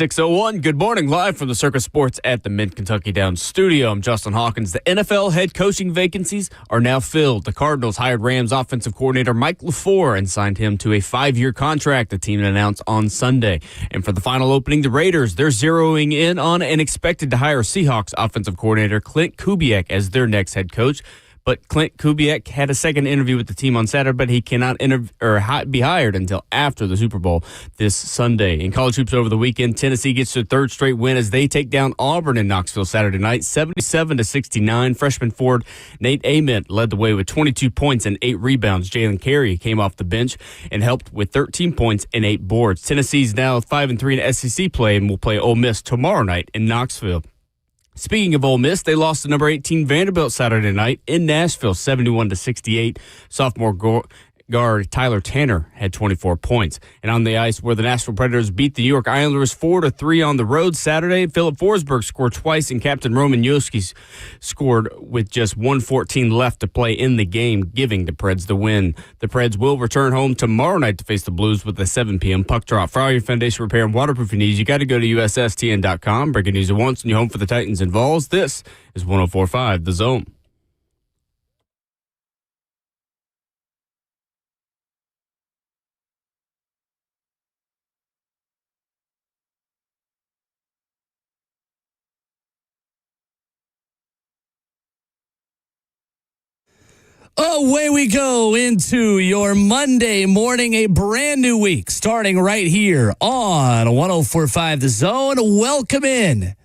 6:01. Good morning, live from the Circus Sports at the Mid-Kentucky Downs studio. I'm Justin Hawkins. The NFL head coaching vacancies are now filled. The Cardinals hired Rams offensive coordinator Mike LaFleur and signed him to a 5-year contract, the team announced on Sunday. And for the final opening, the Raiders, they're zeroing in on and expected to hire Seahawks offensive coordinator Clint Kubak as their next head coach. But Clint Kubak had a second interview with the team on Saturday, but he cannot be hired until after the Super Bowl this Sunday. In college hoops over the weekend, Tennessee gets their third straight win as they take down Auburn in Knoxville Saturday night, 77-69. Freshman forward Nate Ament led the way with 22 points and 8 rebounds. Jalen Carey came off the bench and helped with 13 points and 8 boards. Tennessee's now 5-3 in SEC play and will play Ole Miss tomorrow night in Knoxville. Speaking of Ole Miss, they lost to number 18 Vanderbilt Saturday night in Nashville, 71-68. Sophomore guard Tyler Tanner had 24 points. And on the ice, where the Nashville Predators beat the New York Islanders 4-3 on the road Saturday, Philip Forsberg scored twice, and Captain Roman Jokic scored with just 1:14 left to play in the game, giving the Preds the win. The Preds will return home tomorrow night to face the Blues with a 7 p.m. puck drop. For all your foundation repair and waterproofing needs, you got to go to USSTN.com. Breaking news at once, and you're home for the Titans and Vols. This is 104.5 The Zone. Away we go into your Monday morning, a brand new week starting right here on 104.5 The Zone. Welcome in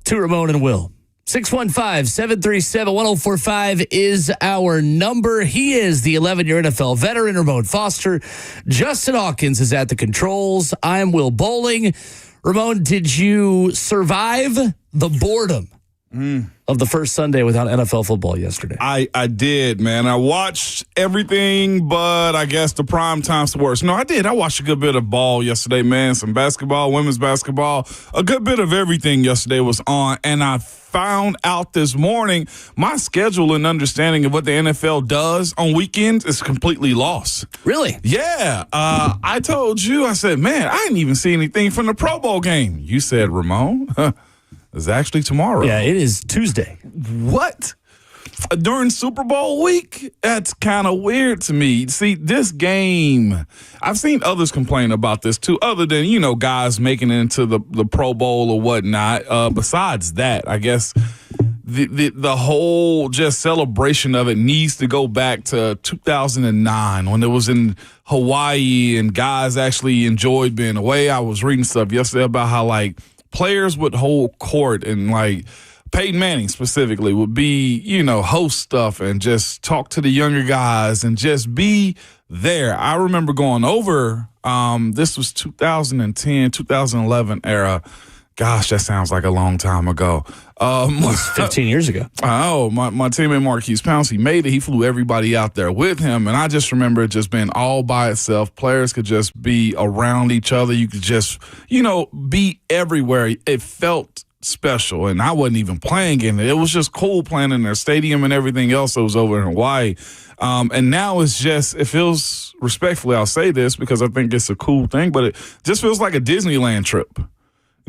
to Ramon and Will. 615-737-1045 is our number. He is the 11-year NFL veteran, Ramon Foster. Justin Hawkins is at the controls. I'm Will Bowling. Ramon, did you survive the boredom of the first Sunday without NFL football yesterday? I did, man. I watched everything, but I guess the prime time's the worst. No, I did. I watched a good bit of ball yesterday, man. Some basketball, women's basketball. A good bit of everything yesterday was on, and I found out this morning my schedule and understanding of what the NFL does on weekends is completely lost. Really? Yeah. I told you, I said, man, I didn't even see anything from the Pro Bowl game. You said, Ramon, it's actually tomorrow. Yeah, it is Tuesday. What? During Super Bowl week? That's kind of weird to me. See, this game, I've seen others complain about this too, other than, guys making it into the Pro Bowl or whatnot. Besides that, I guess the whole just celebration of it needs to go back to 2009 when it was in Hawaii and guys actually enjoyed being away. I was reading stuff yesterday about how, players would hold court and, Peyton Manning specifically would be, host stuff and just talk to the younger guys and just be there. I remember going over, this was 2010, 2011 era. Gosh, that sounds like a long time ago. 15 years ago. Oh, my teammate Marquise Pouncey made it. He flew everybody out there with him, and I just remember it just being all by itself. Players could just be around each other. You could just, be everywhere. It felt special, and I wasn't even playing in it. It was just cool playing in their stadium and everything else that was over in Hawaii. And now it's just, it feels, respectfully, I'll say this because I think it's a cool thing, but it just feels like a Disneyland trip.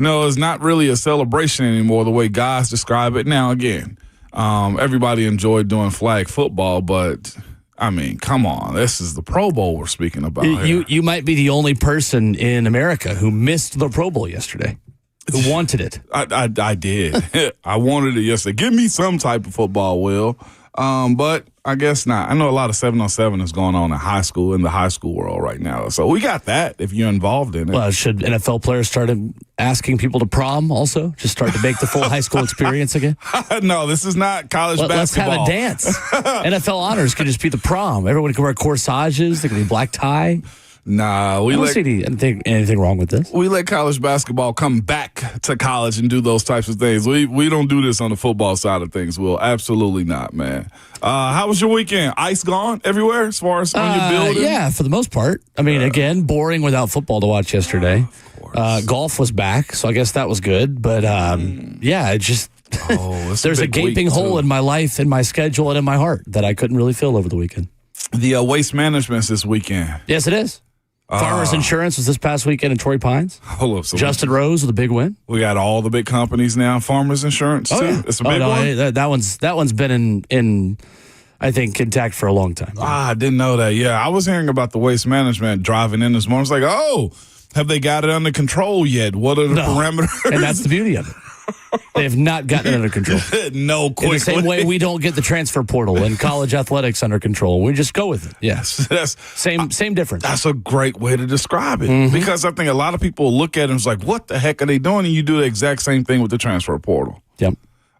It's not really a celebration anymore the way guys describe it. Now, again, everybody enjoyed doing flag football, but, I mean, come on. This is the Pro Bowl we're speaking about here. You might be the only person in America who missed the Pro Bowl yesterday, who wanted it. I did. I wanted it yesterday. Give me some type of football, Will. But I guess not. I know a lot of 7-on-7 is going on in the high school world right now. So we got that if you're involved in it. Well, should NFL players start asking people to prom also? Just start to make the full high school experience again? No, this is not college basketball. Let's have a dance. NFL honors could just be the prom. Everyone can wear corsages. They can be black tie. Nah, I don't see anything wrong with this. We let college basketball come back to college and do those types of things. We don't do this on the football side of things, Will. Absolutely not, man. How was your weekend? Ice gone everywhere as far as on your building? Yeah, for the most part. I mean, again, boring without football to watch yesterday. Golf was back, so I guess that was good. But, yeah, it just there's a gaping hole in my life, in my schedule, and in my heart that I couldn't really fill over the weekend. The Waste Management's this weekend. Yes, it is. Farmers Insurance was this past weekend in Torrey Pines. Hold up. So Justin Rose with a big win. we got all the big companies now. Farmers Insurance, too. Yeah. It's a big one. That one's been in I think intact for a long time. I didn't know that. Yeah, I was hearing about the waste management driving in this morning. I was like, oh, have they got it under control yet? What are the parameters? And that's the beauty of it. They have not gotten it under control. No, quickly. In the same way we don't get the transfer portal and college athletics under control. We just go with it. Yes. Same difference. That's a great way to describe it. Because I think a lot of people look at it and it's like, what the heck are they doing? And you do the exact same thing with the transfer portal. Yep.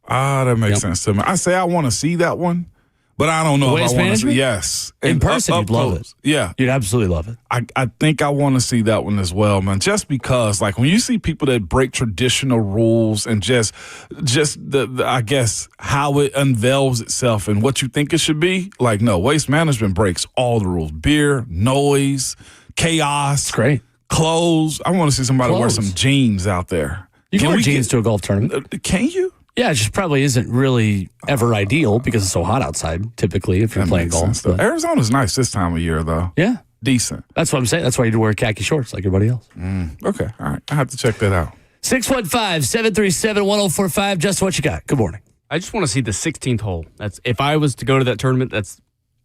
That makes sense to me. I say I want to see that one, but I don't know if I want to see. Yes. In person, you'd love it. Yeah. You'd absolutely love it. I think I want to see that one as well, man. Just because, like, when you see people that break traditional rules and just the I guess how it unveils itself and what you think it should be, like, no, waste management breaks all the rules. Beer, noise, chaos. It's great. Clothes. I want to see somebody wear some jeans out there. You can wear jeans to a golf tournament. Can you? Yeah, it just probably isn't really ever ideal because it's so hot outside, typically, if you're playing golf. Arizona's nice this time of year, though. Yeah. Decent. That's what I'm saying. That's why you wear khaki shorts like everybody else. Okay. All right. I have to check that out. 615-737-1045. Justin, what you got? Good morning. I just want to see the 16th hole. That's if I was to go to that tournament.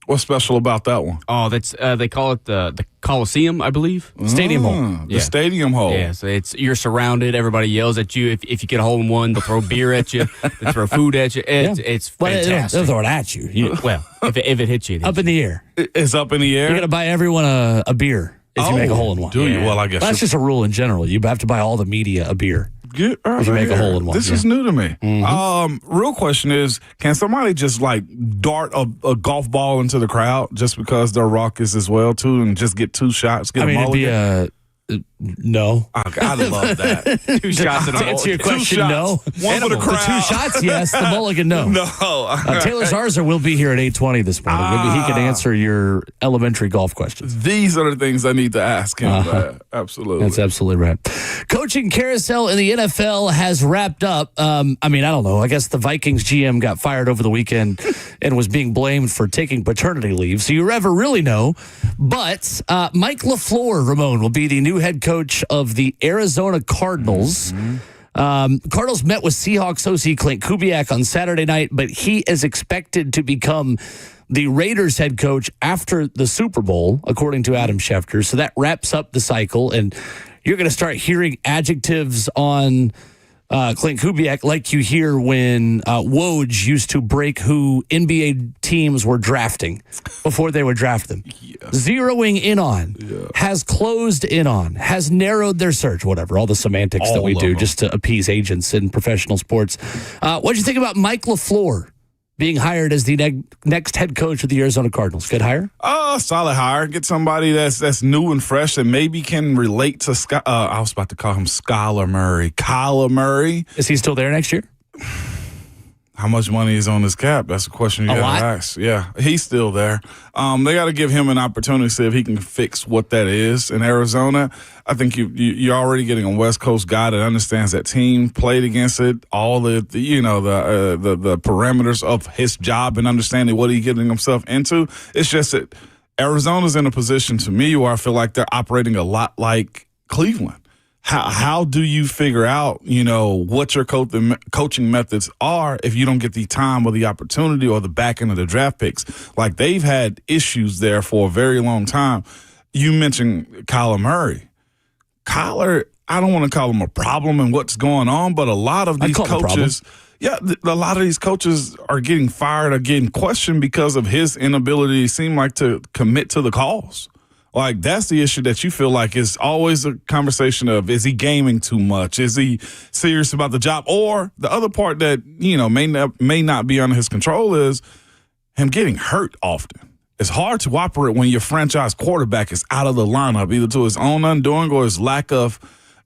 What's special about that one? Oh, that's they call it the Coliseum, I believe. Stadium hole. The stadium hole. Yeah, so you're surrounded. Everybody yells at you. If you get a hole in one, they'll throw beer at you. They throw food at you. It's fantastic. They'll throw it at you. Well, if it hits you, up in the air. It's up in the air. You're gonna buy everyone a beer if you make a hole in one. Do you? Well, I guess that's just a rule in general. You have to buy all the media a beer. If you make a hole in one. This is new to me. Real question is, can somebody just like dart a golf ball into the crowd just because they're raucous as well too, and just get two shots? It'd be no. I love that. 2 shots in a To hole. answer your question, no. One for the crowd. The 2 shots, yes. The mulligan, no. No. Taylor Zarzer will be here at 8:20 this morning. Maybe he can answer your elementary golf questions. These are the things I need to ask him. Absolutely. That's absolutely right. Coaching carousel in the NFL has wrapped up. I don't know. I guess the Vikings GM got fired over the weekend and was being blamed for taking paternity leave. So you never really know. But Mike LaFleur, Ramon, will be the new head coach of the Arizona Cardinals. Cardinals met with Seahawks OC Clint Kubak on Saturday night, but he is expected to become the Raiders head coach after the Super Bowl, according to Adam Schefter. So that wraps up the cycle, and you're going to start hearing adjectives on Clint Kubak like you hear when Woj used to break who NBA teams were drafting before they would draft them. Zeroing in on, has closed in on, has narrowed their search, whatever, all the semantics that we do just to appease agents in professional sports. What did you think about Mike LaFleur being hired as the next head coach of the Arizona Cardinals? Good hire? Solid hire. Get somebody that's new and fresh and maybe can relate to I was about to call him Kyler Murray. Is he still there next year? How much money is on his cap? That's a question you got to ask. Yeah, he's still there. They got to give him an opportunity to see if he can fix what that is in Arizona. I think you're already getting a West Coast guy that understands that team, played against it, all the parameters of his job and understanding what he's getting himself into. It's just that Arizona's in a position to me where I feel like they're operating a lot like Cleveland. How do you figure out, what your coaching methods are if you don't get the time or the opportunity or the back end of the draft picks? Like, they've had issues there for a very long time. You mentioned Kyler Murray. Kyler, I don't want to call him a problem in what's going on, but a lot of these coaches, a lot of these coaches are getting fired or getting questioned because of his inability, to commit to the calls. Like, that's the issue that you feel like is always a conversation of, is he gaming too much? Is he serious about the job? Or the other part that, may not be under his control is him getting hurt often. It's hard to operate when your franchise quarterback is out of the lineup, either to his own undoing or his lack of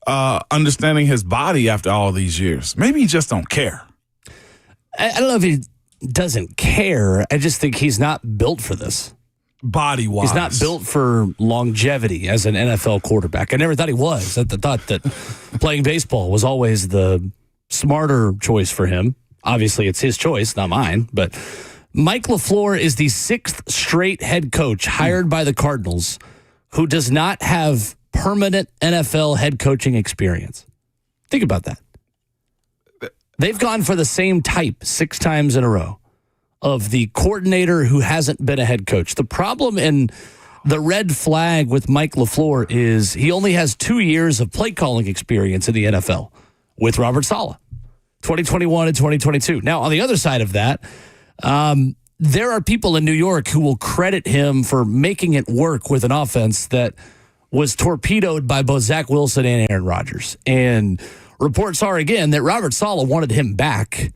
understanding his body after all these years. Maybe he just don't care. I don't know if he doesn't care. I just think he's not built for this. Body-wise. He's not built for longevity as an NFL quarterback. I never thought he was. I thought that playing baseball was always the smarter choice for him. Obviously, it's his choice, not mine. But Mike LaFleur is the 6th straight head coach hired by the Cardinals who does not have permanent NFL head coaching experience. Think about that. They've gone for the same type 6 times in a row of the coordinator who hasn't been a head coach. The problem and the red flag with Mike LaFleur is he only has 2 years of play calling experience in the NFL with Robert Saleh, 2021 and 2022. Now, on the other side of that, there are people in New York who will credit him for making it work with an offense that was torpedoed by both Zach Wilson and Aaron Rodgers. And reports are, again, that Robert Saleh wanted him back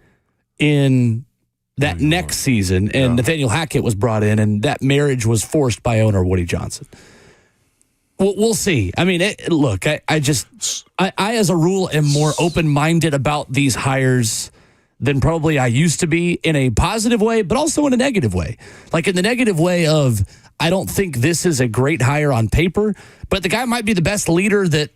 in that next season, and Nathaniel Hackett was brought in, and that marriage was forced by owner Woody Johnson. We'll see. I mean, look, I as a rule am more open-minded about these hires than probably I used to be, in a positive way, but also in a negative way. Like in the negative way of, I don't think this is a great hire on paper, but the guy might be the best leader that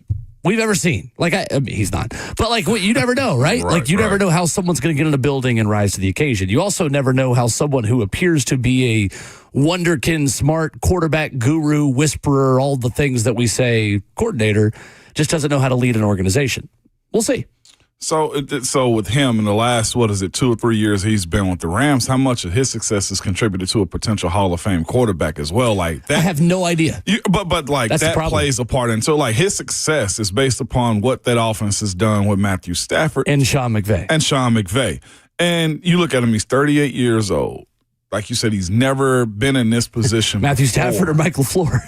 we've ever seen. Like, I mean, he's not. But, like, you never know, right? Like, you never know how someone's going to get in a building and rise to the occasion. You also never know how someone who appears to be a wonderkin, smart quarterback guru, whisperer, all the things that we say, coordinator, just doesn't know how to lead an organization. We'll see. So with him in the last, 2 or 3 years he's been with the Rams, how much of his success has contributed to a potential Hall of Fame quarterback as well? Like that, I have no idea. But like that's that plays a part. And so like his success is based upon what that offense has done with Matthew Stafford and Sean McVay. And you look at him, he's 38 years old. Like you said, he's never been in this position. Matthew Stafford or Mike LaFleur?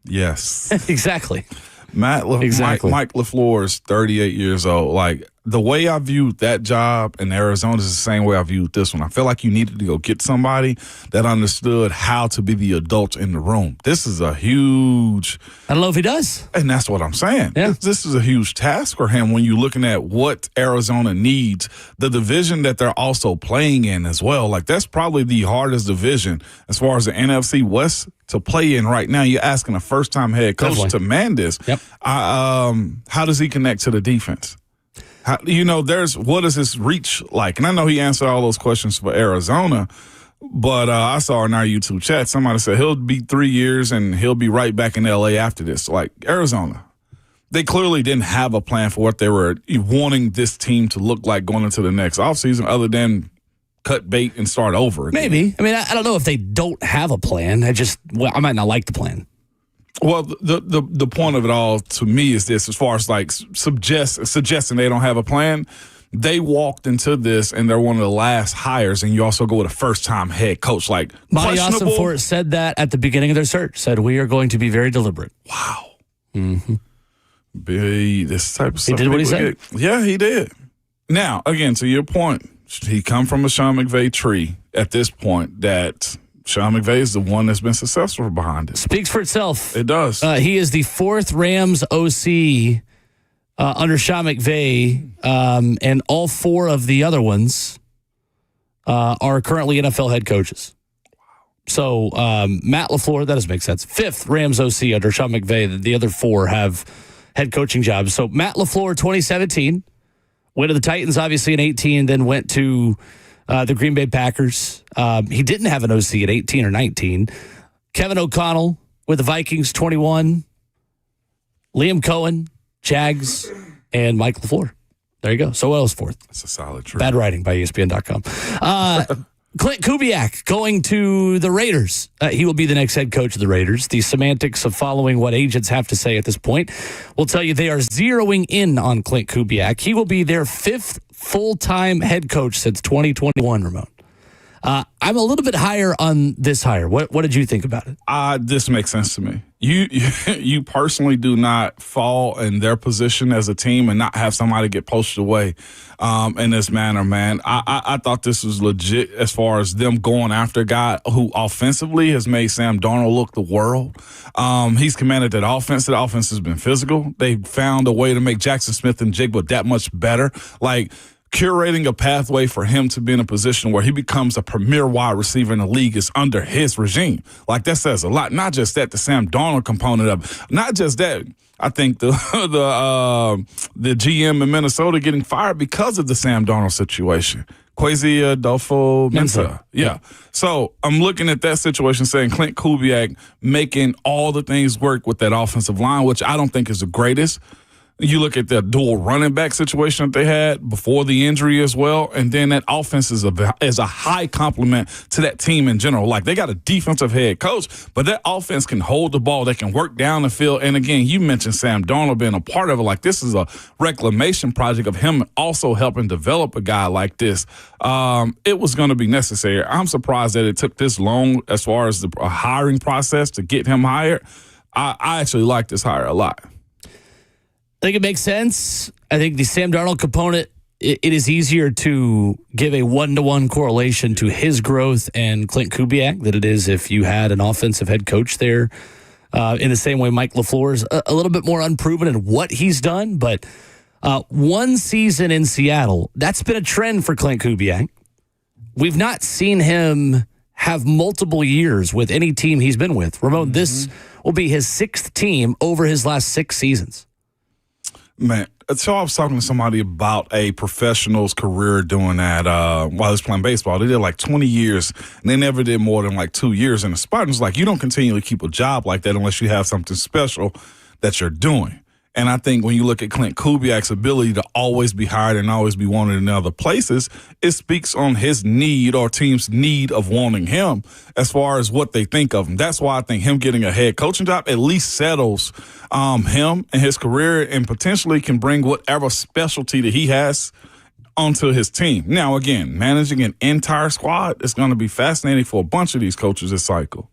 Yes. Exactly. Mike LaFleur is 38 years old. Like, the way I viewed that job in Arizona is the same way I viewed this one. I feel like you needed to go get somebody that understood how to be the adult in the room. This is a huge... I don't know if he does. And that's what I'm saying. Yeah. This is a huge task for him when you're looking at what Arizona needs, the division that they're also playing in as well. Like, that's probably the hardest division as far as the NFC West to play in right now. You're asking a first-time head coach to man this. Yep. How does he connect to the defense? What is his reach like? And I know he answered all those questions for Arizona, but I saw in our YouTube chat, somebody said he'll be 3 years and he'll be right back in L.A. after this. Like, Arizona, they clearly didn't have a plan for what they were wanting this team to look like going into the next offseason other than cut bait and start over again. Maybe. I mean, I don't know if they don't have a plan. I might not like the plan. Well, the point of it all to me is this: as far as like suggesting they don't have a plan, they walked into this and they're one of the last hires, and you also go with a first-time head coach. Like, Monty Ossenfort said that at the beginning of their search. Said we are going to be very deliberate. Wow. Mm-hmm. This type of stuff. He did what he said. Yeah, he did. Now, again, to your point, he come from a Sean McVay tree. At this point, that Sean McVay is the one that's been successful behind it. Speaks for itself. It does. He is the 4th Rams OC under Sean McVay, and all 4 of the other ones are currently NFL head coaches. So Matt LaFleur, that doesn't make sense. 5th Rams OC under Sean McVay. The other 4 have head coaching jobs. So Matt LaFleur, 2017, went to the Titans, obviously, in 18, then went to the Green Bay Packers. He didn't have an OC at 18 or 19. Kevin O'Connell with the Vikings, 21. Liam Cohen, Jags, and Mike LaFleur. There you go. So what else 4th? That's a solid trade. Bad writing by ESPN.com. Clint Kubak going to the Raiders. He will be the next head coach of the Raiders. The semantics of following what agents have to say at this point will tell you they are zeroing in on Clint Kubak. He will be their 5th full-time head coach since 2021, Ramon. I'm a little bit higher on this hire. What did you think about it? This makes sense to me. You personally do not fall in their position as a team and not have somebody get poached away in this manner, man. I thought this was legit as far as them going after a guy who offensively has made Sam Darnold look the world. He's commanded that offense. The offense has been physical. They found a way to make Jackson Smith and Jigba that much better. Like, curating a pathway for him to be in a position where he becomes a premier wide receiver in the league is under his regime. Like, that says a lot. Not just that, the Sam Darnold component of it. Not just that. I think the GM in Minnesota getting fired because of the Sam Darnold situation. Kwesi Adolfo-Mensah. Mensah. Yeah. So I'm looking at that situation saying Clint Kubiak making all the things work with that offensive line, which I don't think is the greatest. You look at the dual running back situation that they had before the injury as well, and then that offense is a high compliment to that team in general. Like, they got a defensive head coach, but that offense can hold the ball. They can work down the field. And again, you mentioned Sam Darnold being a part of it. Like, this is a reclamation project of him also helping develop a guy like this. It was going to be necessary. I'm surprised that it took this long as far as the hiring process to get him hired. I actually like this hire a lot. I think it makes sense. I think the Sam Darnold component, it is easier to give a one-to-one correlation to his growth and Clint Kubiak than it is if you had an offensive head coach there. In the same way, Mike LaFleur is a little bit more unproven in what he's done, but one season in Seattle, that's been a trend for Clint Kubiak. We've not seen him have multiple years with any team he's been with. Ramon, this will be his sixth team over his last 6 seasons. Man, so I was talking to somebody about a professional's career doing that while he was playing baseball. They did like 20 years, and they never did more than like 2 years. And the Spartans, like, you don't continually keep a job like that unless you have something special that you're doing. And I think when you look at Clint Kubiak's ability to always be hired and always be wanted in other places, it speaks on his need or team's need of wanting him as far as what they think of him. That's why I think him getting a head coaching job at least settles him and his career and potentially can bring whatever specialty that he has onto his team. Now, again, managing an entire squad is going to be fascinating for a bunch of these coaches this cycle.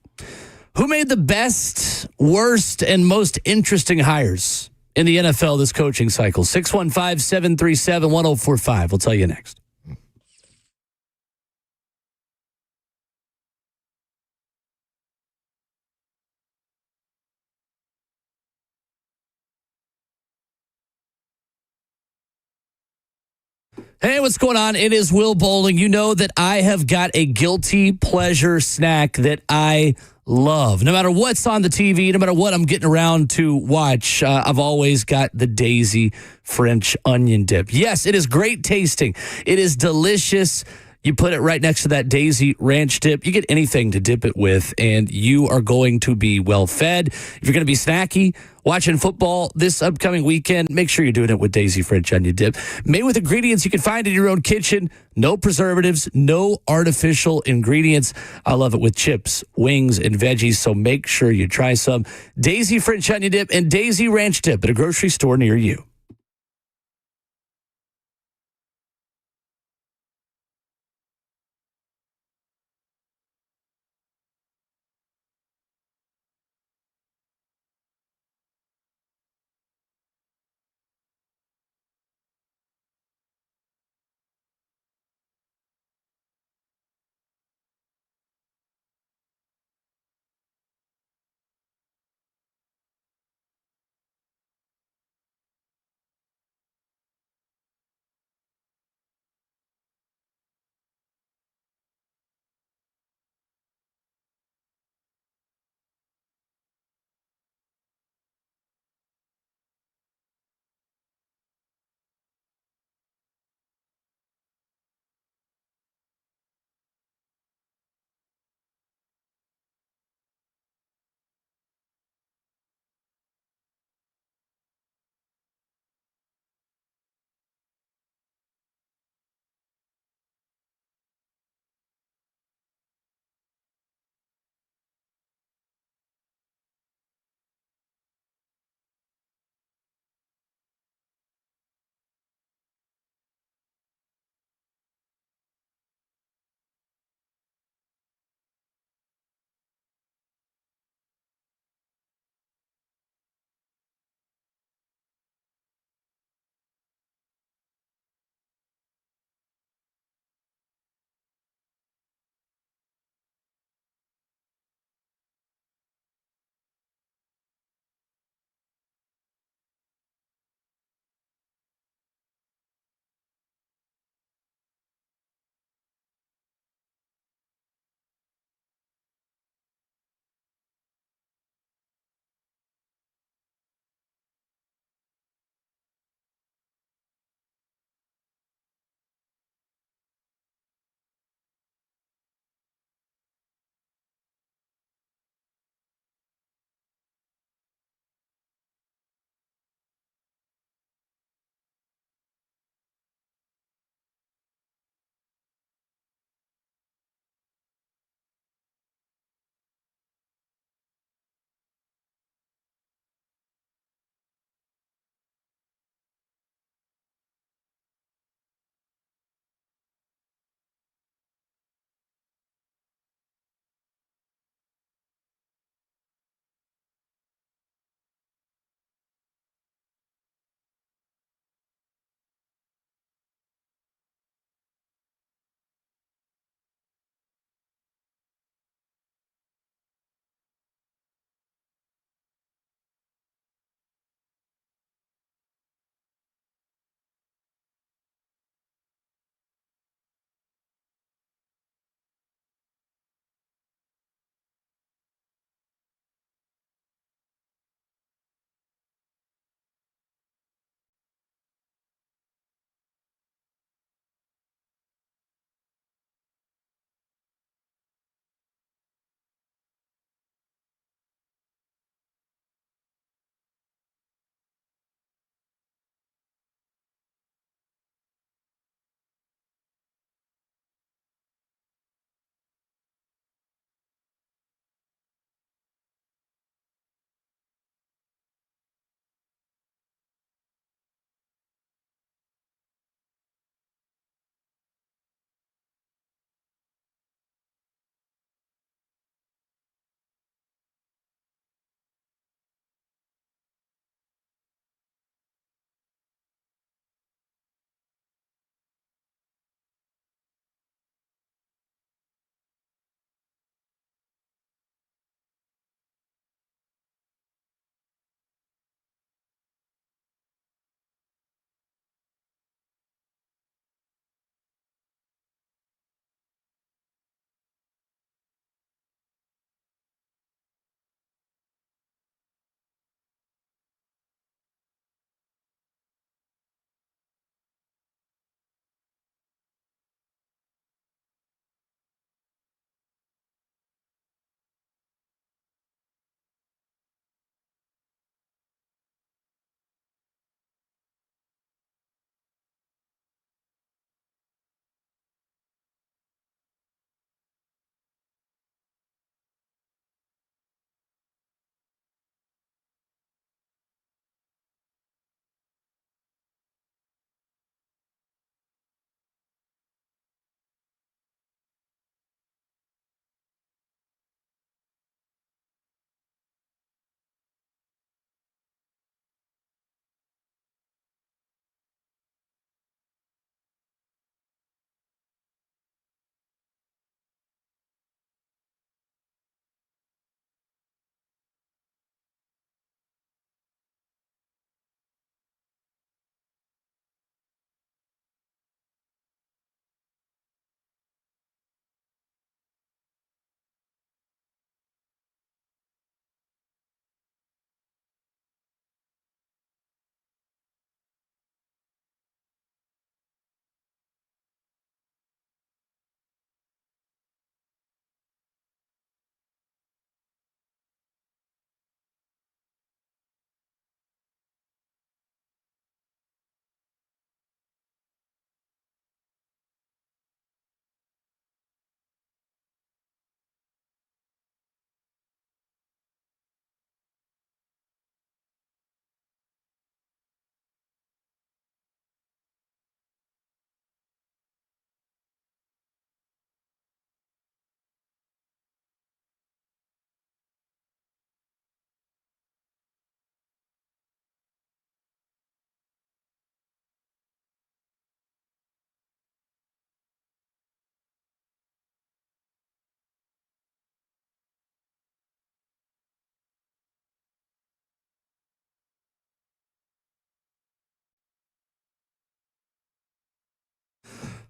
Who made the best, worst, and most interesting hires in the NFL this coaching cycle? 615-737-1045. We'll tell you next. Hey, what's going on? It is Will Bowling. You know that I have got a guilty pleasure snack that I love. No matter what's on the TV, no matter what I'm getting around to watch, I've always got the Daisy French onion dip. Yes, it is great tasting. It is delicious. You put it right next to that Daisy Ranch dip. You get anything to dip it with, and you are going to be well fed. If you're going to be snacky, watching football this upcoming weekend, make sure you're doing it with Daisy French onion dip. Made with ingredients you can find in your own kitchen. No preservatives, no artificial ingredients. I love it with chips, wings, and veggies, so make sure you try some Daisy French onion dip and Daisy Ranch dip at a grocery store near you.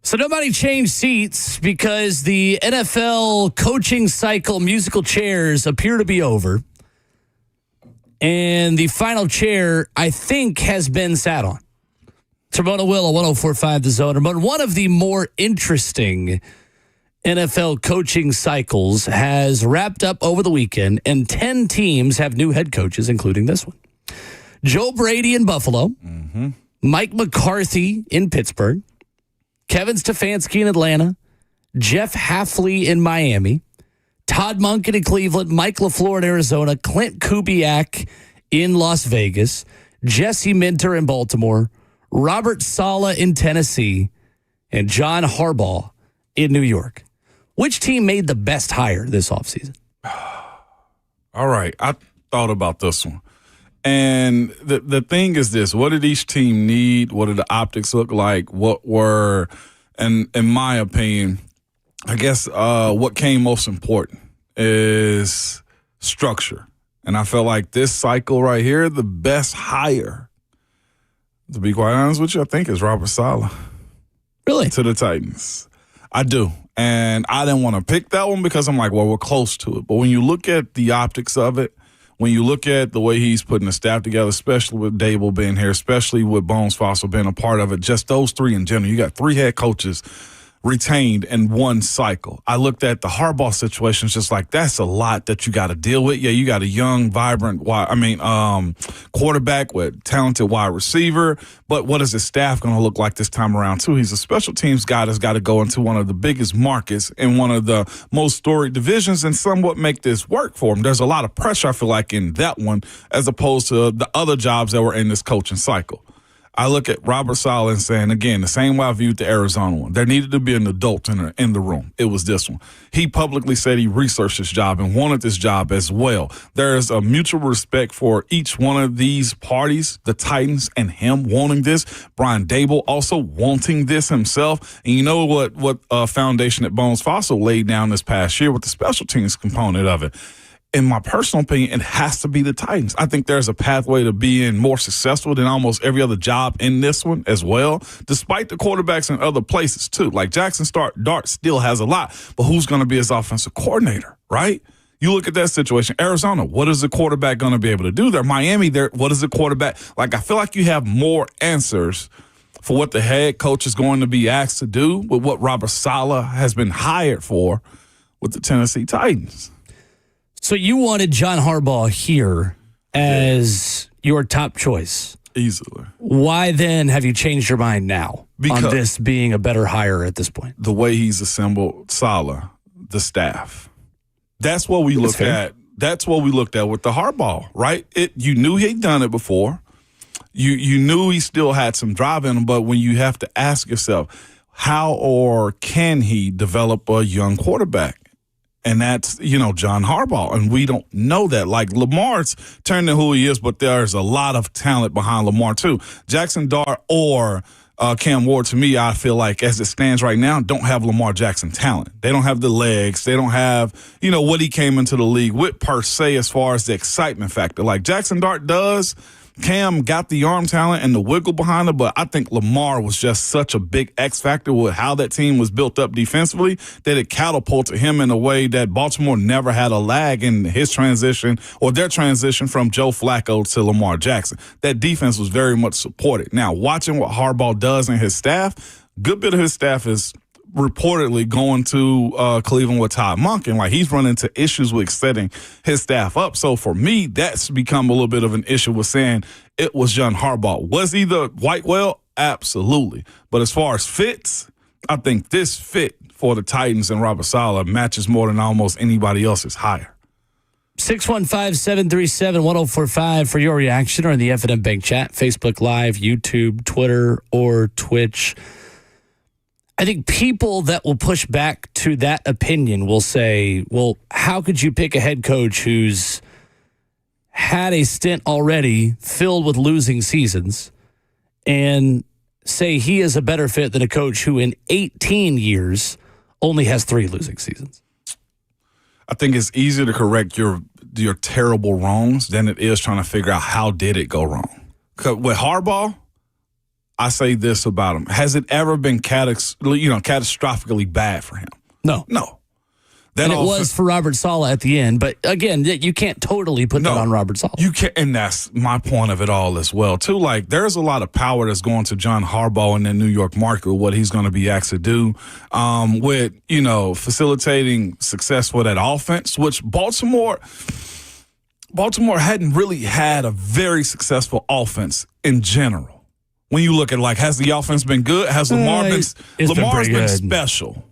So nobody changed seats because the NFL coaching cycle musical chairs appear to be over. And the final chair, I think, has been sat on. It's Ramona Will, 104.5 The Zone. Ramona, one of the more interesting NFL coaching cycles has wrapped up over the weekend, and 10 teams have new head coaches, including this one. Joe Brady in Buffalo, Mike McCarthy in Pittsburgh, Kevin Stefanski in Atlanta, Jeff Hafley in Miami, Todd Monken in Cleveland, Mike LaFleur in Arizona, Clint Kubiak in Las Vegas, Jesse Minter in Baltimore, Robert Saleh in Tennessee, and John Harbaugh in New York. Which team made the best hire this offseason? All right. I thought about this one. And the thing is this, what did each team need? What did the optics look like? What were, and in my opinion, I guess what came most important is structure. And I felt like this cycle right here, the best hire, to be quite honest with you, I think is Robert Saleh. Really? To the Titans. I do. And I didn't want to pick that one because I'm like, well, we're close to it. But when you look at the optics of it, when you look at the way he's putting the staff together, especially with Dable being here, especially with Bones Fossil being a part of it, just those three in general, you got 3 head coaches retained in one cycle. I looked at the Harbaugh situation, it's just like, that's a lot that you got to deal with. Yeah, you got a young, vibrant, quarterback with talented wide receiver, but what is his staff going to look like this time around, too? He's a special teams guy that's got to go into one of the biggest markets in one of the most storied divisions and somewhat make this work for him. There's a lot of pressure, I feel like, in that one as opposed to the other jobs that were in this coaching cycle. I look at Robert Saleh and saying, again, the same way I viewed the Arizona one. There needed to be an adult in the room. It was this one. He publicly said he researched this job and wanted this job as well. There is a mutual respect for each one of these parties, the Titans and him wanting this, Brian Dable also wanting this himself. And you know what foundation that Bones Fossil laid down this past year with the special teams component of it. In my personal opinion, it has to be the Titans. I think there's a pathway to being more successful than almost every other job in this one as well, despite the quarterbacks in other places too. Like Jackson Dart still has a lot, but who's going to be his offensive coordinator, right? You look at that situation. Arizona, what is the quarterback going to be able to do there? Miami, what is the quarterback? Like, I feel like you have more answers for what the head coach is going to be asked to do with what Robert Saleh has been hired for with the Tennessee Titans. So you wanted John Harbaugh here as your top choice. Easily. Why then have you changed your mind now on this being a better hire at this point? The way he's assembled Saleh, the staff. That's what we looked at. That's what we looked at with the Harbaugh, right? You knew he'd done it before. You knew he still had some drive in him, but when you have to ask yourself, how or can he develop a young quarterback? And that's, John Harbaugh. And we don't know that. Like, Lamar's turned into who he is, but there's a lot of talent behind Lamar, too. Jackson Dart or Cam Ward, to me, I feel like, as it stands right now, don't have Lamar Jackson talent. They don't have the legs. They don't have, what he came into the league with, per se, as far as the excitement factor. Like Jackson Dart does. Cam got the arm talent and the wiggle behind it, but I think Lamar was just such a big X factor with how that team was built up defensively that it catapulted him in a way that Baltimore never had a lag in his transition or their transition from Joe Flacco to Lamar Jackson. That defense was very much supported. Now, watching what Harbaugh does and his staff, good bit of his staff is reportedly going to Cleveland with Todd Monken. Like, he's run into issues with setting his staff up. So for me, that's become a little bit of an issue with saying it was John Harbaugh. Was he the white whale? Absolutely. But as far as fits, I think this fit for the Titans and Robert Saleh matches more than almost anybody else's hire. 615-737-1045 for your reaction or in the F&M Bank chat, Facebook Live, YouTube, Twitter, or Twitch. I think people that will push back to that opinion will say, well, how could you pick a head coach who's had a stint already filled with losing seasons and say he is a better fit than a coach who in 18 years only has 3 losing seasons? I think it's easier to correct your terrible wrongs than it is trying to figure out how did it go wrong. With Harbaugh, I say this about him. Has it ever been catastrophically bad for him? No. And it was for Robert Saleh at the end. But again, you can't totally put that on Robert Saleh. You can't, and that's my point of it all as well, too. Like, there's a lot of power that's going to John Harbaugh in the New York market with what he's going to be asked to do with, facilitating success for that offense, which Baltimore hadn't really had a very successful offense in general. When you look at, like, has the offense been good? Has Lamar Lamar's been special.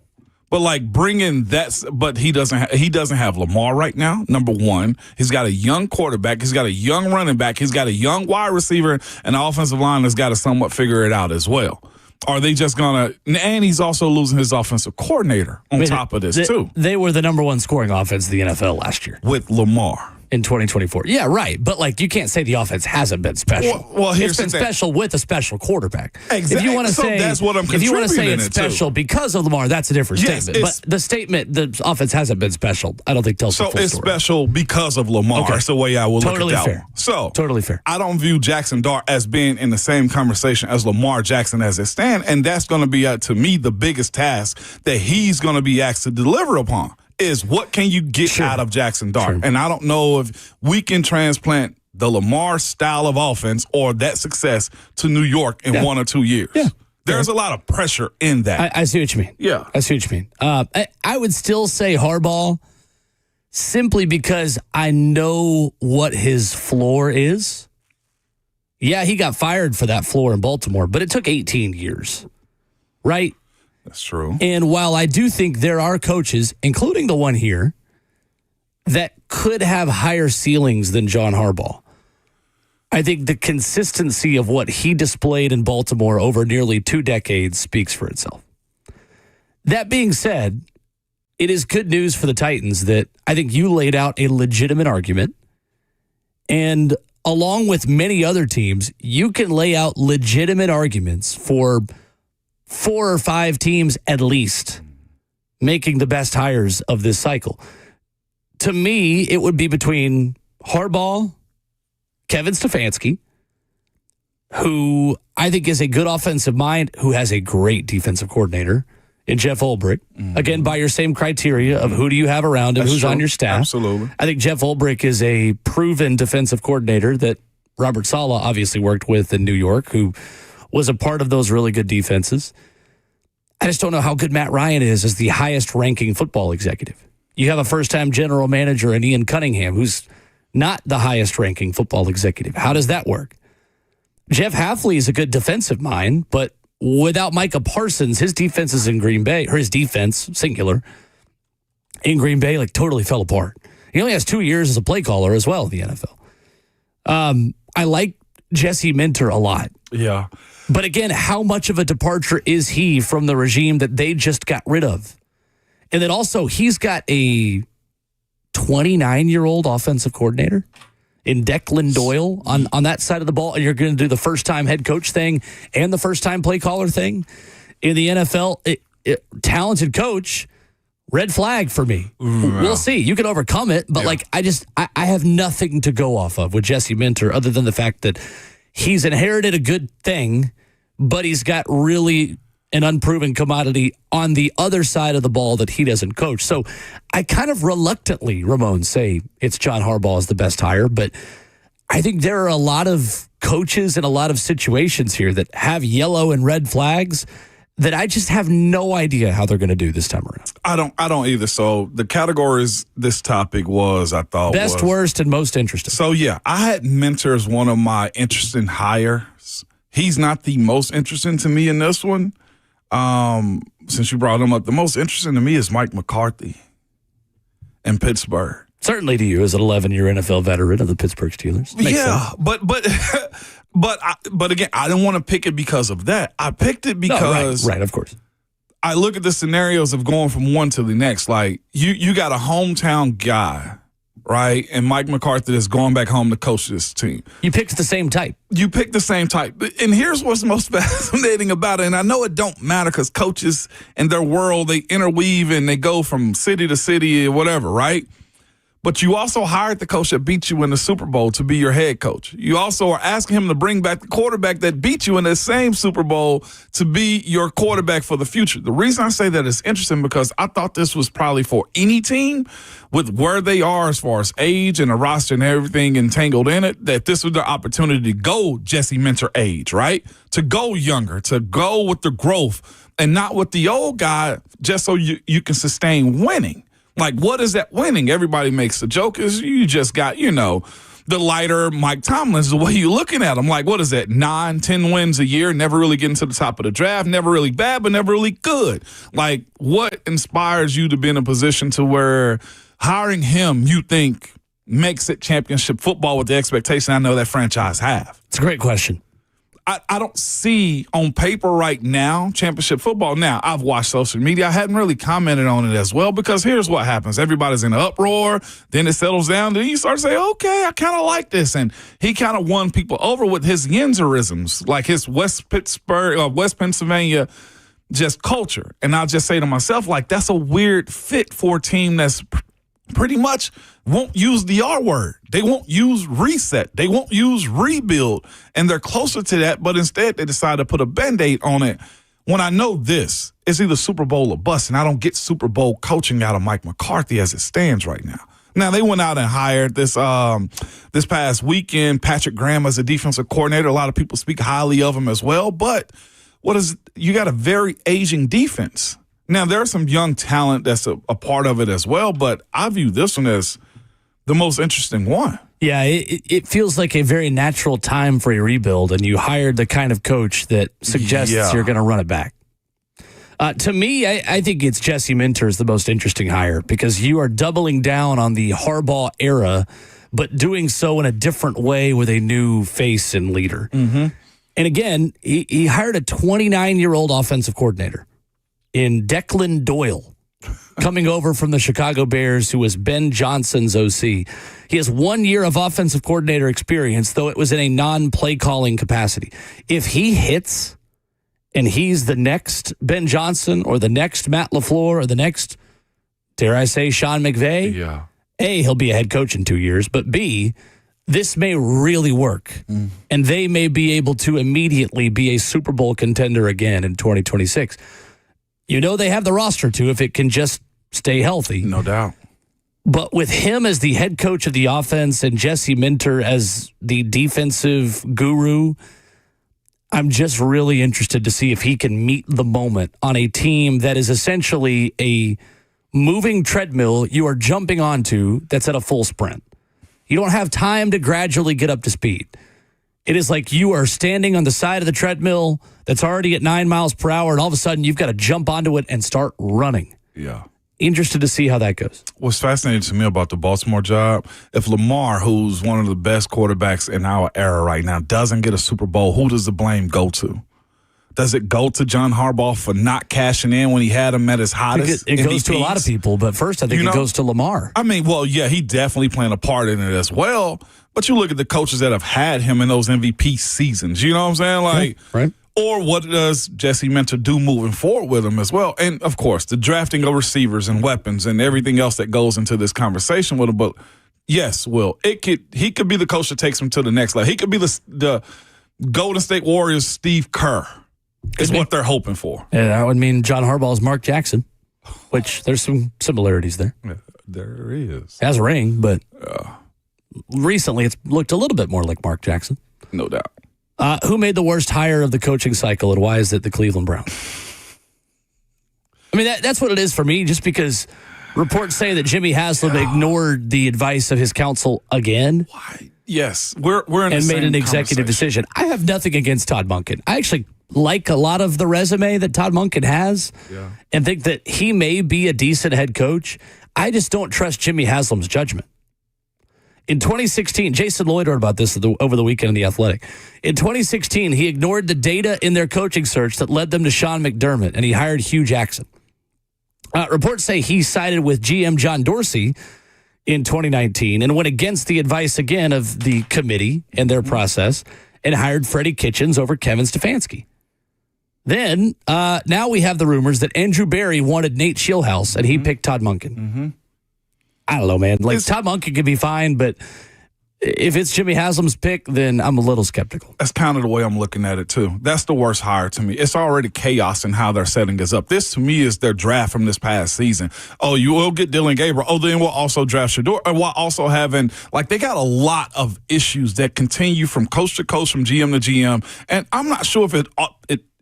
But like bringing that, but he doesn't have Lamar right now. Number one, he's got a young quarterback, he's got a young running back, he's got a young wide receiver, and the offensive line has got to somewhat figure it out as well. Are they just gonna? And he's also losing his offensive coordinator on top of this too. They were the number one scoring offense in the NFL last year with Lamar. In 2024. Yeah, right. But, like, you can't say the offense hasn't been special. Well, it's been special with a special quarterback. Exactly. If you want to say, that's what I'm if you want to say it's it special because of Lamar, that's a different statement. But the statement, the offense hasn't been special, I don't think tells the full story. So it's special because of Lamar. Okay. That's the way I will look at that fair. one. So totally fair. I don't view Jackson Dart as being in the same conversation as Lamar Jackson as it stands, and that's going to be, to me, the biggest task that he's going to be asked to deliver upon. Is what can you get out of Jackson Dart? Sure. And I don't know if we can transplant the Lamar style of offense or that success to New York in 1 or 2 years. Yeah. There's a lot of pressure in that. I see what you mean. Yeah. I see what you mean. I would still say Harbaugh simply because I know what his floor is. Yeah, he got fired for that floor in Baltimore, but it took 18 years, right? That's true. And while I do think there are coaches, including the one here, that could have higher ceilings than John Harbaugh, I think the consistency of what he displayed in Baltimore over nearly 2 decades speaks for itself. That being said, it is good news for the Titans that I think you laid out a legitimate argument. And along with many other teams, you can lay out legitimate arguments for 4 or 5 teams at least making the best hires of this cycle. To me, it would be between Harbaugh, Kevin Stefanski, who I think is a good offensive mind, who has a great defensive coordinator in Jeff Ulbrich. Again, by your same criteria of who do you have around him, who's on your staff. Absolutely. I think Jeff Ulbrich is a proven defensive coordinator that Robert Saleh obviously worked with in New York, who was a part of those really good defenses. I just don't know how good Matt Ryan is as the highest-ranking football executive. You have a first-time general manager in Ian Cunningham, who's not the highest-ranking football executive. How does that work? Jeff Hafley is a good defensive mind, but without Micah Parsons, his defenses in Green Bay, or his defense, singular, in Green Bay, like totally fell apart. He only has 2 years as a play caller as well in the NFL. I like Jesse Minter a lot. Yeah. But again, how much of a departure is he from the regime that they just got rid of? And then also, he's got a 29-year-old offensive coordinator in Declan Doyle on that side of the ball, and you're going to do the first-time head coach thing and the first-time play caller thing in the NFL. Talented coach, red flag for me. We'll see. You can overcome it, but I have nothing to go off of with Jesse Minter other than the fact that he's inherited a good thing, but he's got really an unproven commodity on the other side of the ball that he doesn't coach. So I kind of reluctantly, Ramon, say it's John Harbaugh is the best hire, but I think there are a lot of coaches and a lot of situations here that have yellow and red flags that I just have no idea how they're going to do this time around. I don't either. So the categories this topic was, I thought, best, worst, and most interesting. So yeah, I had Minter as one of my interesting hires. He's not the most interesting to me in this one. Since you brought him up, the most interesting to me is Mike McCarthy in Pittsburgh. Certainly to you as an 11-year NFL veteran of the Pittsburgh Steelers. Makes sense. but again, I didn't want to pick it because of that. I picked it because right, of course. I look at the scenarios of going from one to the next. Like you got a hometown guy, right? And Mike McCarthy is going back home to coach this team. You picked the same type. You picked the same type. And here's what's most fascinating about it. And I know it don't matter because coaches in their world, they interweave and they go from city to city or whatever, right? But you also hired the coach that beat you in the Super Bowl to be your head coach. You also are asking him to bring back the quarterback that beat you in the same Super Bowl to be your quarterback for the future. The reason I say that is interesting because I thought this was probably for any team with where they are as far as age and the roster and everything entangled in it, that this was the opportunity to go Jesse Minter age, right? To go younger, to go with the growth and not with the old guy just so you can sustain winning. Like, what is that winning? Everybody makes the joke is you just got, the lighter Mike Tomlin's the way you're looking at him. Like, what is that, 9, 10 wins a year, never really getting to the top of the draft, never really bad, but never really good. Like, what inspires you to be in a position to where hiring him, you think, makes it championship football with the expectation I know that franchise have? It's a great question. I don't see on paper right now championship football. Now, I've watched social media. I hadn't really commented on it as well because here's what happens. Everybody's in an uproar. Then it settles down. Then you start to say, okay, I kind of like this. And he kind of won people over with his Yenzerisms, like his West Pennsylvania just culture. And I'll just say to myself, like, that's a weird fit for a team that's pretty much won't use the R word. They won't use reset. They won't use rebuild. And they're closer to that, but instead they decide to put a Band-Aid on it. When I know this, it's either Super Bowl or bust, and I don't get Super Bowl coaching out of Mike McCarthy as it stands right now. Now, they went out and hired this past weekend Patrick Graham as a defensive coordinator. A lot of people speak highly of him as well, but you got a very aging defense. Now, there's some young talent that's a part of it as well, but I view this one as the most interesting one. Yeah, it feels like a very natural time for a rebuild, and you hired the kind of coach that suggests you're going to run it back. To me, I think it's Jesse Minter is the most interesting hire because you are doubling down on the Harbaugh era, but doing so in a different way with a new face and leader. Mm-hmm. And again, he hired a 29-year-old offensive coordinator in Declan Doyle, coming over from the Chicago Bears, who was Ben Johnson's OC. He has 1 year of offensive coordinator experience, though it was in a non-play calling capacity. If he hits and he's the next Ben Johnson or the next Matt LaFleur or the next, dare I say, Sean McVay, A, he'll be a head coach in 2 years, but B, this may really work, and they may be able to immediately be a Super Bowl contender again in 2026. They have the roster to if it can just stay healthy. No doubt. But with him as the head coach of the offense and Jesse Minter as the defensive guru, I'm just really interested to see if he can meet the moment on a team that is essentially a moving treadmill you are jumping onto that's at a full sprint. You don't have time to gradually get up to speed. It is like you are standing on the side of the treadmill that's already at 9 miles per hour, and all of a sudden you've got to jump onto it and start running. Yeah. Interested to see how that goes. What's fascinating to me about the Baltimore job, if Lamar, who's one of the best quarterbacks in our era right now, doesn't get a Super Bowl, who does the blame go to? Does it go to John Harbaugh for not cashing in when he had him at his hottest? It goes to a lot of people, but first I think it goes to Lamar. I mean, well, yeah, he definitely playing a part in it as well. But you look at the coaches that have had him in those MVP seasons. You know what I'm saying? Like, right. Or what does Jesse Minter do moving forward with him as well? And, of course, the drafting of receivers and weapons and everything else that goes into this conversation with him. But, yes, Will, he could be the coach that takes him to the next level. He could be the Golden State Warriors Steve Kerr is what they're hoping for. Yeah, that would mean John Harbaugh's Mark Jackson, which there's some similarities there. Yeah, there is. Has a ring, but recently it's looked a little bit more like Mark Jackson. No doubt. Who made the worst hire of the coaching cycle, and why is it the Cleveland Browns? I mean, that's what it is for me, just because reports say that Jimmy Haslam ignored the advice of his counsel again. Why? Yes, we're in and made an executive decision. I have nothing against Todd Monken. I actually like a lot of the resume that Todd Monken has and think that he may be a decent head coach. I just don't trust Jimmy Haslam's judgment. In 2016, Jason Lloyd wrote about this over the weekend in The Athletic. In 2016, he ignored the data in their coaching search that led them to Sean McDermott, and he hired Hugh Jackson. Reports say he sided with GM John Dorsey in 2019 and went against the advice again of the committee and their process and hired Freddie Kitchens over Kevin Stefanski. Then, now we have the rumors that Andrew Berry wanted Nate Schillhouse, and he picked Todd Monken. Mm-hmm. I don't know, man. Like, Todd Monken could be fine, but if it's Jimmy Haslam's pick, then I'm a little skeptical. That's kind of the way I'm looking at it, too. That's the worst hire to me. It's already chaos in how they're setting us up. This, to me, is their draft from this past season. Oh, you will get Dylan Gabriel. Oh, then we'll also draft Shador. And while also having, like, they got a lot of issues that continue from coach to coach, from GM to GM. And I'm not sure if it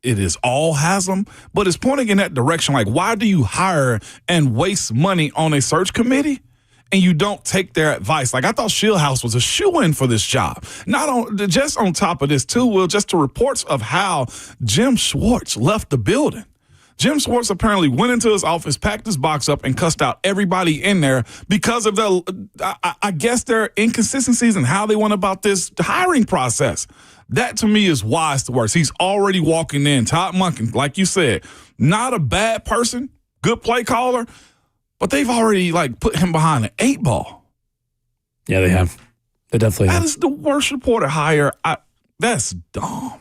is all Haslam, but it's pointing in that direction. Like, why do you hire and waste money on a search committee and you don't take their advice? Like, I thought Shieldhouse was a shoo-in for this job. Just on top of this, too, Will, just the reports of how Jim Schwartz left the building. Jim Schwartz apparently went into his office, packed his box up, and cussed out everybody in there because of I guess, their inconsistencies in how they went about this hiring process. That, to me, is why it's the worst. He's already walking in. Todd Monken, like you said, not a bad person, good play caller, but they've already, like, put him behind an 8 ball. Yeah, they have. They definitely have. That is the worst reported hire. That's dumb.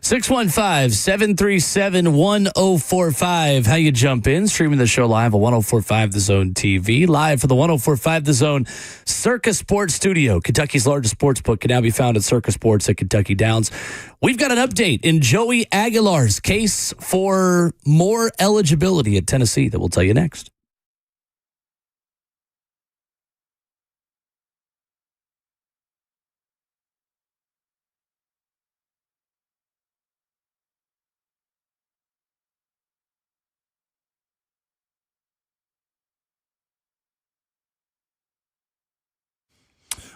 615-737-1045. How you jump in? Streaming the show live on 1045 The Zone TV. Live for the 1045 The Zone Circus Sports Studio. Kentucky's largest sports book can now be found at Circus Sports at Kentucky Downs. We've got an update in Joey Aguilar's case for more eligibility at Tennessee that we'll tell you next.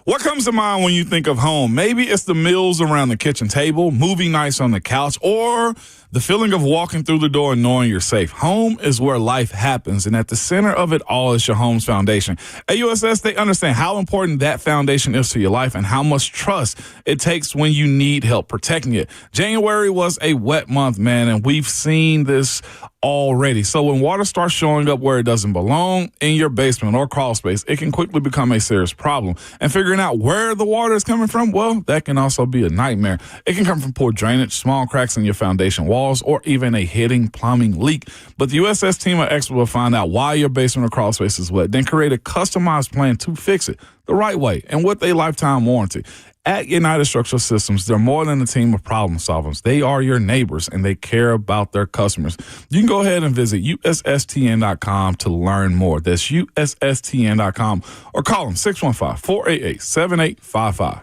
What comes to mind when you think of home? Maybe it's the meals around the kitchen table, movie nights on the couch, or the feeling of walking through the door and knowing you're safe. Home is where life happens, and at the center of it all is your home's foundation. At USS, they understand how important that foundation is to your life and how much trust it takes when you need help protecting it. January was a wet month, man, and we've seen this already. So when water starts showing up where it doesn't belong, in your basement or crawl space, it can quickly become a serious problem. And figuring out where the water is coming from, well, that can also be a nightmare. It can come from poor drainage, small cracks in your foundation walls, or even a hidden plumbing leak. But the USS team of experts will find out why your basement or crawl space is wet, then create a customized plan to fix it the right way and with a lifetime warranty. At United Structural Systems, they're more than a team of problem solvers. They are your neighbors, and they care about their customers. You can go ahead and visit USSTN.com to learn more. That's USSTN.com, or call them 615-488-7855.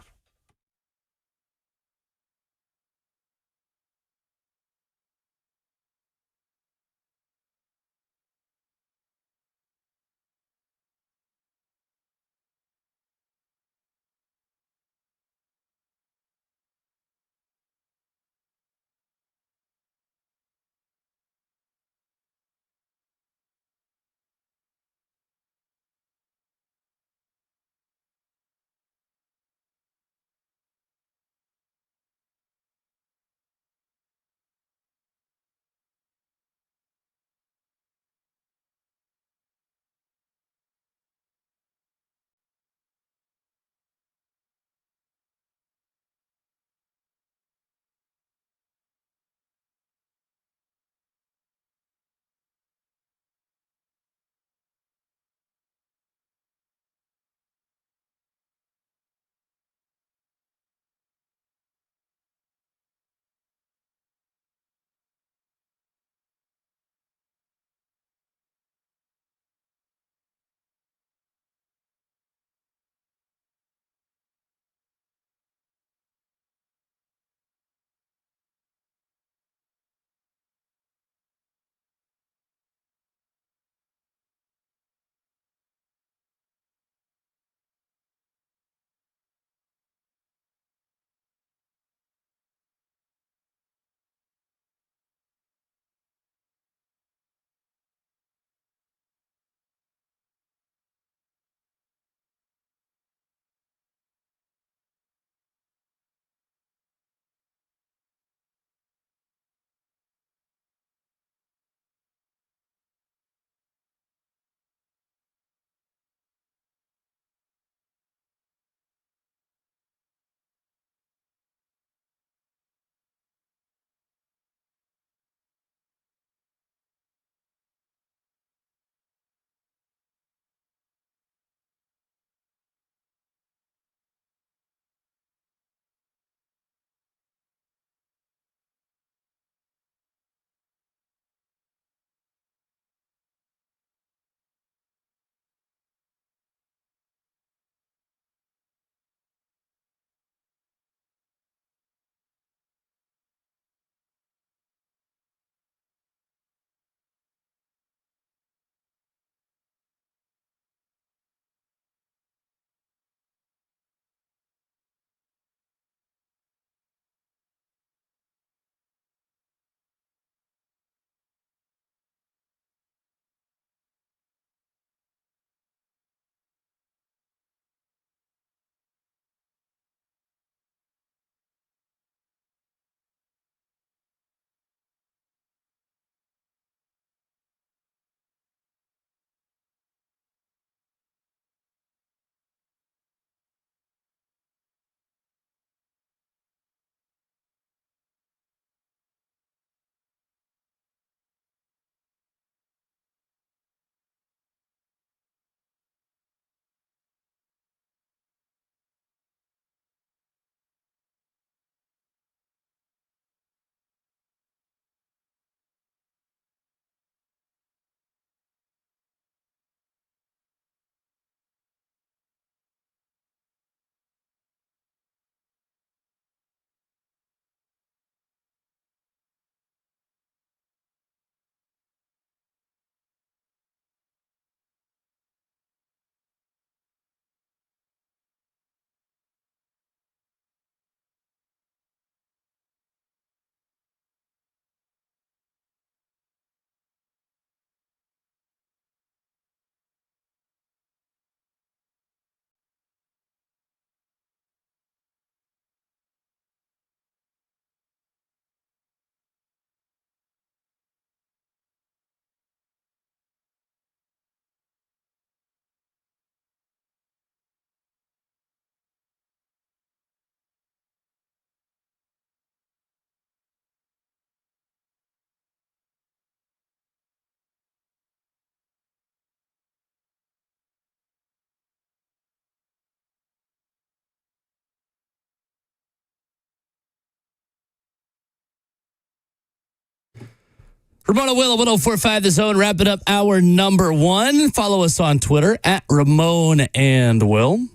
Ramona Will at 1045 The Zone, wrapping up our number one. Follow us on Twitter at Ramon and Will.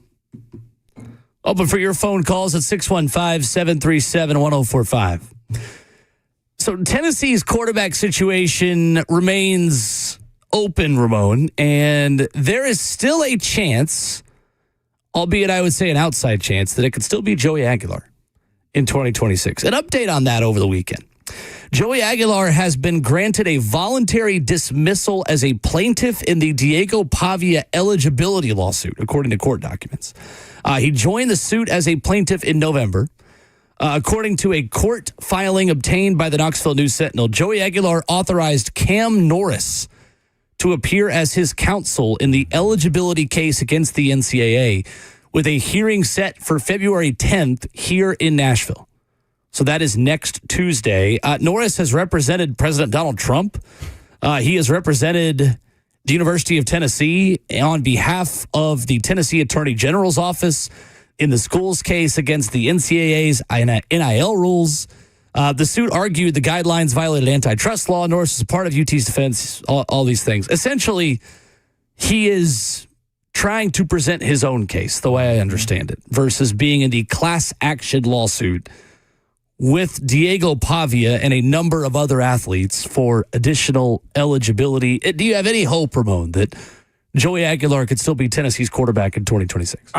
Open for your phone calls at 615-737-1045. So Tennessee's quarterback situation remains open, Ramon, and there is still a chance, albeit I would say an outside chance, that it could still be Joey Aguilar in 2026. An update on that over the weekend. Joey Aguilar has been granted a voluntary dismissal as a plaintiff in the Diego Pavia eligibility lawsuit, according to court documents. He joined the suit as a plaintiff in November. According to a court filing obtained by the Knoxville News-Sentinel, Joey Aguilar authorized Cam Norris to appear as his counsel in the eligibility case against the NCAA, with a hearing set for February 10th here in Nashville. So that is next Tuesday. Norris has represented President Donald Trump. He has represented the University of Tennessee on behalf of the Tennessee Attorney General's office in the school's case against the NCAA's NIL rules. The suit argued the guidelines violated antitrust law. Norris is a part of UT's defense, all these things. Essentially, he is trying to present his own case, the way I understand it, versus being in the class action lawsuit with Diego Pavia and a number of other athletes for additional eligibility. Do you have any hope, Ramon, that Joey Aguilar could still be Tennessee's quarterback in 2026?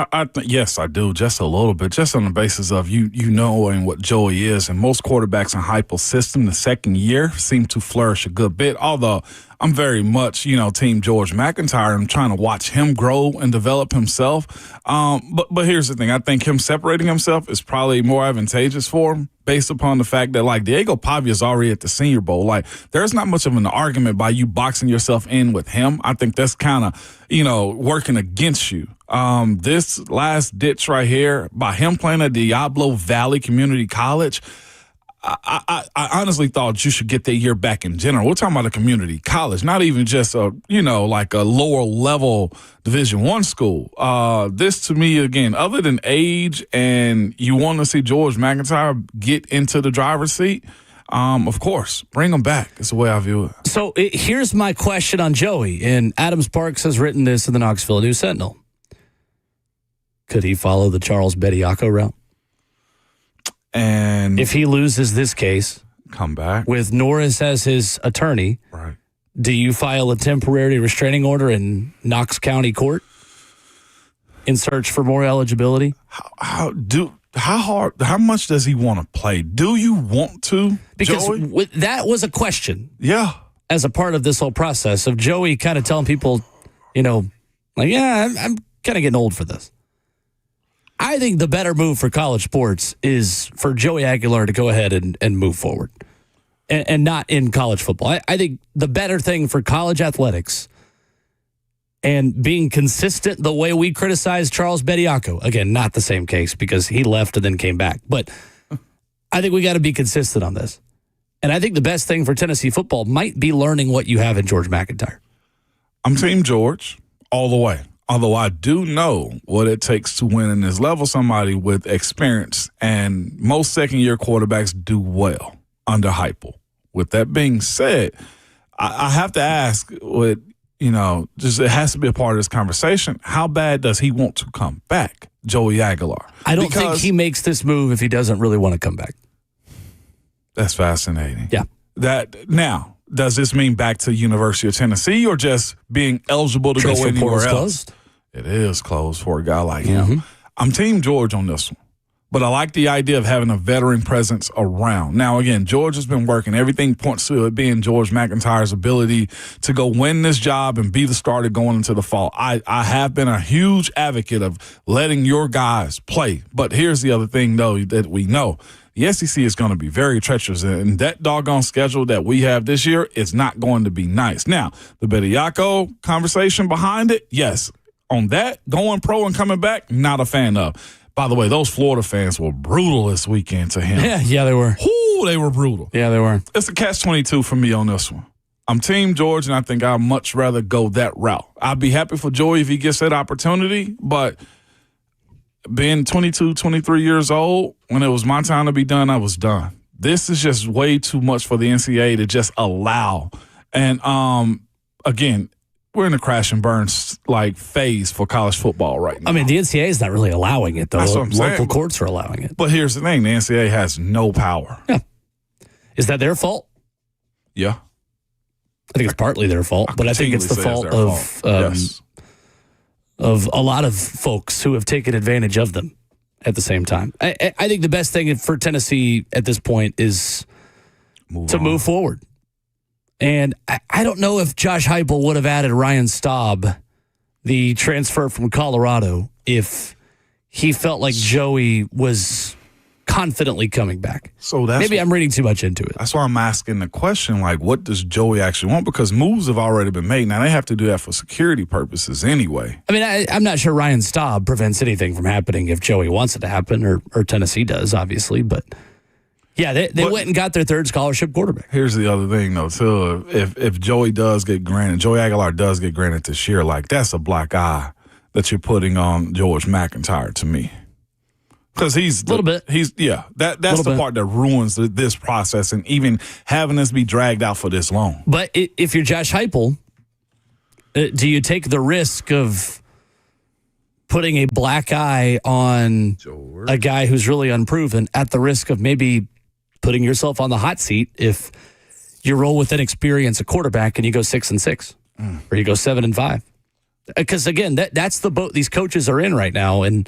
Yes, I do, just a little bit, just on the basis of you knowing what Joey is. And most quarterbacks in Heupel's system, the second year, seem to flourish a good bit, although I'm very much, Team George McIntyre. I'm trying to watch him grow and develop himself. But here's the thing. I think him separating himself is probably more advantageous for him based upon the fact that, Diego Pavia is already at the Senior Bowl. There's not much of an argument by you boxing yourself in with him. I think that's kind of, working against you. This last ditch right here, by him playing at Diablo Valley Community College, I honestly thought you should get that year back in general. We're talking about a community college, not even just a lower level Division I school. This to me, again, other than age, and you want to see George McIntyre get into the driver's seat, of course, bring him back. That's the way I view it. So here's my question on Joey, and Adam Sparks has written this in the Knoxville News-Sentinel. Could he follow the Charles Bediako route? And if he loses this case, come back with Norris as his attorney, right? Do you file a temporary restraining order in Knox County Court in search for more eligibility? How much does he want to play? Do you want to? Because Joey? That was a question. Yeah. As a part of this whole process of Joey kind of telling people, I'm kind of getting old for this. I think the better move for college sports is for Joey Aguilar to go ahead and move forward and not in college football. I think the better thing for college athletics and being consistent the way we criticize Charles Bediako, again, not the same case because he left and then came back, but I think we got to be consistent on this. And I think the best thing for Tennessee football might be learning what you have in George McIntyre. I'm Team George all the way. Although I do know what it takes to win in this level, somebody with experience, and most second-year quarterbacks do well under Heupel. With that being said, I have to ask, it has to be a part of this conversation, how bad does he want to come back, Joey Aguilar? I don't think he makes this move if he doesn't really want to come back. That's fascinating. Yeah. Now, does this mean back to University of Tennessee or just being eligible to go anywhere else? Closed? It is closed for a guy like him. I'm Team George on this one, but I like the idea of having a veteran presence around. Now, again, George has been working. Everything points to it being George McIntyre's ability to go win this job and be the starter going into the fall. I have been a huge advocate of letting your guys play, but here's the other thing, though, that we know. The SEC is going to be very treacherous, and that doggone schedule that we have this year is not going to be nice. Now, the Bediako conversation behind it, yes. On that, going pro and coming back, not a fan of. By the way, those Florida fans were brutal this weekend to him. Yeah, they were. Ooh, they were brutal. Yeah, they were. It's a catch-22 for me on this one. I'm Team George, and I think I'd much rather go that route. I'd be happy for Joey if he gets that opportunity, but being 22, 23 years old, when it was my time to be done, I was done. This is just way too much for the NCAA to just allow. And again, we're in a crash and burn phase for college football right now. I mean, the NCAA is not really allowing it, though. That's what I'm saying. Local courts are allowing it. But here's the thing: the NCAA has no power. Yeah. Is that their fault? Yeah. I think it's partly their fault, but I think it's the fault of a lot of folks who have taken advantage of them at the same time. I think the best thing for Tennessee at this point is to move forward. And I don't know if Josh Heupel would have added Ryan Staub, the transfer from Colorado, if he felt like Joey was confidently coming back. So maybe I'm reading too much into it. That's why I'm asking the question, what does Joey actually want? Because moves have already been made. Now, they have to do that for security purposes anyway. I mean, I'm not sure Ryan Staub prevents anything from happening if Joey wants it to happen, or Tennessee does, obviously. But, yeah, they went and got their third scholarship quarterback. Here's the other thing, though, too. If Joey Aguilar does get granted this year, that's a black eye that you're putting on George McIntyre to me. Because that's the part that ruins this process and even having this be dragged out for this long. But if you're Josh Heupel, do you take the risk of putting a black eye on a guy who's really unproven at the risk of maybe putting yourself on the hot seat if you roll with inexperience a quarterback and you go 6-6 or you go 7-5? Because again, that's the boat these coaches are in right now, and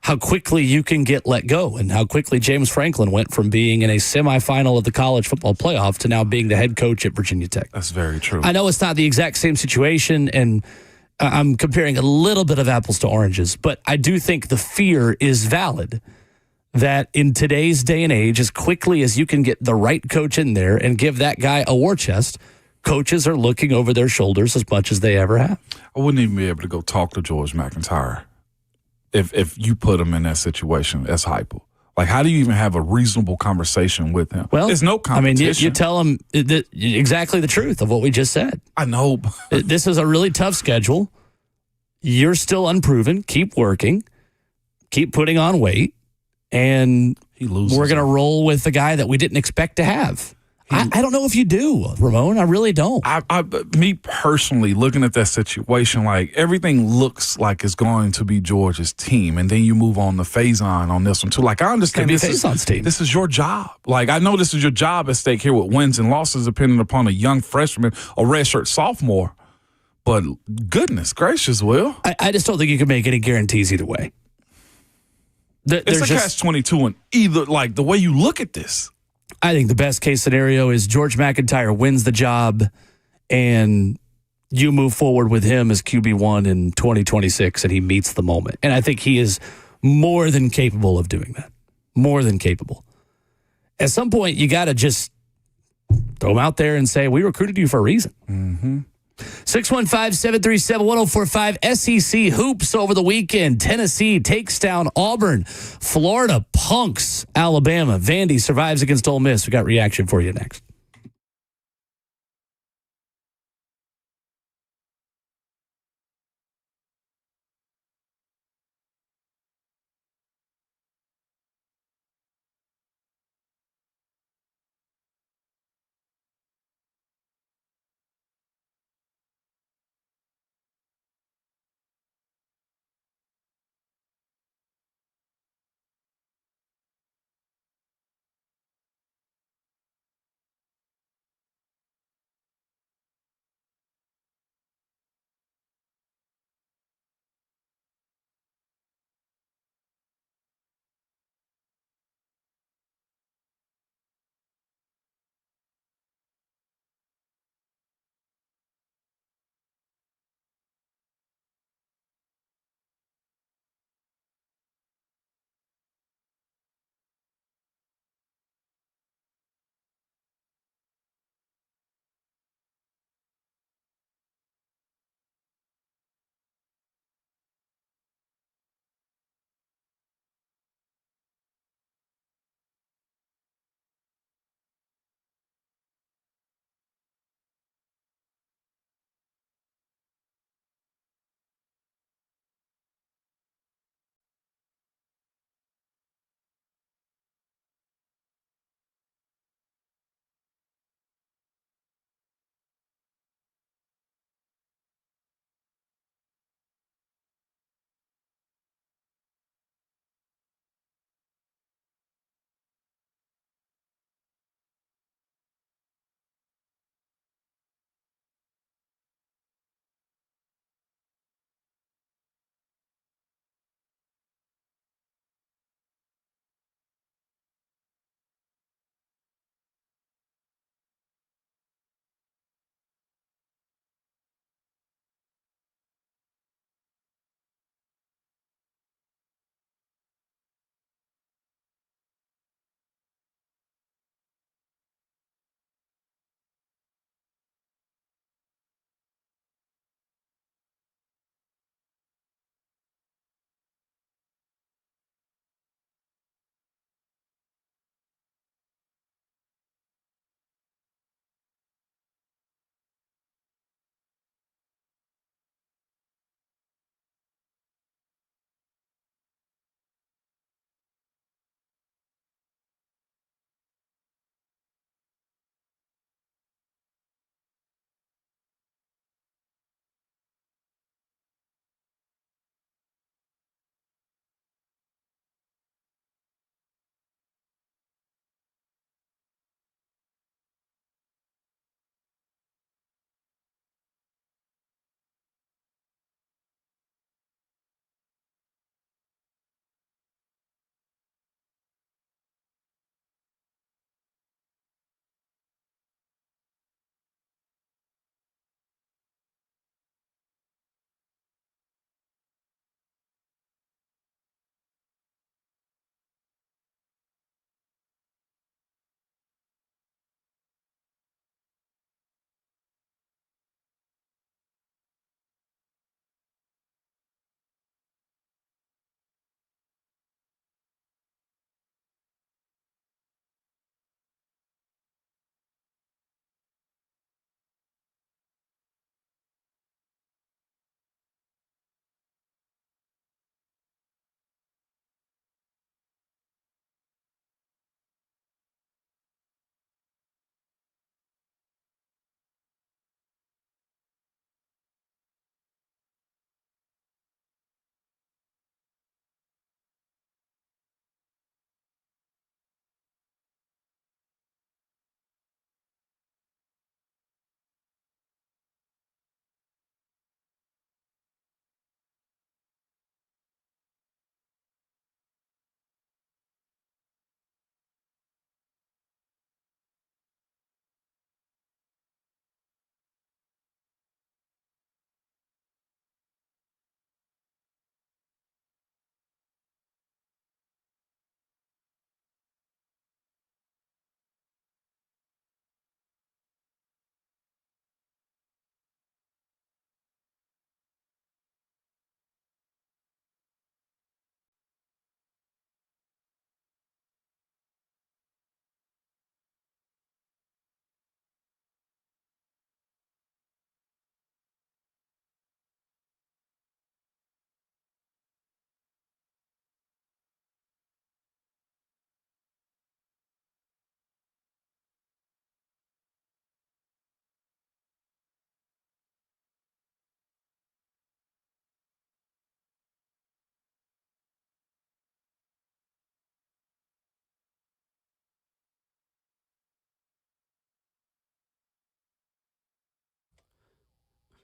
how quickly you can get let go and how quickly James Franklin went from being in a semifinal of the college football playoff to now being the head coach at Virginia Tech. That's very true. I know it's not the exact same situation, and I'm comparing a little bit of apples to oranges, but I do think the fear is valid that in today's day and age, as quickly as you can get the right coach in there and give that guy a war chest, coaches are looking over their shoulders as much as they ever have. I wouldn't even be able to go talk to George McIntyre if you put him in that situation as Heupel. How do you even have a reasonable conversation with him? Well, there's no competition. I mean, you tell him exactly the truth of what we just said. I know. This is a really tough schedule. You're still unproven. Keep working. Keep putting on weight. And we're going to roll with the guy that we didn't expect to have. I don't know if you do, Ramon. I really don't. Me personally, looking at that situation, everything looks like it's going to be George's team, and then you move on to Faison on this one too. I understand this is your job. I know this is your job at stake here with wins and losses, depending upon a young freshman, a redshirt sophomore. But goodness gracious, Will, I just don't think you can make any guarantees either way. It's a catch-22 in either, the way you look at this. I think the best case scenario is George McIntyre wins the job and you move forward with him as QB1 in 2026 and he meets the moment. And I think he is more than capable of doing that. More than capable. At some point, you got to just throw him out there and say, we recruited you for a reason. Mm-hmm. 615-737-1045 SEC hoops over the weekend. Tennessee takes down Auburn. Florida punks Alabama. Vandy survives against Ole Miss. We got reaction for you next.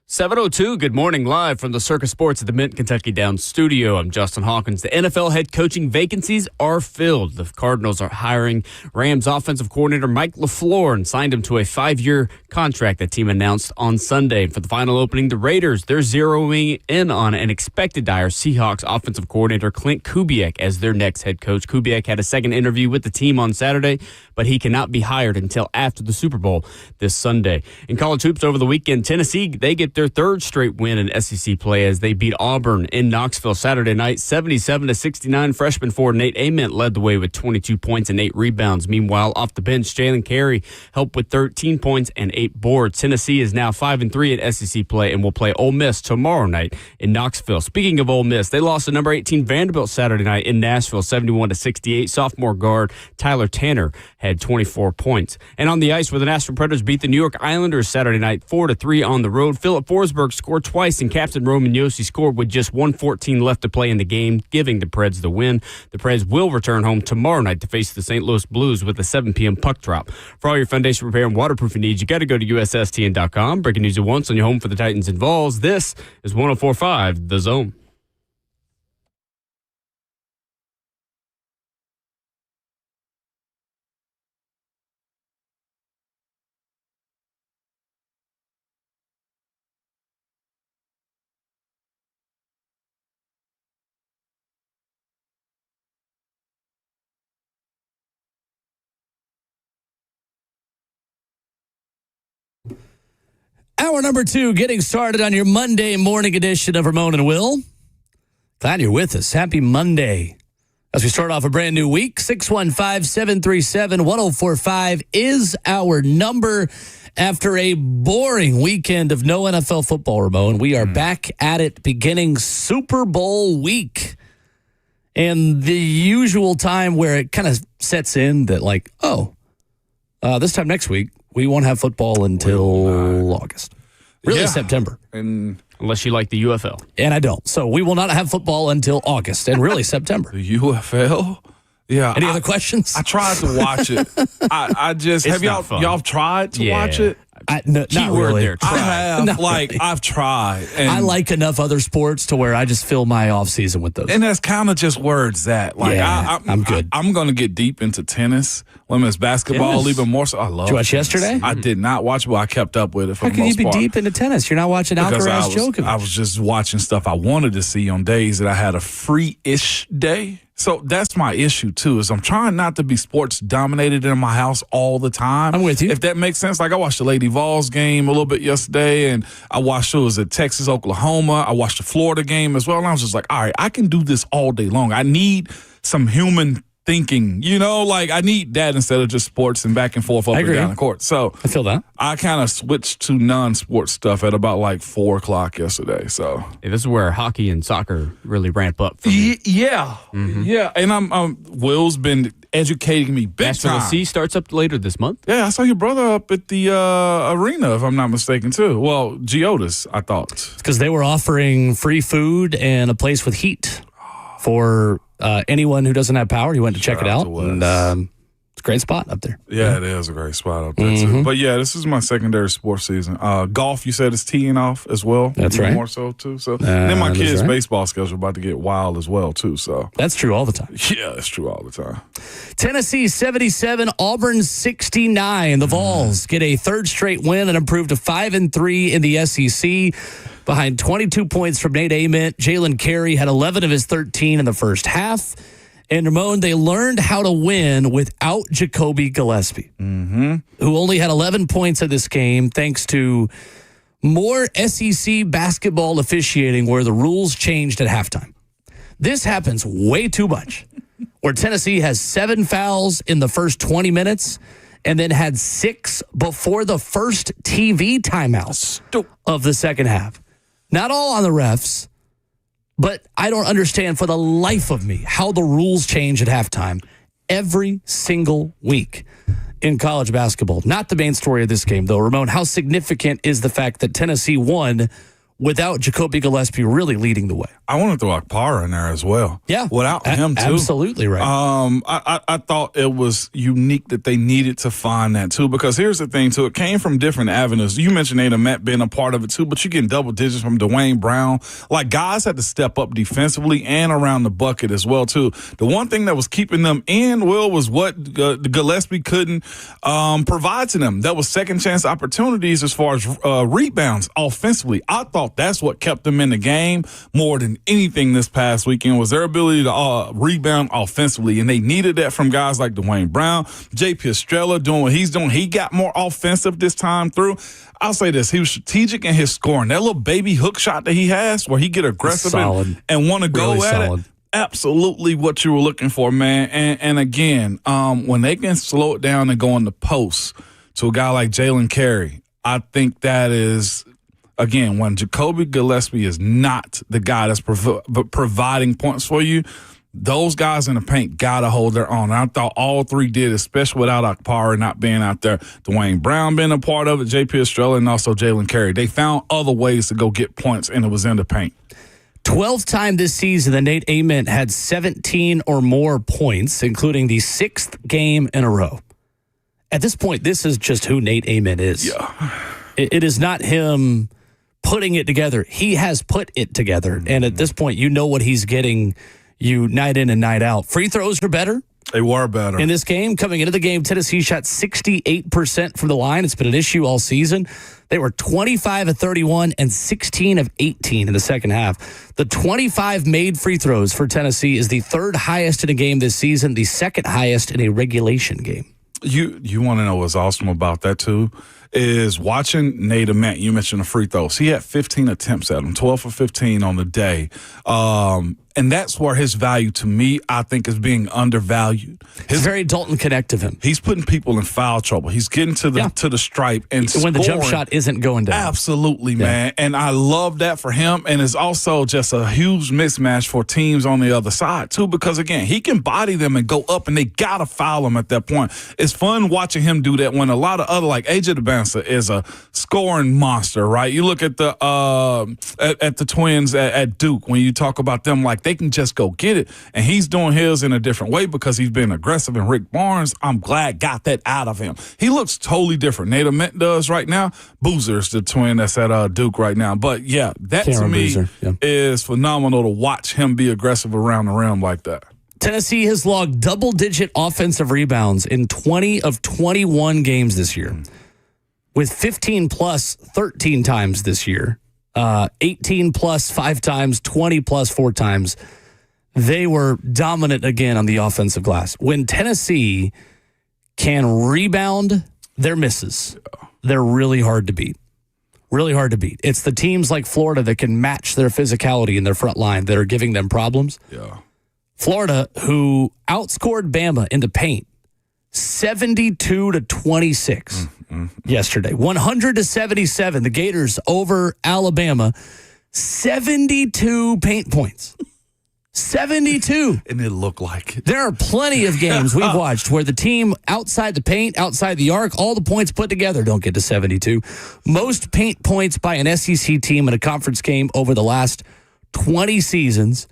7:02, good morning, live from the Circus Sports at the Mint Kentucky Downs studio. I'm Justin Hawkins. The NFL head coaching vacancies are filled. The Cardinals are hiring Rams offensive coordinator Mike LaFleur and signed him to a 5-year contract that team announced on Sunday. For the final opening, the Raiders, they're zeroing in on an expected to hire Seahawks offensive coordinator Clint Kubak as their next head coach. Kubak had a second interview with the team on Saturday, but he cannot be hired until after the Super Bowl this Sunday. In college hoops over the weekend, Tennessee, they get their third straight win in SEC play as they beat Auburn in Knoxville Saturday night, 77-69. Freshman forward Nate Ament led the way with 22 points and 8 rebounds. Meanwhile, off the bench, Jalen Carey helped with 13 points and 8 boards. Tennessee is now 5-3 at SEC play and will play Ole Miss tomorrow night in Knoxville. Speaking of Ole Miss, they lost to number 18 Vanderbilt Saturday night in Nashville, 71-68. Sophomore guard Tyler Tanner had 24 points. And on the ice, where the Nashville Predators beat the New York Islanders Saturday night, 4-3 on the road. Philip Forsberg scored twice, and captain Roman Josi scored with just 1:14 left to play in the game, giving the Preds the win. The Preds will return home tomorrow night to face the St. Louis Blues with a 7 p.m. puck drop. For all your foundation repair and waterproofing needs, you got to go to USSTN.com. Breaking news at once on your home for the Titans and Vols. This is 104.5 The Zone. Hour number 2, getting started on your Monday morning edition of Ramon and Will. Glad you're with us. Happy Monday. As we start off a brand new week, 615-737-1045 is our number. After a boring weekend of no NFL football, Ramon, we are back at it beginning Super Bowl week. And the usual time where it kind of sets in that this time next week, we won't have football until August. Really, September. And Unless you like the UFL. And I don't. So we will not have football until August and really September. the UFL? Yeah. Any other questions? I tried to watch it. I just It's have not fun. y'all tried to watch it? Not Keyword really. there, I have. Not really. I've tried. And, I like enough other sports to where I just fill my off season with those. and that's kind of just where it's at. Like I'm good. I'm going to get deep into tennis, women's basketball, Tennis. even more so. I love Did you watch tennis. yesterday? I did not watch it, but I kept up with it for How the can you most be part. deep into tennis? You're not watching Because Alcaraz Djokovic. I was just watching stuff I wanted to see on days that I had a free-ish day. So that's my issue, too, is I'm trying not to be sports dominated in my house all the time. I'm with you. If that makes sense. Like, I watched the Lady Vols game a little bit yesterday, and I watched, it was at Texas, Oklahoma. I watched the Florida game as well, and I was just like, all right, I can do this all day long. I need some human thinking, like I need that instead of just sports and back and forth up and agree. down the court. So I feel that. I kind of switched to non-sports stuff at about like 4 o'clock yesterday. So Yeah, this is where hockey and soccer really ramp up for me. yeah. And I'm Will's been educating me big Nashville time. C starts up later this month. Yeah, I saw your brother up at the arena, if I'm not mistaken, too. Well, Geodis, I thought. Because they were offering free food and a place with heat for anyone who doesn't have power. You went to check it Shout out out. to Wes. And it's a great spot up there. Yeah, it is a great spot up there, too. But yeah, this is my secondary sports season. Golf, you said, is teeing off as well. That's Even right. More so, too. So then my that's kids' right. baseball schedule about to get wild as well, too. So That's true all the time. yeah, it's true all the time. Tennessee 77, Auburn 69. The Vols get a third straight win and improve to 5-3 in the SEC. Behind 22 points from Nate Ament, Jalen Carey had 11 of his 13 in the first half. And Ramon, they learned how to win without Jacoby Gillespie, who only had 11 points in this game thanks to more SEC basketball officiating where the rules changed at halftime. This happens way too much, where Tennessee has 7 fouls in the first 20 minutes and then had 6 before the first TV timeout of the second half. Not all on the refs, but I don't understand for the life of me how the rules change at halftime every single week in college basketball. Not the main story of this game, though. Ramon, how significant is the fact that Tennessee won without Jacoby Gillespie really leading the way. I want to throw Akpara in there as well. Yeah. Without him, too. Absolutely right. I thought it was unique that they needed to find that, too, because here's the thing, too. It came from different avenues. You mentioned Adam Matt being a part of it, too, but you're getting double digits from Dwayne Brown. Like, guys had to step up defensively and around the bucket as well, too. The one thing that was keeping them in, Will, was what Gillespie couldn't provide to them. That was second chance opportunities as far as rebounds offensively. I thought that's what kept them in the game more than anything this past weekend, was their ability to rebound offensively, and they needed that from guys like Dwayne Brown, J.P. Estrella doing what he's doing. He got more offensive this time through. I'll say this, he was strategic in his scoring. That little baby hook shot that he has where he get aggressive and want to go really at solid. it. Absolutely what you were looking for, man. And again, when they can slow it down and go in the post to a guy like Jalen Carey, I think that is, again, when Jacoby Gillespie is not the guy that's providing points for you, those guys in the paint got to hold their own. And I thought all three did, especially without Akpara not being out there. Dwayne Brown being a part of it, J.P. Estrella, and also Jalen Carey. They found other ways to go get points, and it was in the paint. 12th time this season that Nate Ament had 17 or more points, including the 6th game in a row. At this point, this is just who Nate Ament is. Yeah. It is not him putting it together. He has put it together. And at this point, you know what he's getting you night in and night out. Free throws were better. They were better. In this game, coming into the game, Tennessee shot 68% from the line. It's been an issue all season. They were 25 of 31 and 16 of 18 in the second half. The 25 made free throws for Tennessee is the third highest in a game this season, the second highest in a regulation game. You want to know what's awesome about that, too, is watching Nate Ament. You mentioned the free throws. He had 15 attempts at them, 12 for 15 on the day. And that's where his value, to me, I think is being undervalued. It's very Dalton Connect of him. He's putting people in foul trouble. He's getting to the stripe and when the jump shot isn't going down. Absolutely, man. And I love that for him. And it's also just a huge mismatch for teams on the other side, too, because, again, he can body them and go up, and they got to foul him at that point. It's fun watching him do that when a lot of other, like AJ DeBansa is a scoring monster, right? You look at the at the Twins at Duke, when you talk about them, like, they can just go get it. And he's doing his in a different way because he's been aggressive. And Rick Barnes, I'm glad, got that out of him. He looks totally different. Nate Ament does right now. Boozer's the twin that's at Duke right now. But, yeah, that to me is phenomenal to watch him be aggressive around the rim like that. Tennessee has logged double-digit offensive rebounds in 20 of 21 games this year, with 15-plus 13 times this year. 18-plus 5 times, 20-plus 4 times. They were dominant again on the offensive glass. When Tennessee can rebound their misses, they're really hard to beat. Really hard to beat. It's the teams like Florida that can match their physicality in their front line that are giving them problems. Yeah. Florida, who outscored Bama in the paint 72-26 yesterday. 100-77. The Gators over Alabama. 72 paint points. 72. And it looked like it. There are plenty of games we've watched where the team outside the paint, outside the arc, all the points put together don't get to 72. Most paint points by an SEC team in a conference game over the last 20 seasons.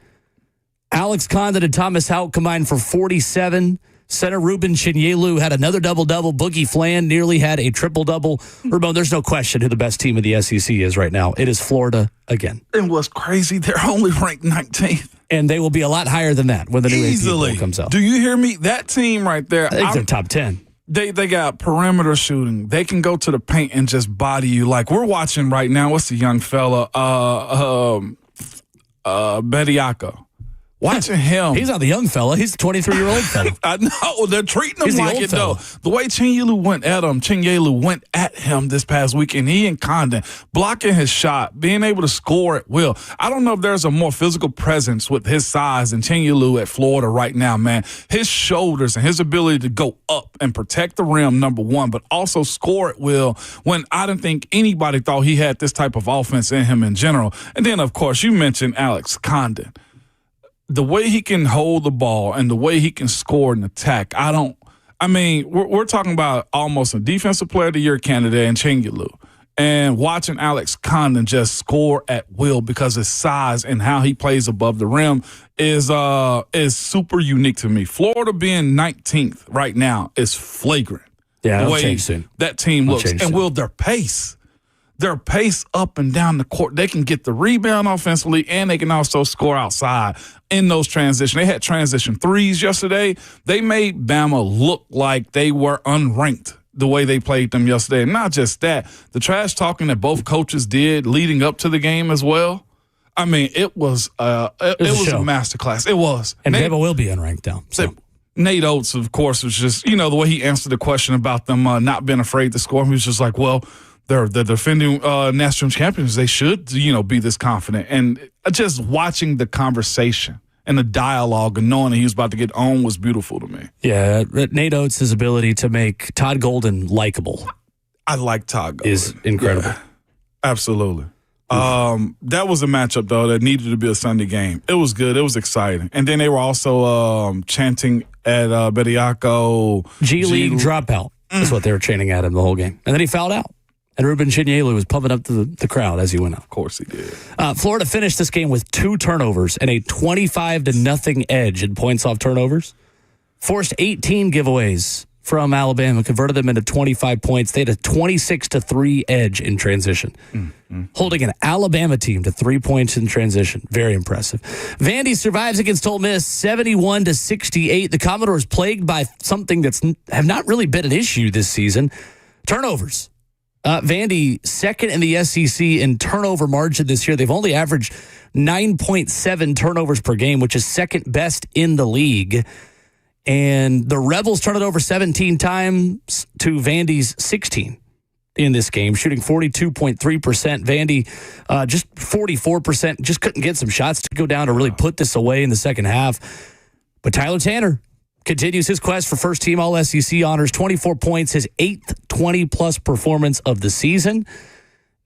Alex Condon and Thomas Houck combined for 47. Center Ruben Chinyelu had another double-double. Boogie Flan nearly had a triple-double. Ramon, there's no question who the best team of the SEC is right now. It is Florida again. And what's crazy, they're only ranked 19th. And they will be a lot higher than that when the new AP poll comes out. Do you hear me? That team right there. I think they're top 10. They got perimeter shooting. They can go to the paint and just body you. Like we're watching right now. What's the young fella? Bediako. Watching him. He's not the young fella. He's the 23-year-old fella. I know. They're treating him like it, though. The way Chinyelu went at him this past weekend, he and Condon blocking his shot, being able to score at will. I don't know if there's a more physical presence with his size than Chinyelu at Florida right now, man. His shoulders and his ability to go up and protect the rim, number one, but also score at will when I didn't think anybody thought he had this type of offense in him in general. And then, of course, you mentioned Alex Condon. The way he can hold the ball and the way he can score and attack, we're talking about almost a defensive player of the year candidate in Chinyelu. And watching Alex Condon just score at will because his size and how he plays above the rim is super unique to me. Florida being 19th right now is flagrant. Yeah, the way that team looks. And their pace up and down the court, they can get the rebound offensively and they can also score outside in those transitions. They had transition threes yesterday. They made Bama look like they were unranked the way they played them yesterday. And not just that, the trash talking that both coaches did leading up to the game as well. I mean, it was a masterclass. It was. And Bama will be unranked now. So. Nate Oates, of course, was just, the way he answered the question about them not being afraid to score. He was just like, well, they're the defending national champions. They should, be this confident. And just watching the conversation and the dialogue and knowing that he was about to get on was beautiful to me. Yeah, Nate Oates' ability to make Todd Golden likable. I like Todd Golden. Is incredible. Yeah, absolutely. That was a matchup, though, that needed to be a Sunday game. It was good. It was exciting. And then they were also chanting at Bediako. G League dropout. That's what they were chanting at him the whole game. And then he fouled out. And Ruben Chinyelu was pumping up the crowd as he went out. Of course he did. Florida finished this game with 2 turnovers and a 25-0 edge in points off turnovers. Forced 18 giveaways from Alabama, converted them into 25 points. They had a 26-3 edge in transition, holding an Alabama team to 3 points in transition. Very impressive. Vandy survives against Ole Miss, 71-68. The Commodores plagued by something have not really been an issue this season: turnovers. Vandy second in the SEC in turnover margin this year. They've only averaged 9.7 turnovers per game, which is second best in the league. And the Rebels turned it over 17 times to Vandy's 16 in this game, shooting 42.3%. Vandy just 44%, just couldn't get some shots to go down to really put this away in the second half. But Tyler Tanner continues his quest for first-team All-SEC honors, 24 points, his 8th 20-plus performance of the season.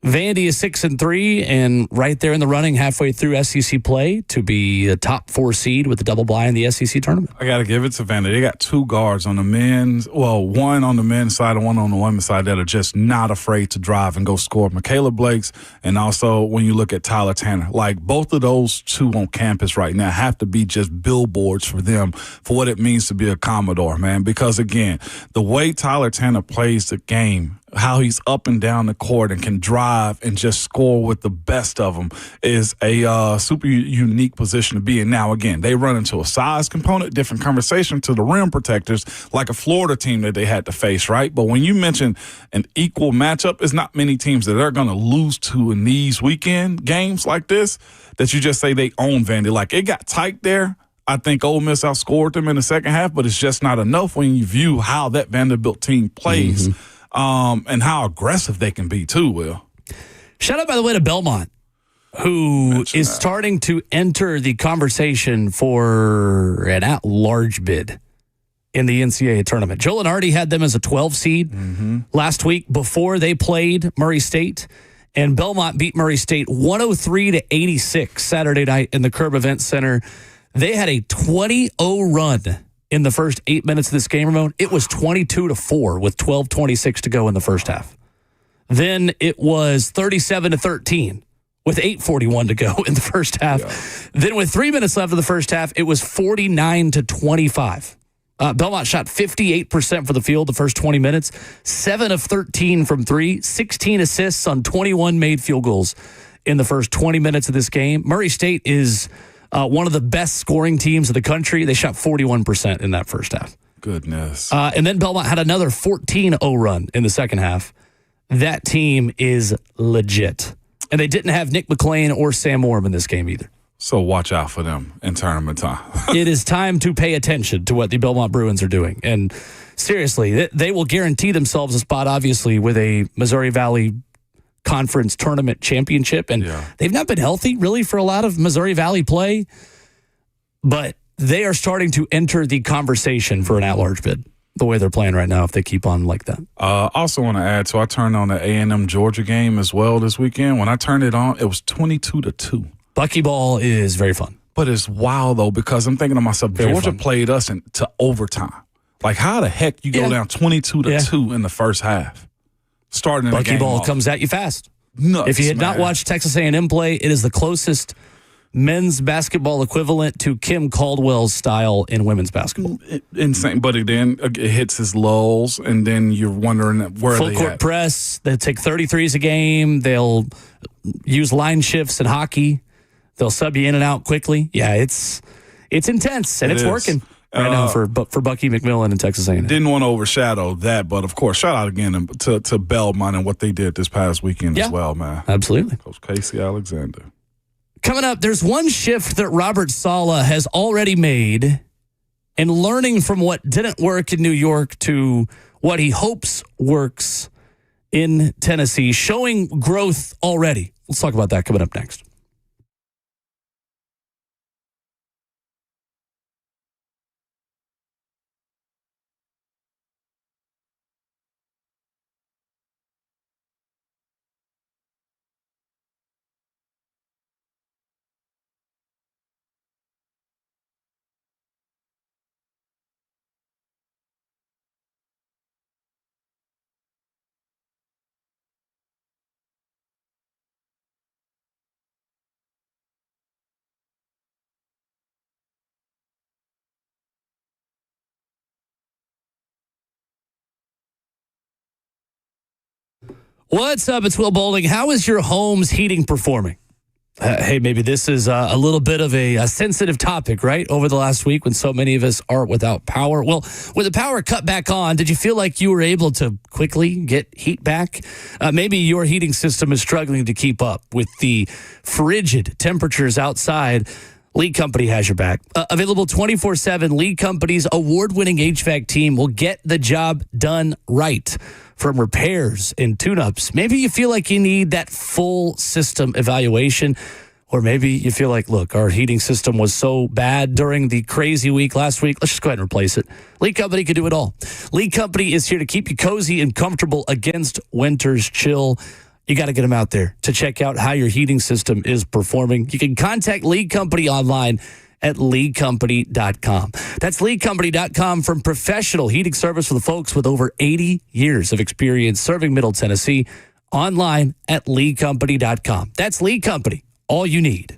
Vandy is 6-3 and right there in the running halfway through SEC play to be a top 4 seed with the double bye in the SEC tournament. I got to give it to Vandy. They got 2 guards on the men's, one on the men's side and one on the women's side that are just not afraid to drive and go score. Michaela Blakes, and also when you look at Tyler Tanner, like both of those 2 on campus right now have to be just billboards for them for what it means to be a Commodore, man. Because again, the way Tyler Tanner plays the game, how he's up and down the court and can drive and just score with the best of them is a super unique position to be in. Now, again, they run into a size component, different conversation to the rim protectors, like a Florida team that they had to face, right? But when you mention an equal matchup, it's not many teams that they're going to lose to in these weekend games like this that you just say they own Vandy. Like, it got tight there. I think Ole Miss outscored them in the second half, but it's just not enough when you view how that Vanderbilt team plays. And how aggressive they can be, too, Will. Shout out, by the way, to Belmont, who is starting to enter the conversation for an at-large bid in the NCAA tournament. Joe Lenardi had them as a 12 seed last week before they played Murray State, and Belmont beat Murray State 103-86 Saturday night in the Curb Event Center. They had a 20-0 run in the first 8 minutes of this game, Ramon. It was 22-4 with 12:26 to go in the first half. Then it was 37-13 with 8:41 to go in the first half. Yeah. Then with 3 minutes left of the first half, it was 49-25. Belmont shot 58% for the field the first 20 minutes, 7 of 13 from 3, 16 assists on 21 made field goals in the first 20 minutes of this game. Murray State is one of the best scoring teams of the country. They shot 41% in that first half. Goodness. And then Belmont had another 14-0 run in the second half. That team is legit. And they didn't have Nick McClain or Sam Moore in this game either. So watch out for them in tournament time. It is time to pay attention to what the Belmont Bruins are doing. And seriously, they will guarantee themselves a spot, obviously, with a Missouri Valley Conference tournament championship, and they've not been healthy really for a lot of Missouri Valley play, but they are starting to enter the conversation for an at-large bid the way they're playing right now if they keep on like that. Also want to add, so I turned on the A&M Georgia game as well this weekend. When I turned it on, it was 22-2. Buckyball is very fun. But it's wild, though, because I'm thinking to myself, Georgia played us into overtime. Like, how the heck you go down 22-2 in the first half? starting the game Buckyball off. comes at you fast. Nuts, If you had not man. watched Texas A&M play, it is the closest men's basketball equivalent to Kim Caldwell's style in women's basketball. Insane, but then it hits his lulls, and then you're wondering where Full they court at. press. They take 33s a game. They'll use line shifts in hockey. They'll sub you in and out quickly. Yeah, it's intense, and It it's is. working right now for Bucky McMillan and Texas A&M. Didn't want to overshadow that, but of course, shout out again to Belmont and what they did this past weekend as well, man. Absolutely. Coach Casey Alexander. Coming up, there's one shift that Robert Saleh has already made, and learning from what didn't work in New York to what he hopes works in Tennessee, showing growth already. Let's talk about that coming up next. What's up? It's Will Bowling. How is your home's heating performing? Hey, maybe this is a little bit of a sensitive topic, right? Over the last week when so many of us are without power. Well, with the power cut back on, did you feel like you were able to quickly get heat back? Maybe your heating system is struggling to keep up with the frigid temperatures outside. Lead Company has your back. Available 24/7, Lead Company's award-winning HVAC team will get the job done right. From repairs and tune-ups. Maybe you feel like you need that full system evaluation, or maybe you feel like, look, our heating system was so bad during the crazy week last week. Let's just go ahead and replace it. Lead Company can do it all. Lead Company is here to keep you cozy and comfortable against winter's chill. You got to get them out there to check out how your heating system is performing. You can contact Lead Company online at leadcompany.com. That's leadcompany.com, from professional heating service for the folks with over 80 years of experience serving Middle Tennessee. Online at leadcompany.com. That's Lead Company, all you need.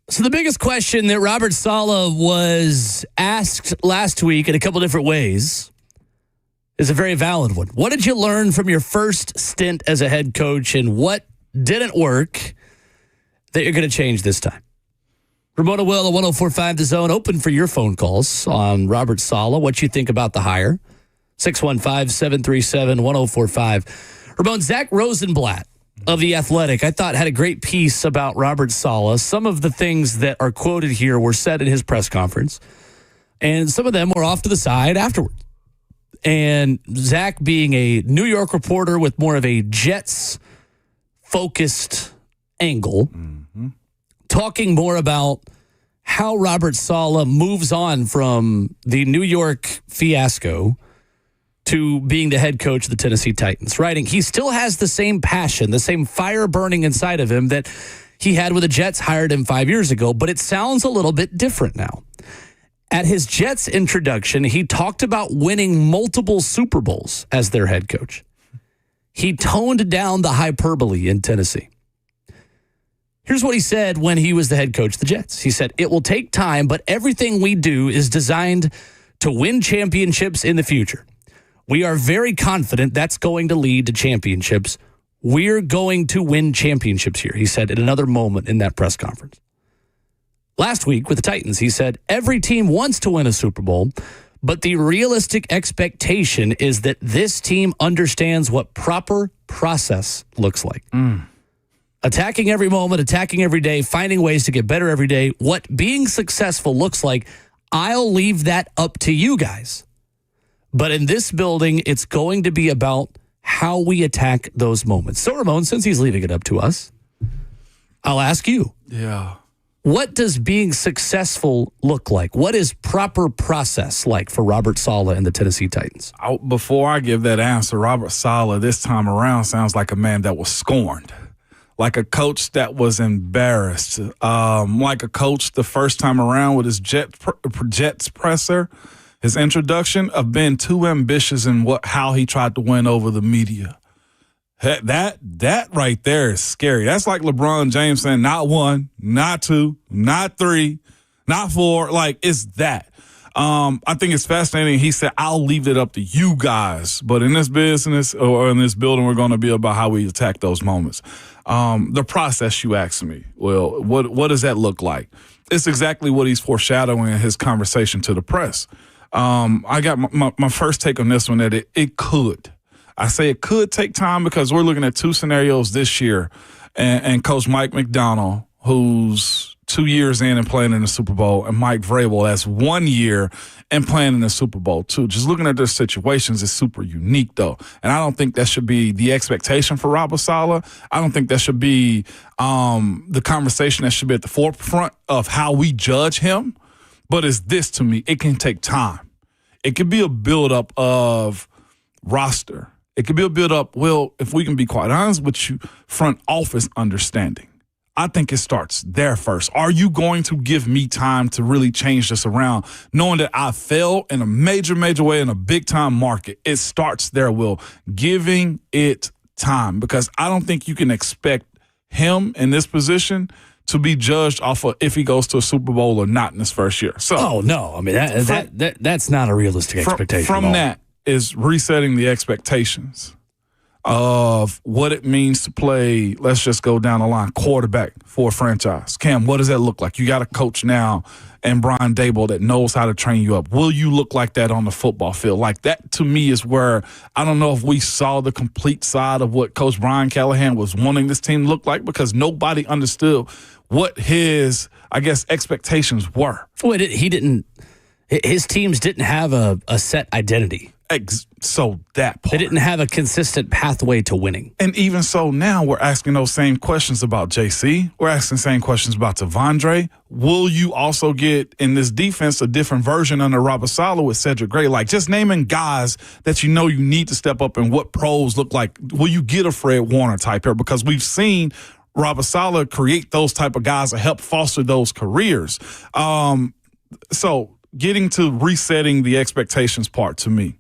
So the biggest question that Robert Saleh was asked last week in a couple different ways is a very valid one. What did you learn from your first stint as a head coach, and what didn't work that you're going to change this time? Ramona Will at 104.5 The Zone, open for your phone calls on Robert Saleh. What you think about the hire? 615-737-1045. Ramon, Zach Rosenblatt of The Athletic, I thought, had a great piece about Robert Saleh. Some of the things that are quoted here were said in his press conference, and some of them were off to the side afterwards. And Zach, being a New York reporter with more of a Jets-focused angle, talking more about how Robert Saleh moves on from the New York fiasco to being the head coach of the Tennessee Titans, writing, he still has the same passion, the same fire burning inside of him that he had when the Jets hired him 5 years ago, but it sounds a little bit different now. At his Jets introduction, he talked about winning multiple Super Bowls as their head coach. He toned down the hyperbole in Tennessee. Here's what he said when he was the head coach of the Jets. He said, "It will take time, but everything we do is designed to win championships in the future. We are very confident that's going to lead to championships. We're going to win championships here," he said at another moment in that press conference. Last week with the Titans, he said, "Every team wants to win a Super Bowl, but the realistic expectation is that this team understands what proper process looks like. Attacking every moment, attacking every day, finding ways to get better every day. What being successful looks like, I'll leave that up to you guys. But in this building, it's going to be about how we attack those moments." So, Ramon, since he's leaving it up to us, I'll ask you. Yeah. What does being successful look like? What is proper process like for Robert Saleh and the Tennessee Titans? Before I give that answer, Robert Saleh this time around sounds like a man that was scorned, like a coach that was embarrassed, like a coach the first time around with his Jets presser, his introduction, of being too ambitious in how he tried to win over the media. That right there is scary. That's like LeBron James saying, not one, not two, not three, not four. Like, it's that. I think it's fascinating. He said, "I'll leave it up to you guys. But in this business or in this building, we're going to be about how we attack those moments." The process, you asked me, well, what does that look like? It's exactly what he's foreshadowing in his conversation to the press. I got my first take on this one, that it could. I say it could take time because we're looking at two scenarios this year. And Coach Mike McDonald, who's 2 years in and playing in the Super Bowl, and Mike Vrabel, that's 1 year and playing in the Super Bowl too. Just looking at their situations is super unique, though. And I don't think that should be the expectation for Robert Saleh. I don't think that should be the conversation that should be at the forefront of how we judge him. But it's this to me. It can take time. It could be a buildup of roster. It could be a buildup, well, if we can be quite honest with you, front office understanding. I think it starts there first. Are you going to give me time to really change this around, knowing that I failed in a major, major way in a big-time market? It starts there, Will, giving it time, because I don't think you can expect him in this position to be judged off of if he goes to a Super Bowl or not in his first year. So, oh, no. I mean, that's not a realistic expectation. From that is resetting the expectations of what it means to play, let's just go down the line, quarterback for a franchise. Cam, what does that look like? You got a coach now and Brian Daboll that knows how to train you up. Will you look like that on the football field? Like, that to me is where I don't know if we saw the complete side of what Coach Brian Callahan was wanting this team to look like, because nobody understood what his, I guess, expectations were. Well, his teams didn't have a set identity. So that part. They didn't have a consistent pathway to winning. And even so now we're asking those same questions about JC. We're asking the same questions about Tavondre. Will you also get in this defense a different version under Robert Saleh with Cedric Gray? Like, just naming guys that you know you need to step up and what pros look like. Will you get a Fred Warner type here? Because we've seen Robert Saleh create those type of guys to help foster those careers. So getting to resetting the expectations part, to me,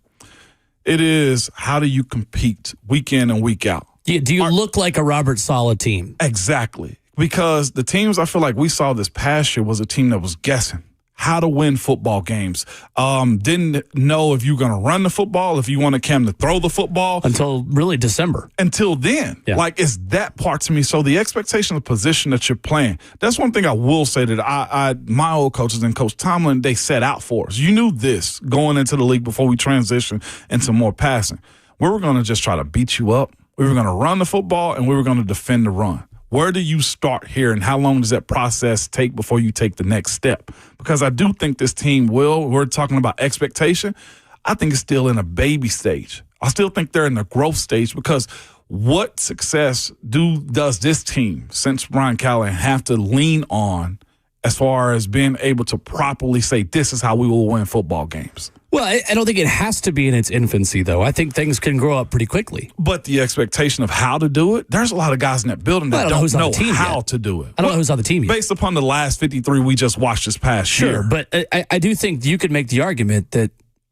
it is, how do you compete week in and week out? Do you look like a Robert Saleh team? Exactly. Because the teams I feel like we saw this past year was a team that was guessing how to win football games. Didn't know if you were going to run the football, if you wanted Cam to throw the football. Until really December. Until then. Yeah. Like, it's that part to me. So the expectation of the position that you're playing, that's one thing I will say that my old coaches and Coach Tomlin, they set out for us. You knew this going into the league before we transitioned into more passing. We were going to just try to beat you up. We were going to run the football, and we were going to defend the run. Where do you start here, and how long does that process take before you take the next step? Because I do think this team we're talking about expectation, I think it's still in a baby stage. I still think they're in the growth stage, because what success does this team, since Brian Callahan, have to lean on as far as being able to properly say this is how we will win football games? Well, I don't think it has to be in its infancy, though. I think things can grow up pretty quickly. But the expectation of how to do it, there's a lot of guys in that building that don't know how to do it. I don't know who's on the team yet. Based upon the last 53 we just watched this past year. Sure, but I do think you could make the argument that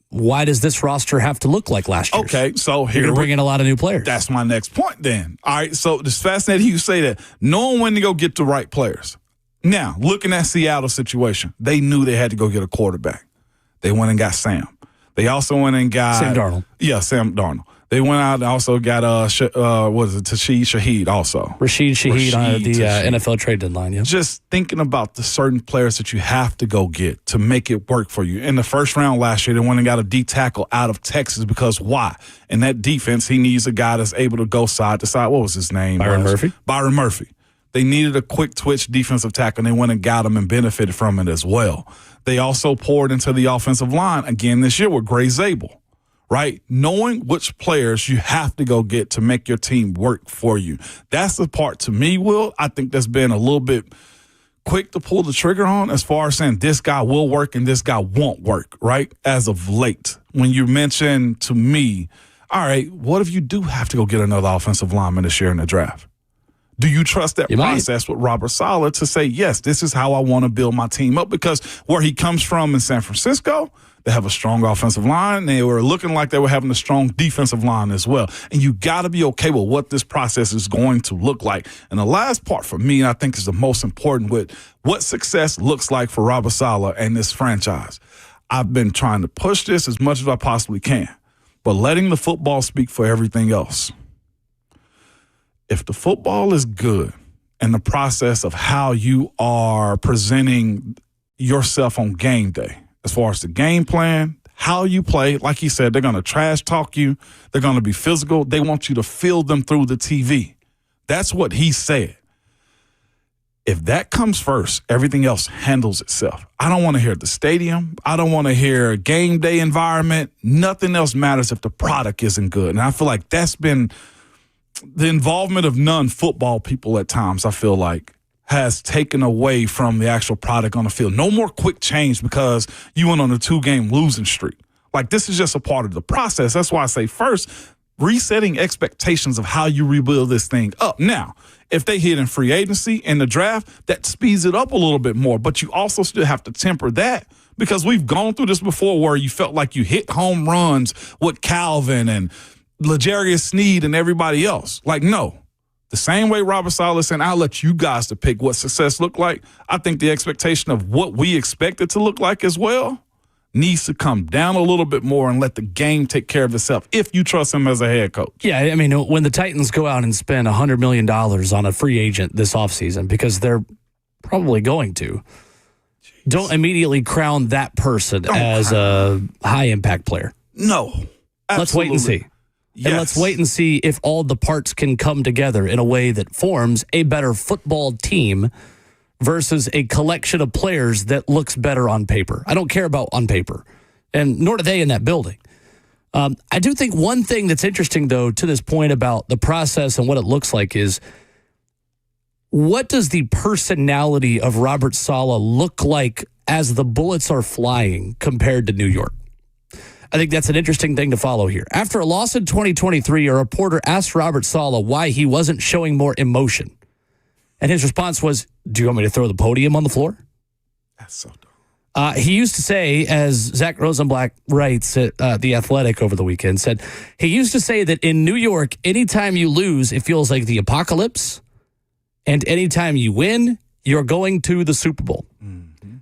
why does this roster have to look like last year's? Okay, so here we're bringing a lot of new players. That's my next point then. All right, so it's fascinating you say that. Knowing when to go get the right players. Now, looking at Seattle's situation, they knew they had to go get a quarterback. They went and got Sam. They also went and got Sam Darnold. Yeah, Sam Darnold. They went out and also got Rashid Shaheed also. Rashid Shaheed on the NFL trade deadline, yeah. Just thinking about the certain players that you have to go get to make it work for you. In the first round last year, they went and got a D tackle out of Texas, because why? In that defense, he needs a guy that's able to go side to side. What was his name? Byron Murphy. They needed a quick twitch defensive tackle, and they went and got him and benefited from it as well. They also poured into the offensive line again this year with Gray Zabel, right? Knowing which players you have to go get to make your team work for you. That's the part, to me, Will, I think that's been a little bit quick to pull the trigger on, as far as saying this guy will work and this guy won't work, right? As of late, when you mention to me, all right, what if you do have to go get another offensive lineman this year in the draft? Do you trust that process with Robert Saleh to say, yes, this is how I want to build my team up? Because where he comes from in San Francisco, they have a strong offensive line. They were looking like they were having a strong defensive line as well. And you got to be okay with what this process is going to look like. And the last part for me, I think, is the most important, with what success looks like for Robert Saleh and this franchise. I've been trying to push this as much as I possibly can, but letting the football speak for everything else. If the football is good and the process of how you are presenting yourself on game day, as far as the game plan, how you play, like he said, they're going to trash talk you. They're going to be physical. They want you to feel them through the TV. That's what he said. If that comes first, everything else handles itself. I don't want to hear the stadium. I don't want to hear a game day environment. Nothing else matters if the product isn't good. And I feel like that's been the involvement of non-football people at times, I feel like, has taken away from the actual product on the field. No more quick change because you went on a 2-game losing streak. Like, this is just a part of the process. That's why I say first, resetting expectations of how you rebuild this thing up. Now, if they hit in free agency in the draft, that speeds it up a little bit more. But you also still have to temper that, because we've gone through this before where you felt like you hit home runs with Calvin and L'Jarius Sneed and everybody else. Like, no. The same way Robert Saleh said, I'll let you guys to pick what success looked like. I think the expectation of what we expect it to look like as well needs to come down a little bit more and let the game take care of itself if you trust him as a head coach. Yeah, I mean, when the Titans go out and spend $100 million on a free agent this offseason, because they're probably going to, don't immediately crown that person as a high-impact player. No. Absolutely. Let's wait and see. Yes. And let's wait and see if all the parts can come together in a way that forms a better football team versus a collection of players that looks better on paper. I don't care about on paper, and nor do they in that building. I do think one thing that's interesting, though, to this point about the process and what it looks like is, what does the personality of Robert Saleh look like as the bullets are flying compared to New York? I think that's an interesting thing to follow here. After a loss in 2023, a reporter asked Robert Saleh why he wasn't showing more emotion. And his response was, do you want me to throw the podium on the floor? That's so dumb. He used to say, as Zach Rosenblatt writes at The Athletic over the weekend, said, he used to say that in New York, anytime you lose, it feels like the apocalypse. And anytime you win, you're going to the Super Bowl.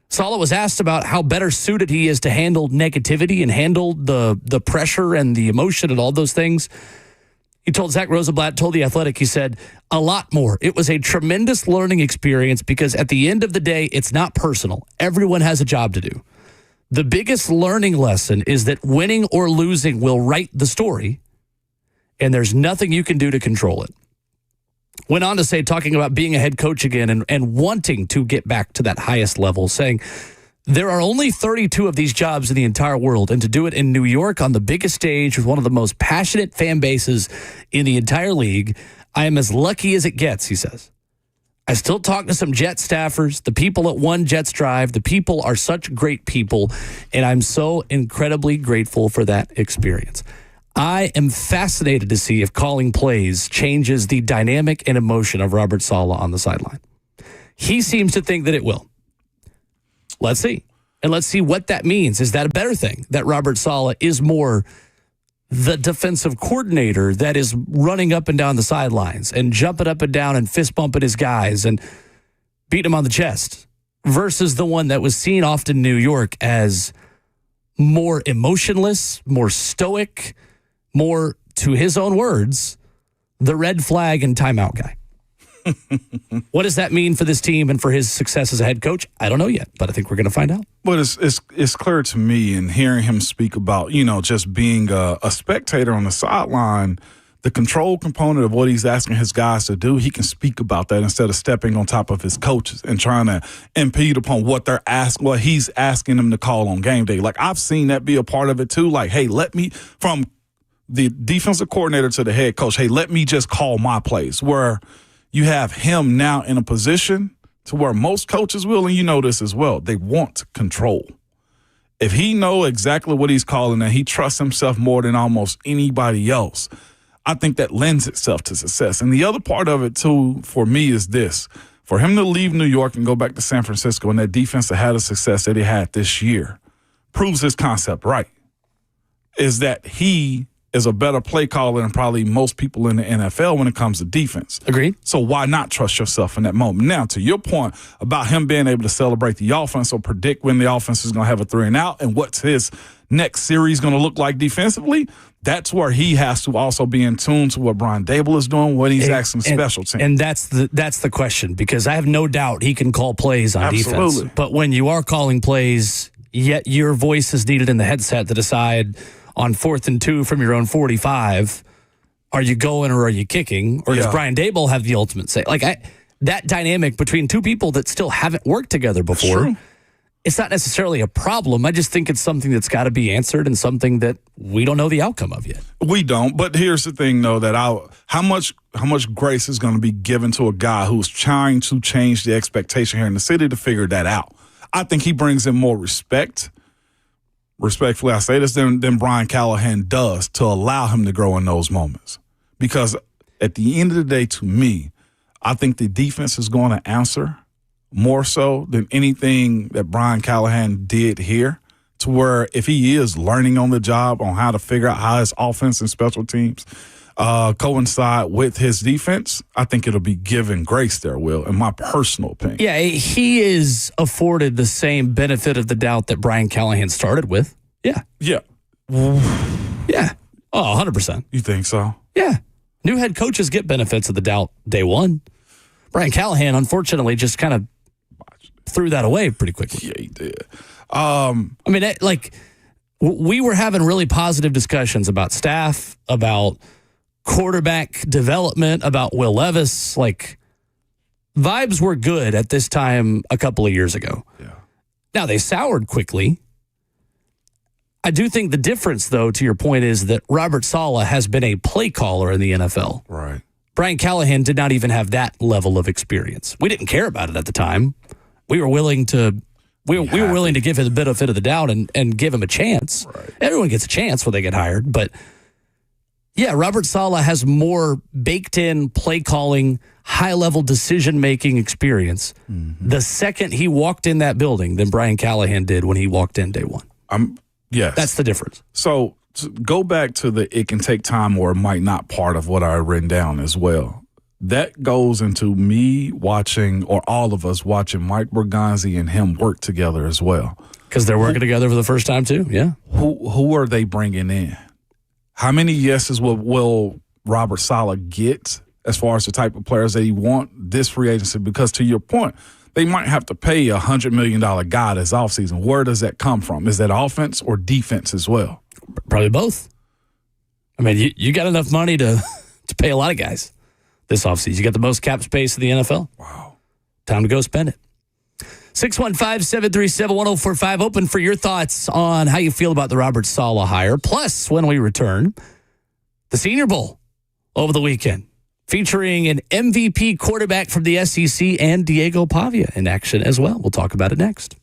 Salah was asked about how better suited he is to handle negativity and handle the pressure and the emotion and all those things. He told Zach Rosenblatt, told The Athletic, he said, a lot more. It was a tremendous learning experience because at the end of the day, it's not personal. Everyone has a job to do. The biggest learning lesson is that winning or losing will write the story, and there's nothing you can do to control it. Went on to say, talking about being a head coach again and wanting to get back to that highest level, saying, there are only 32 of these jobs in the entire world, and to do it in New York on the biggest stage with one of the most passionate fan bases in the entire league, I am as lucky as it gets, he says. I still talk to some Jet staffers, the people at One Jets Drive. The people are such great people, and I'm so incredibly grateful for that experience. I am fascinated to see if calling plays changes the dynamic and emotion of Robert Saleh on the sideline. He seems to think that it will. Let's see. And let's see what that means. Is that a better thing, that Robert Saleh is more the defensive coordinator that is running up and down the sidelines and jumping up and down and fist bumping his guys and beating them on the chest, versus the one that was seen often in New York as more emotionless, more stoic, more, to his own words, the red flag and timeout guy? What does that mean for this team and for his success as a head coach? I don't know yet, but I think we're going to find out. But it's clear to me, in hearing him speak about, just being a spectator on the sideline, the control component of what he's asking his guys to do, he can speak about that instead of stepping on top of his coaches and trying to impede upon what he's asking them to call on game day. Like, I've seen that be a part of it too. Like, hey, from the defensive coordinator to the head coach, hey, let me just call my plays, where you have him now in a position to where most coaches will, and you know this as well, they want control. If he know exactly what he's calling and he trusts himself more than almost anybody else, I think that lends itself to success. And the other part of it, too, for me is this. For him to leave New York and go back to San Francisco, and that defense that had the success that he had this year, proves his concept right, is that he is a better play caller than probably most people in the NFL when it comes to defense. Agreed. So why not trust yourself in that moment? Now, to your point about him being able to celebrate the offense or predict when the offense is going to have a 3 and out and what's his next series going to look like defensively, that's where he has to also be in tune to what Brian Dable is doing, what he's asking special teams. And that's the question, because I have no doubt he can call plays on defense. But when you are calling plays, yet your voice is needed in the headset to decide on 4th and 2 from your own 45, are you going or are you kicking? Or does Brian Dable have the ultimate say? Like, that dynamic between two people that still haven't worked together before, it's not necessarily a problem. I just think it's something that's got to be answered and something that we don't know the outcome of yet. We don't. But here's the thing, though, that how much grace is going to be given to a guy who's trying to change the expectation here in the city to figure that out? I think he brings in more respect. Respectfully, I say this, than Brian Callahan does, to allow him to grow in those moments. Because at the end of the day, to me, I think the defense is going to answer more so than anything that Brian Callahan did here, to where if he is learning on the job on how to figure out how his offense and special teams coincide with his defense, I think it'll be given grace there, Will, in my personal opinion. Yeah, he is afforded the same benefit of the doubt that Brian Callahan started with. Yeah. Yeah. Yeah. Oh, 100%. You think so? Yeah. New head coaches get benefits of the doubt day one. Brian Callahan, unfortunately, just kind of threw that away pretty quickly. Yeah, he did. We were having really positive discussions about staff, about quarterback development, about Will Levis. Like, vibes were good at this time a couple of years ago. Yeah. Now, they soured quickly. I do think the difference, though, to your point, is that Robert Saleh has been a play caller in the NFL. Right. Brian Callahan did not even have that level of experience. We didn't care about it at the time. We were willing to we were willing to give him the benefit of the doubt and give him a chance. Right. Everyone gets a chance when they get hired, but yeah, Robert Saleh has more baked-in play-calling, high-level decision-making experience the second he walked in that building than Brian Callahan did when he walked in day one. Yes. That's the difference. So to go back to the it can take time or it might not part of what I had written down as well. that goes into me watching, or all of us watching, Mike Berganzi and him work together as well. Because they're working together for the first time too. Yeah. Who are they bringing in? How many yeses will Robert Saleh get as far as the type of players that he want this free agency? Because to your point, they might have to pay a $100 million guy this offseason. Where does that come from? Is that offense or defense as well? Probably both. I mean, you got enough money to pay a lot of guys this offseason. You got the most cap space in the NFL. Wow. Time to go spend it. 615-737-1045. Open for your thoughts on how you feel about the Robert Saleh hire. Plus, when we return, the Senior Bowl over the weekend, featuring an MVP quarterback from the SEC and Diego Pavia in action as well. We'll talk about it next.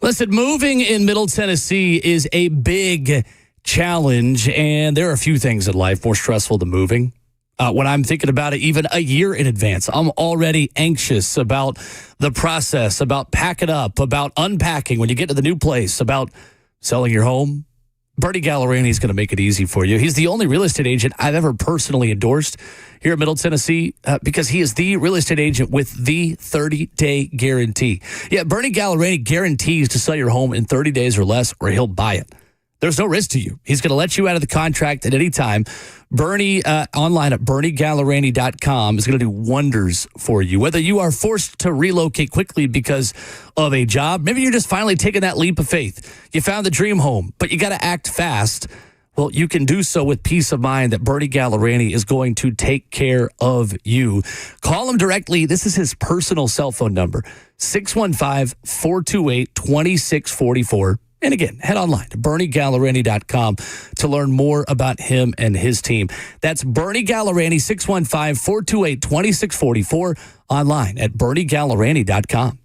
Listen, moving in Middle Tennessee is a big challenge, and there are a few things in life more stressful than moving. When I'm thinking about it even a year in advance, I'm already anxious about the process, about packing up, about unpacking when you get to the new place, about selling your home. Bernie Gallerani is going to make it easy for you. He's the only real estate agent I've ever personally endorsed here in Middle Tennessee because he is the real estate agent with the 30-day guarantee. Yeah, Bernie Gallerani guarantees to sell your home in 30 days or less, or he'll buy it. There's no risk to you. He's going to let you out of the contract at any time. Bernie, online at BernieGallerani.com, is going to do wonders for you. Whether you are forced to relocate quickly because of a job, maybe you're just finally taking that leap of faith. You found the dream home, but you got to act fast. Well, you can do so with peace of mind that Bernie Gallerani is going to take care of you. Call him directly. This is his personal cell phone number, 615-428-2644. And again, head online to BernieGallerani.com to learn more about him and his team. That's Bernie Gallerani, 615-428-2644, online at BernieGallerani.com.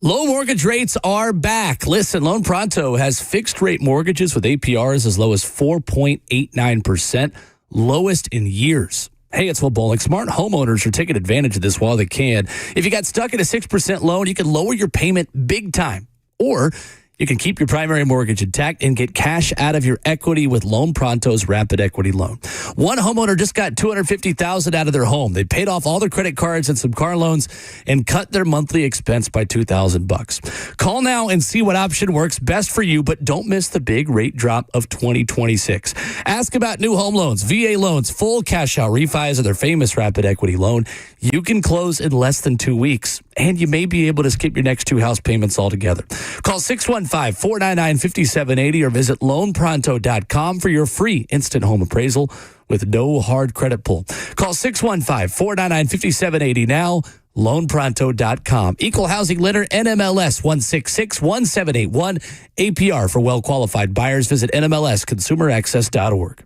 Low mortgage rates are back. Listen, Loan Pronto has fixed rate mortgages with APRs as low as 4.89%, lowest in years. Hey, it's Will Bowling. Smart homeowners are taking advantage of this while they can. If you got stuck in a 6% loan, you can lower your payment big time. Or you can keep your primary mortgage intact and get cash out of your equity with Loan Pronto's Rapid Equity Loan. One homeowner just got $250,000 out of their home. They paid off all their credit cards and some car loans and cut their monthly expense by $2,000. Call now and see what option works best for you, but don't miss the big rate drop of 2026. Ask about new home loans, VA loans, full cash out refis of their famous Rapid Equity Loan. You can close in less than 2 weeks, and you may be able to skip your next 2 house payments altogether. Call 615-499-5780 or visit loanpronto.com for your free instant home appraisal with no hard credit pull. Call 615-499-5780 now, loanpronto.com. Equal housing lender, NMLS 1661781. APR for well-qualified buyers. Visit NMLSconsumeraccess.org.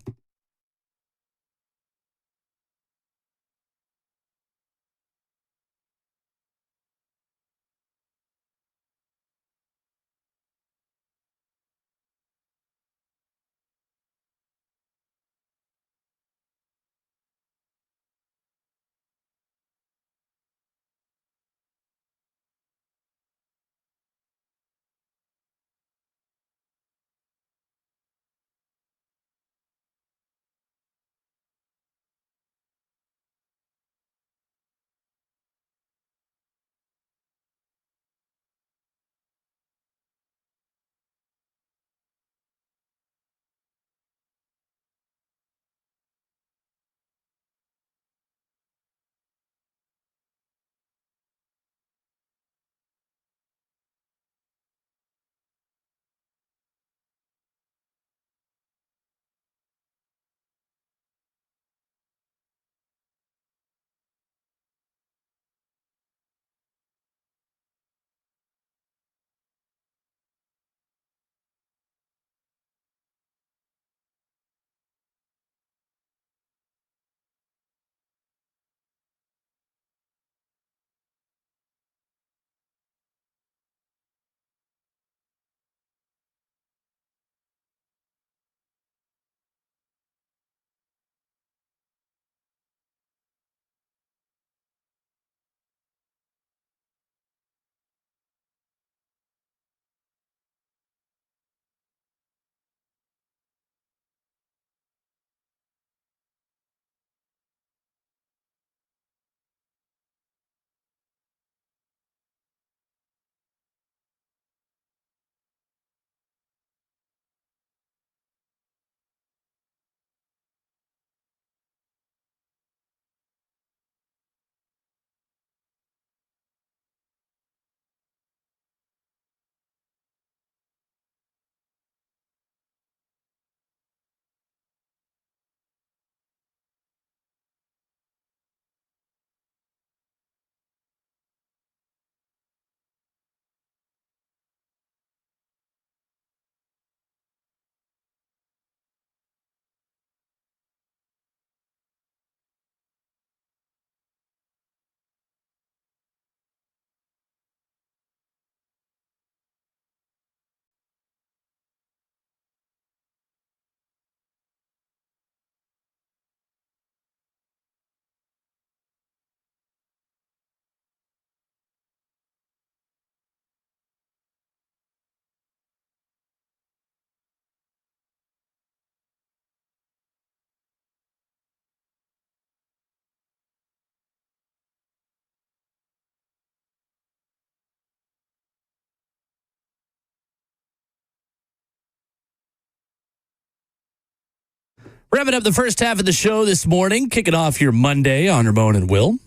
Wrapping up the first half of the show this morning, kicking off your Monday on Ramon and Will.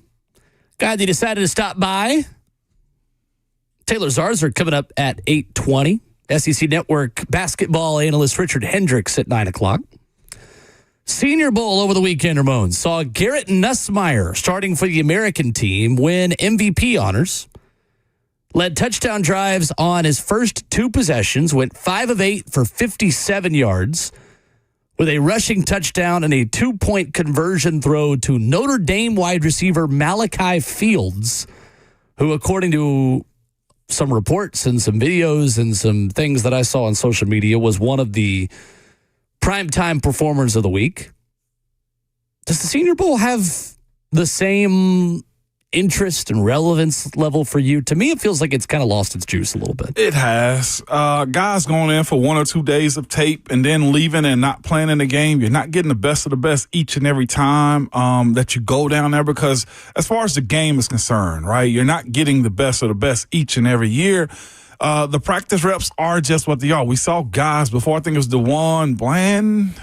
Glad you decided to stop by. Taylor Zarzer coming up at 8:20. SEC Network basketball analyst Richard Hendricks at 9 o'clock. Senior Bowl over the weekend, Ramon, saw Garrett Nussmeier starting for the American team win MVP honors. Led touchdown drives on his first two possessions, went 5 of 8 for 57 yards with a rushing touchdown and a 2-point conversion throw to Notre Dame wide receiver Malachi Fields, who, according to some reports and some videos and some things that I saw on social media, was one of the primetime performers of the week. Does the Senior Bowl have the same interest and relevance level for you? To me, it feels like it's kind of lost its juice a little bit. It has. Guys going in for 1 or 2 days of tape and then leaving and not playing in the game. You're not getting the best of the best each and every time that you go down there, because as far as the game is concerned, right, you're not getting the best of the best each and every year. The practice reps are just what they are. We saw guys before, I think it was DeJuan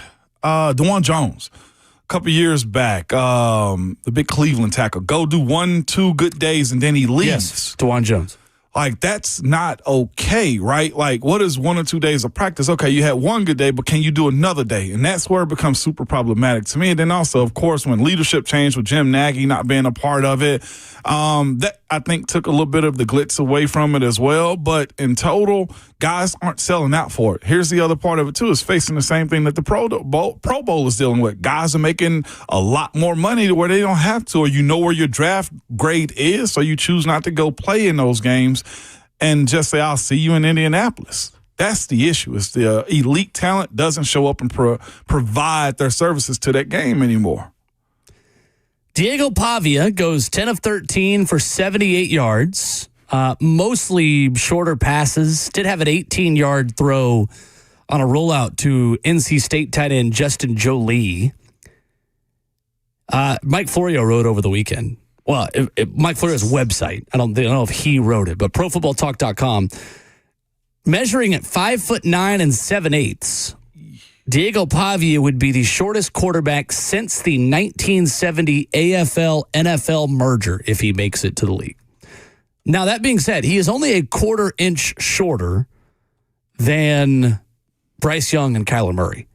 Jones, a couple years back, the big Cleveland tackle, go do 1-2 good days and then he leaves. Yes, DeJuan Jones. Like, that's not okay, right? Like, what is 1 or 2 days of practice? Okay, you had one good day, but can you do another day? And that's where it becomes super problematic to me. And then also, of course, when leadership changed with Jim Nagy not being a part of it, that I think took a little bit of the glitz away from it as well. But in total, guys aren't selling out for it. Here's the other part of it, too, is facing the same thing that the Pro Bowl is dealing with. Guys are making a lot more money to where they don't have to, or you know where your draft grade is, so you choose not to go play in those games and just say, I'll see you in Indianapolis. That's the issue. Is the elite talent doesn't show up and provide their services to that game anymore. Diego Pavia goes 10 of 13 for 78 yards, mostly shorter passes. Did have an 18-yard throw on a rollout to NC State tight end Justin Jolie. Mike Florio wrote over the weekend. Well, Mike Florio's website. I don't know if he wrote it, but ProFootballTalk.com. Measuring at 5'9" and 7/8, Diego Pavia would be the shortest quarterback since the 1970 AFL-NFL merger if he makes it to the league. Now, that being said, he is only a quarter inch shorter than Bryce Young and Kyler Murray.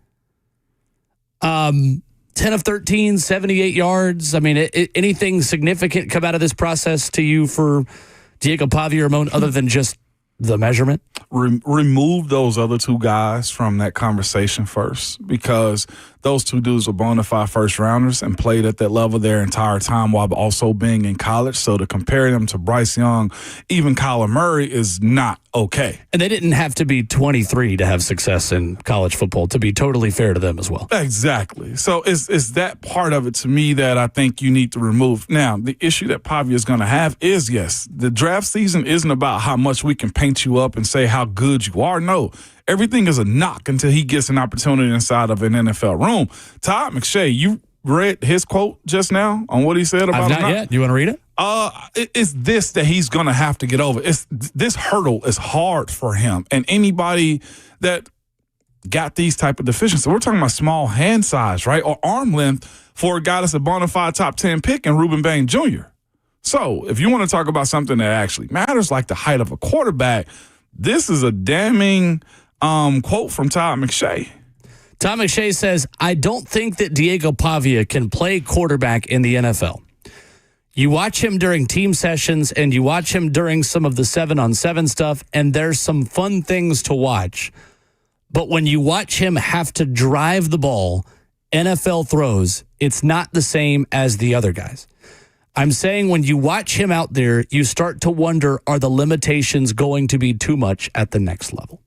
10 of 13, 78 yards. I mean, anything significant come out of this process to you for Diego Pavia, Ramon, other than just the measurement? Remove those other two guys from that conversation first, because those two dudes were bona fide first rounders and played at that level their entire time while also being in college. So to compare them to Bryce Young, even Kyler Murray, is not okay. And they didn't have to be 23 to have success in college football, to be totally fair to them as well. Exactly. So it's that part of it to me that I think you need to remove. Now, the issue that Pavia is going to have is, yes, the draft season isn't about how much we can paint you up and say how good you are. No, everything is a knock until he gets an opportunity inside of an NFL room. Todd McShay, you read his quote just now on what he said about I've not yet. You want to read it? It's this that he's going to have to get over. This hurdle is hard for him. And anybody that got these type of deficiencies, we're talking about small hand size, right? Or arm length for a guy that's a bona fide top 10 pick in Reuben Bain Jr. So if you want to talk about something that actually matters, like the height of a quarterback, this is a damning quote from Todd McShay. Todd McShay says, I don't think that Diego Pavia can play quarterback in the NFL. You watch him during team sessions and you watch him during some of the 7-on-7 stuff, and there's some fun things to watch. But when you watch him have to drive the ball, NFL throws, it's not the same as the other guys. I'm saying when you watch him out there, you start to wonder, are the limitations going to be too much at the next level?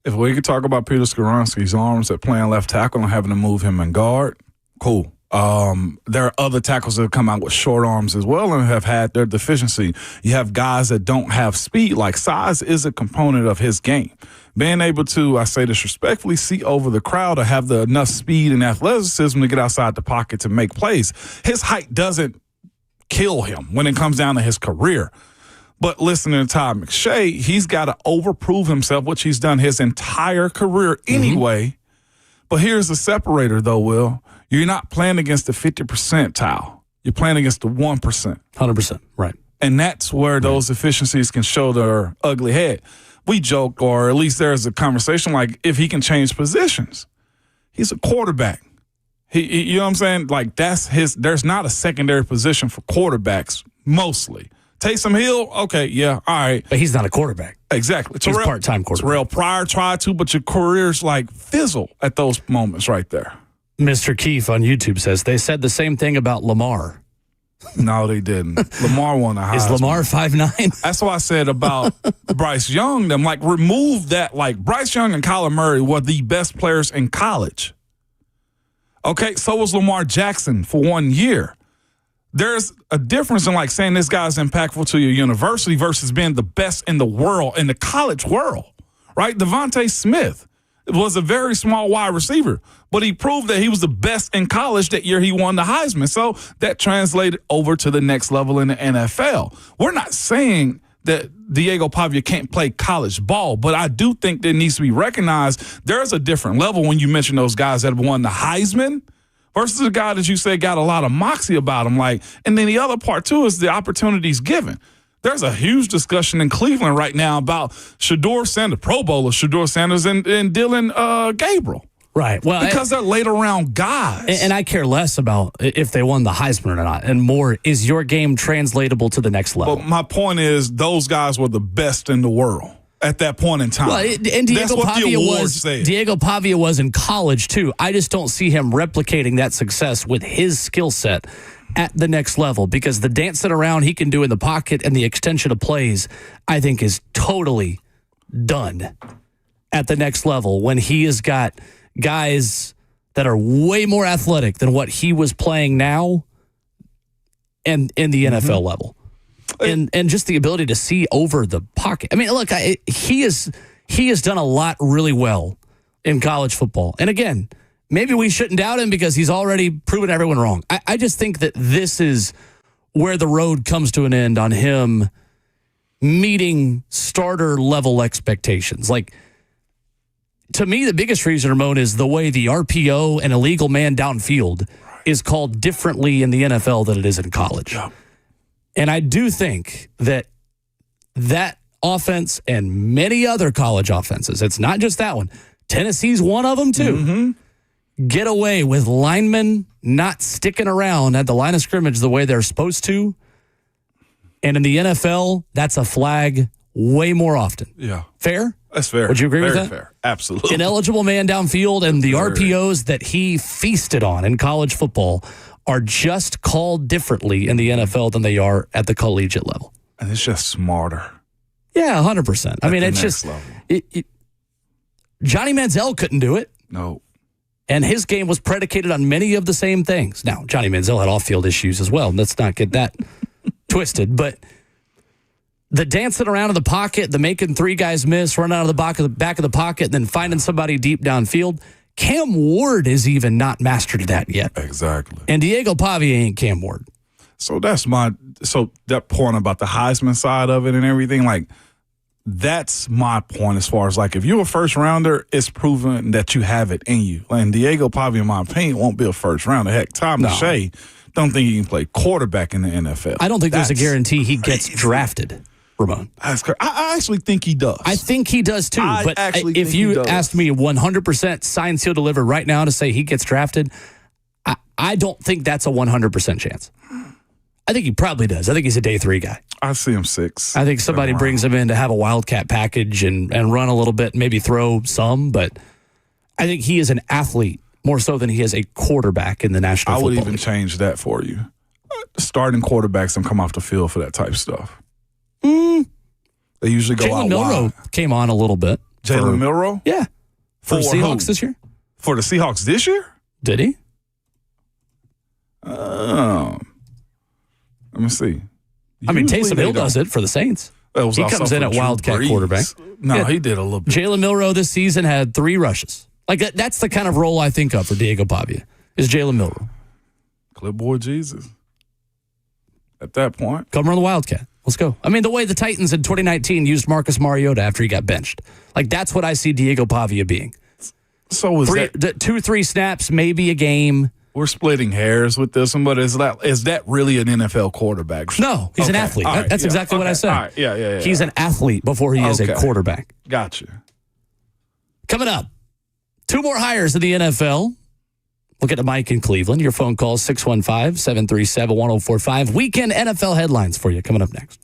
If we could talk about Peter Skoronski's arms at playing left tackle and having to move him in guard, cool. There are other tackles that have come out with short arms as well and have had their deficiency. You have guys that don't have speed. Like, size is a component of his game. Being able to, I say this respectfully, see over the crowd or have enough speed and athleticism to get outside the pocket to make plays. His height doesn't kill him when it comes down to his career. But listening to Todd McShay, he's got to overprove himself, which he's done his entire career anyway, But here's the separator, though, Will. You're not playing against the 50 percentile. You're playing against the 1%. 100%, right. And that's where those efficiencies can show their ugly head. We joke, or at least there's a conversation like if he can change positions. He's a quarterback. You know what I'm saying? Like there's not a secondary position for quarterbacks mostly. Taysom Hill, okay, yeah, all right. But he's not a quarterback. Exactly. He's a part-time quarterback. Terrell Pryor tried to, but your career's like fizzle at those moments right there. Mr. Keefe on YouTube says they said the same thing about Lamar. No, they didn't. Lamar won the Heisman. Is Lamar 5'9"? That's what I said about Bryce Young. Them like remove that. Like Bryce Young and Kyler Murray were the best players in college. Okay, so was Lamar Jackson for 1 year. There's a difference in like saying this guy's impactful to your university versus being the best in the world, in the college world, right? Devontae Smith was a very small wide receiver, but he proved that he was the best in college that year he won the Heisman. So that translated over to the next level in the NFL. We're not saying that Diego Pavia can't play college ball, but I do think that it needs to be recognized there's a different level when you mention those guys that have won the Heisman versus a guy that you say got a lot of moxie about him. Like, and then the other part, too, is the opportunities given. There's a huge discussion in Cleveland right now about Shedeur Sanders, Pro Bowler Shedeur Sanders, and Dylan Gabriel. Right. Well, because they're later round guys. And I care less about if they won the Heisman or not, and more, is your game translatable to the next level? But my point is those guys were the best in the world at that point in time. Well, and Diego Pavia was in college too. I just don't see him replicating that success with his skill set at the next level, because the dancing around he can do in the pocket and the extension of plays, I think, is totally done at the next level when he has got guys that are way more athletic than what he was playing now and in the NFL level. And just the ability to see over the pocket. I mean, look, he has done a lot really well in college football. And again, maybe we shouldn't doubt him because he's already proven everyone wrong. I just think that this is where the road comes to an end on him meeting starter level expectations. Like, to me, the biggest reason, Ramon, is the way the RPO and illegal man downfield is called differently in the NFL than it is in college. Yeah. And I do think that offense and many other college offenses, it's not just that one, Tennessee's one of them too, get away with linemen not sticking around at the line of scrimmage the way they're supposed to. And in the NFL, that's a flag way more often. Yeah. Fair? That's fair. Would you agree with Very that? Fair. Absolutely. Ineligible man downfield and the RPOs that he feasted on in college football are just called differently in the NFL than they are at the collegiate level. And it's just smarter. Yeah, 100%. I mean, it's just Johnny Manziel couldn't do it. No. And his game was predicated on many of the same things. Now, Johnny Manziel had off-field issues as well. Let's not get that twisted. But the dancing around in the pocket, the making three guys miss, running out of the back of the pocket, and then finding somebody deep downfield, Cam Ward is even not mastered that yet. Exactly. And Diego Pavia ain't Cam Ward. So that point about the Heisman side of it and everything, like, that's my point as far as, like, if you're a first rounder, it's proven that you have it in you. And Diego Pavia, in my opinion, won't be a first rounder. Heck, Tom Shea don't think he can play quarterback in the NFL. I don't think there's a guarantee he gets drafted, Ramon. I actually think he does. I think he does too. But if you asked me 100% sign, seal, deliver right now to say he gets drafted, I don't think that's a 100% chance. I think he probably does. I think he's a day 3 guy. I see him 6. I think somebody brings him in to have a wildcat package and run a little bit, maybe throw some, but I think he is an athlete more so than he is a quarterback in the National Football League. I would even change that for you. Starting quarterbacks don't come off the field for that type of stuff. They usually go out Milroe wide. came on a little bit. Jalen Milroe? Yeah. For the Seahawks this year? For the Seahawks this year? Did he? Let me see. I mean, Taysom Hill does it for the Saints. He comes in at wildcat quarterback. No, he did a little bit. Jalen Milroe this season had 3 rushes. Like, that's the kind of role I think of for Diego Pavia, is Jalen Milroe. Clipboard Jesus. At that point. Come run the wildcat. Let's go. I mean, the way the Titans in 2019 used Marcus Mariota after he got benched. Like, that's what I see Diego Pavia being. So is that 2-3 snaps, maybe a game. we're splitting hairs with this one, but is that really an NFL quarterback? No, he's an athlete. Right. That's exactly what I said. All right. Yeah. He's an athlete before he is a quarterback. Gotcha. Coming up, 2 more hires in the NFL. We'll get to Mike in Cleveland. Your phone call 615-737-1045. Weekend NFL headlines for you coming up next.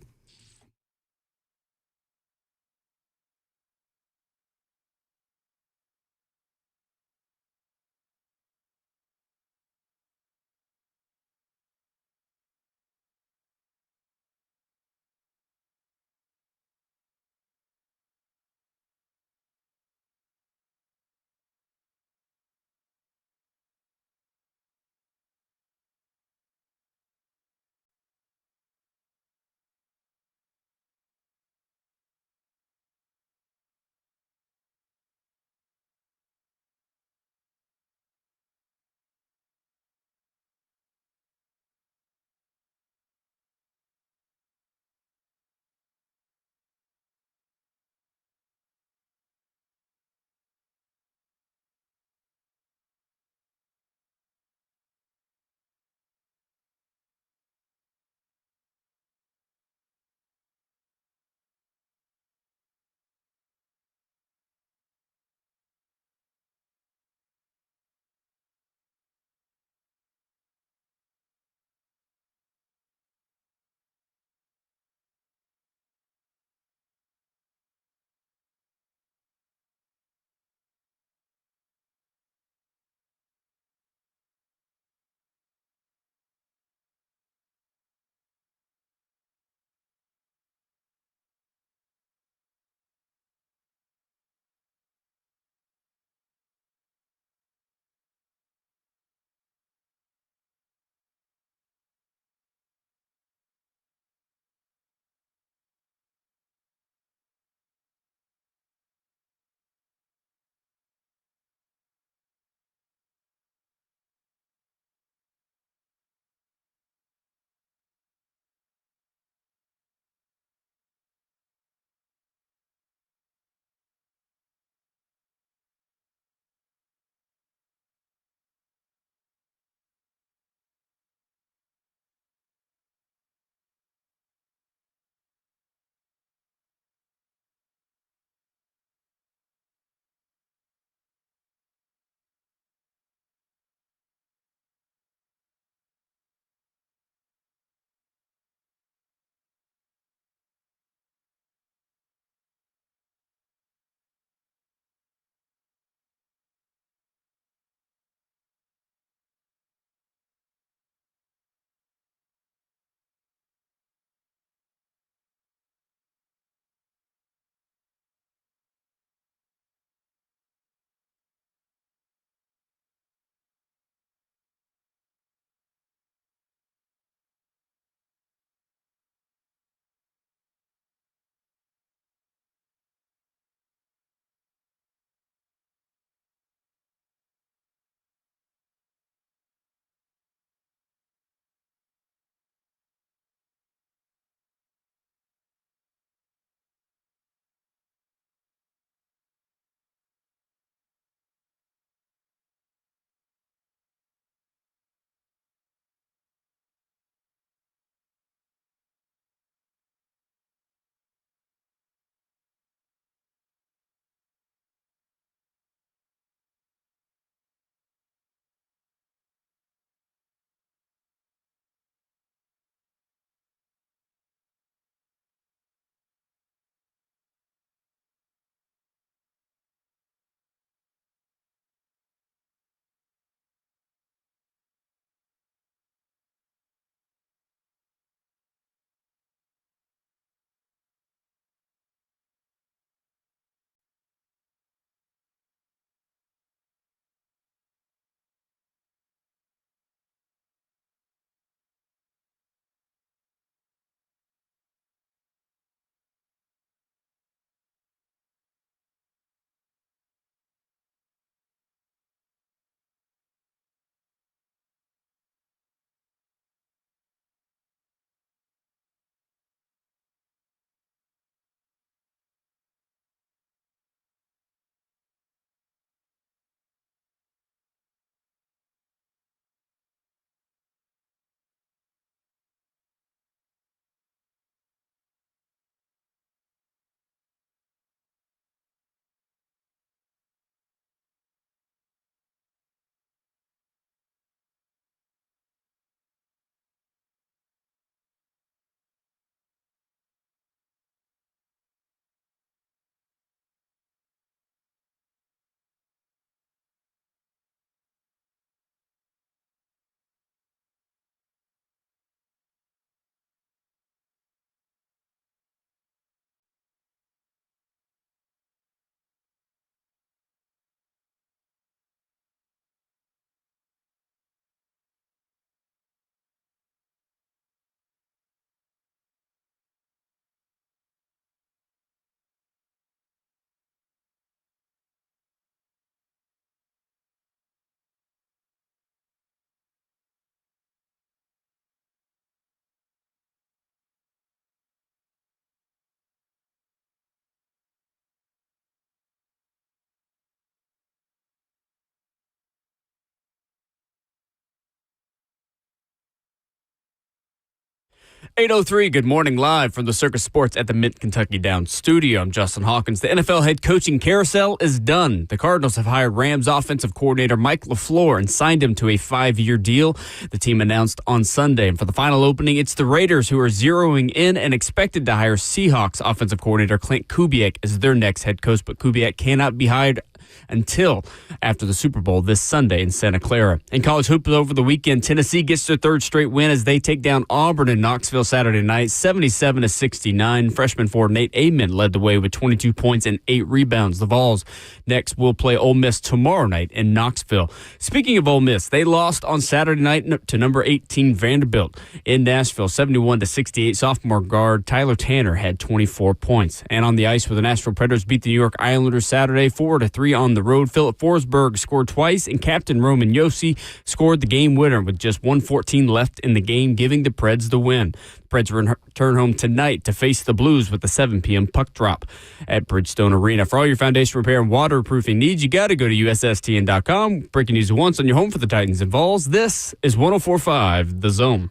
8:03, good morning, live from the Circus Sports at the Mid-Kentucky Downs studio. I'm Justin Hawkins. The NFL head coaching carousel is done. The Cardinals have hired Rams offensive coordinator Mike LaFleur and signed him to a 5-year deal. The team announced on Sunday. And for the final opening, it's the Raiders who are zeroing in and expected to hire Seahawks offensive coordinator Clint Kubak as their next head coach. But Kubak cannot be hired until after the Super Bowl this Sunday in Santa Clara. In college hoops over the weekend, Tennessee gets their third straight win as they take down Auburn in Knoxville Saturday night, 77-69. Freshman forward Nate Amon led the way with 22 points and 8 rebounds. The Vols next will play Ole Miss tomorrow night in Knoxville. Speaking of Ole Miss, they lost on Saturday night to number 18 Vanderbilt in Nashville, 71-68. Sophomore guard Tyler Tanner had 24 points. And on the ice, where the Nashville Predators beat the New York Islanders Saturday 4-3 on the road. Philip Forsberg scored twice, and Captain Roman Josi scored the game winner with just 1:14 left in the game, giving the Preds the win. The Preds return home tonight to face the Blues with the 7 p.m. puck drop at Bridgestone Arena. For all your foundation repair and waterproofing needs, you got to go to USSTN.com. Breaking news once on your home for the Titans and Vols. This is 104.5 The Zone.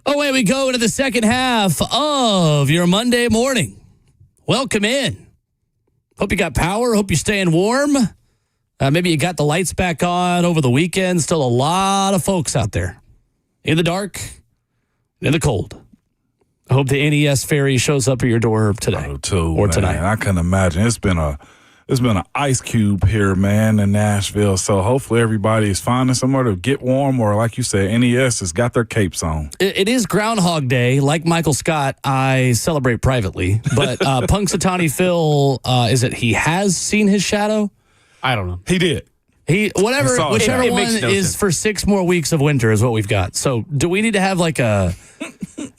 Away we go into the second half of your Monday morning. Welcome in. Hope you got power. Hope you're staying warm. Maybe you got the lights back on over the weekend. Still a lot of folks out there in the dark, in the cold. I hope the NES ferry shows up at your door today or tonight. I can imagine. It's been an ice cube here, man, in Nashville. So hopefully everybody is finding somewhere to get warm, or like you said, NES has got their capes on. It is Groundhog Day. Like Michael Scott, I celebrate privately. But Punxsutawney Phil, he has seen his shadow? I don't know. He did. Whichever It one makes no is sense. for 6 more weeks of winter is what we've got. So do we need to have like a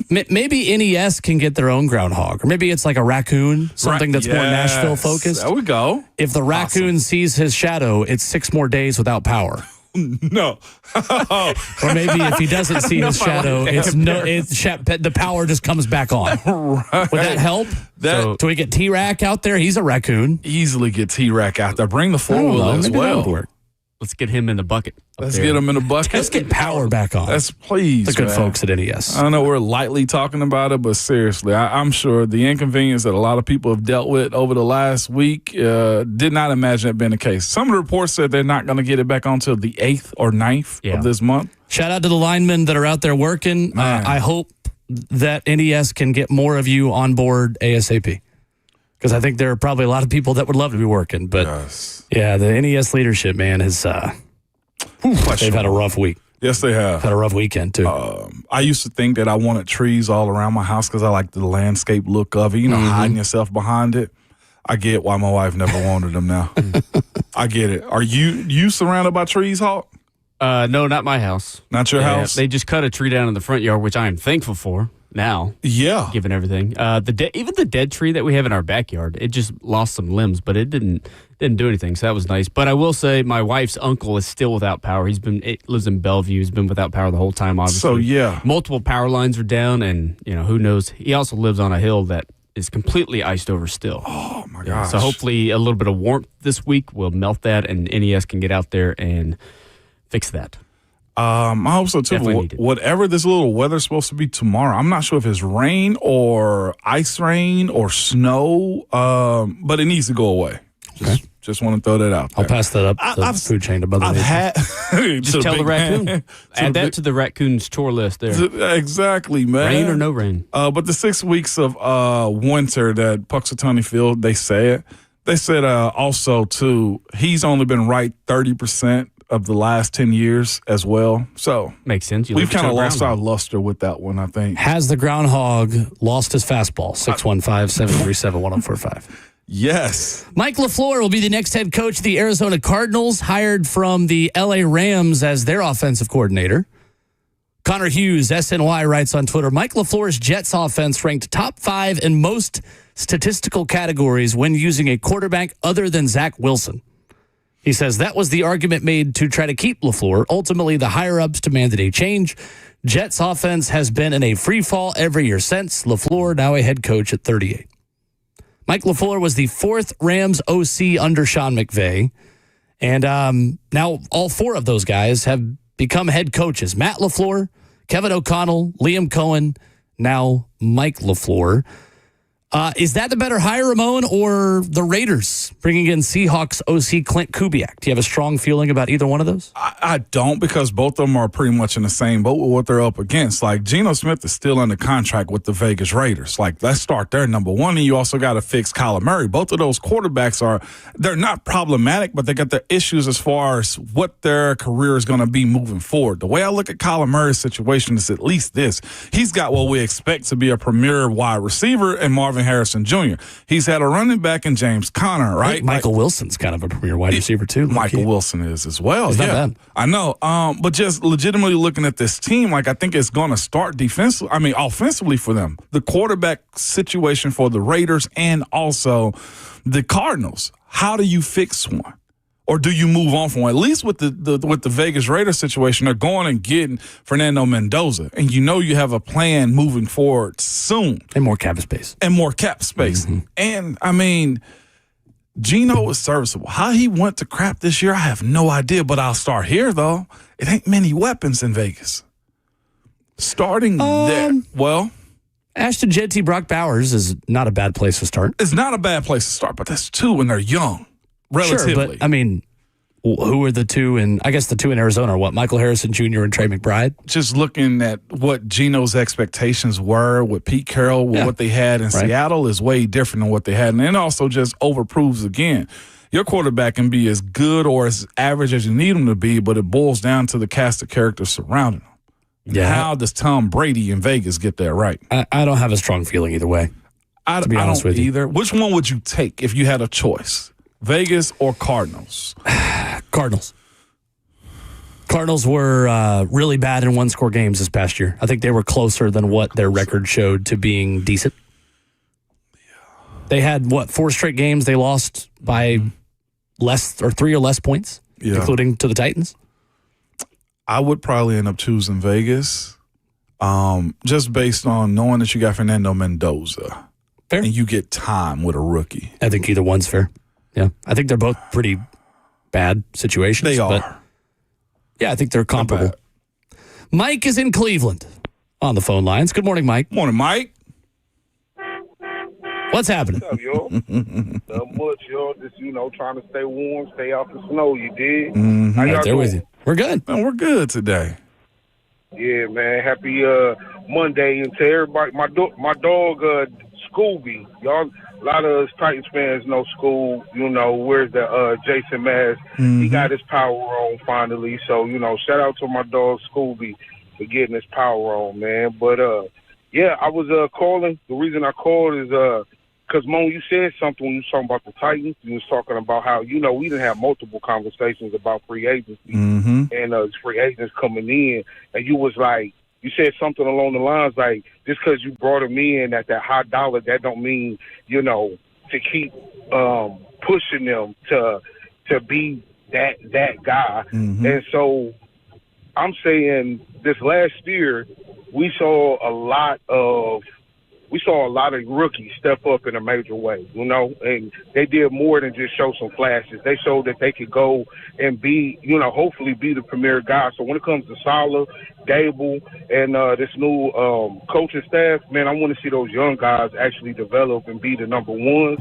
maybe NES can get their own groundhog, or maybe it's like a raccoon, something that's more Nashville focused. There we go. If the raccoon sees his shadow, it's 6 more days without power. No. Or maybe if he doesn't see his shadow, the power just comes back on. Right. Would that help? Do we get T-Rack out there? He's a raccoon. Easily get T-Rack out there. Bring the 4-wheeler as maybe that well. would work. Let's get him in the bucket. Let's get him in the bucket. Let's get power back on. That's please, the good man. folks at NES. I know we're lightly talking about it, but seriously, I'm sure the inconvenience that a lot of people have dealt with over the last week did not imagine that being the case. Some of the reports said they're not going to get it back on until the 8th or 9th of this month. Shout out to the linemen that are out there working. I hope that NES can get more of you on board ASAP. Because I think there are probably a lot of people that would love to be working. But yeah, the NES leadership, man, they've had a rough week. Yes, they have. Had a rough weekend, too. I used to think that I wanted trees all around my house because I like the landscape look of it, hiding yourself behind it. I get why my wife never wanted them now. I get it. Are you surrounded by trees, Hawk? No, not my house. Not your house? They just cut a tree down in the front yard, which I am thankful for now. Yeah. Given everything. Even the dead tree that we have in our backyard, it just lost some limbs, but it didn't do anything, so that was nice. But I will say my wife's uncle is still without power. Lives in Bellevue. He's been without power the whole time, obviously. So, yeah. Multiple power lines are down, and, who knows. He also lives on a hill that is completely iced over still. Oh, my gosh. So hopefully a little bit of warmth this week will melt that, and NES can get out there and fix that. I hope so, too. Whatever this little weather's supposed to be tomorrow, I'm not sure if it's rain or ice rain or snow, but it needs to go away. Just want to throw that out there. I'll pass that up the food chain to Brother Nathan. Just tell the raccoon. Add that to the raccoon's chore list there. Exactly, man. Rain or no rain. But the 6 weeks of winter that Punxsutawney Phil, they said also, too, he's only been right 30% of the last 10 years as well. So makes sense. We've kind of lost our luster with that one, I think. Has the groundhog lost his fastball? 615-737-1045. Yes. Mike LaFleur will be the next head coach of the Arizona Cardinals, hired from the LA Rams as their offensive coordinator. Connor Hughes, SNY, writes on Twitter, Mike LaFleur's Jets offense ranked top 5 in most statistical categories when using a quarterback other than Zach Wilson. He says that was the argument made to try to keep LaFleur. Ultimately, the higher-ups demanded a change. Jets offense has been in a free fall every year since. LaFleur, now a head coach at 38. Mike LaFleur was the fourth Rams OC under Sean McVay. And now all four of those guys have become head coaches. Matt LaFleur, Kevin O'Connell, Liam Cohen, now Mike LaFleur. Is that the better hire, Ramon, or the Raiders bringing in Seahawks OC Clint Kubak? Do you have a strong feeling about either one of those? I don't, because both of them are pretty much in the same boat with what they're up against. Like, Geno Smith is still under contract with the Vegas Raiders. Like, let's start there, number one. And you also got to fix Kyler Murray. Both of those quarterbacks they're not problematic, but they got their issues as far as what their career is going to be moving forward. The way I look at Kyler Murray's situation is at least this. He's got what we expect to be a premier wide receiver in Marvin Harrison Jr. He's had a running back in James Conner, right? I think Michael Wilson's kind of a premier wide receiver, too. Michael Wilson is as well. He's not bad. I know. But just legitimately looking at this team, like, I think it's going to start offensively for them. The quarterback situation for the Raiders and also the Cardinals. How do you fix one? Or do you move on from one? At least with the Vegas Raiders situation, they're going and getting Fernando Mendoza. And you know you have a plan moving forward soon. And more cap space. Mm-hmm. And, I mean, Geno was serviceable. How he went to crap this year, I have no idea. But I'll start here, though. It ain't many weapons in Vegas. Starting there. Well, Ashton Jeanty, Brock Bowers is not a bad place to start. it's not a bad place to start, but that's two when they're young. Relatively. Sure, but I mean, who are the two? And I guess the two in Arizona are what? Michael Harrison Jr. and Trey McBride? Just looking at what Geno's expectations were with Pete Carroll, with what they had in Seattle is way different than what they had. And it also just overproves again. Your quarterback can be as good or as average as you need him to be, but it boils down to the cast of characters surrounding him. Yeah. How does Tom Brady in Vegas get that right? I don't have a strong feeling either way. To be honest with you. Either. Which one would you take if you had a choice? Vegas or Cardinals? Cardinals. Cardinals were really bad in one-score games this past year. I think they were closer than what their record showed to being decent. They had, 4 straight games they lost by less or 3 or less points, including to the Titans? I would probably end up choosing Vegas just based on knowing that you got Fernando Mendoza. Fair. And you get time with a rookie. I think either one's fair. Yeah. I think they're both pretty bad situations. They are. But yeah, I think they're comparable. Mike is in Cleveland on the phone lines. Good morning, Mike. Morning, Mike. What's happening? What's up, y'all? Not much, y'all. Just, trying to stay warm, stay off the snow, you dig? How y'all Right there doing? with you. We're good. Man, we're good today. Yeah, man. Happy Monday. And to everybody, my dog, Scooby. Y'all, a lot of us Titans fans know Scoob. Where's the Jason Mass? He got his power on finally. So, shout out to my dog Scooby for getting his power on, man. But, I was calling. The reason I called is because, Mo, you said something when you was talking about the Titans. You was talking about how, we didn't have multiple conversations about free agency and free agents coming in. And you was like, you said something along the lines like, just because you brought him in at that high dollar, that don't mean, to keep pushing them to be that guy. And so I'm saying this last year, we saw a lot of rookies step up in a major way, and they did more than just show some flashes. They showed that they could go and be, hopefully be the premier guy. So when it comes to Salah, Gable, and this new coaching staff, man, I want to see those young guys actually develop and be the number ones.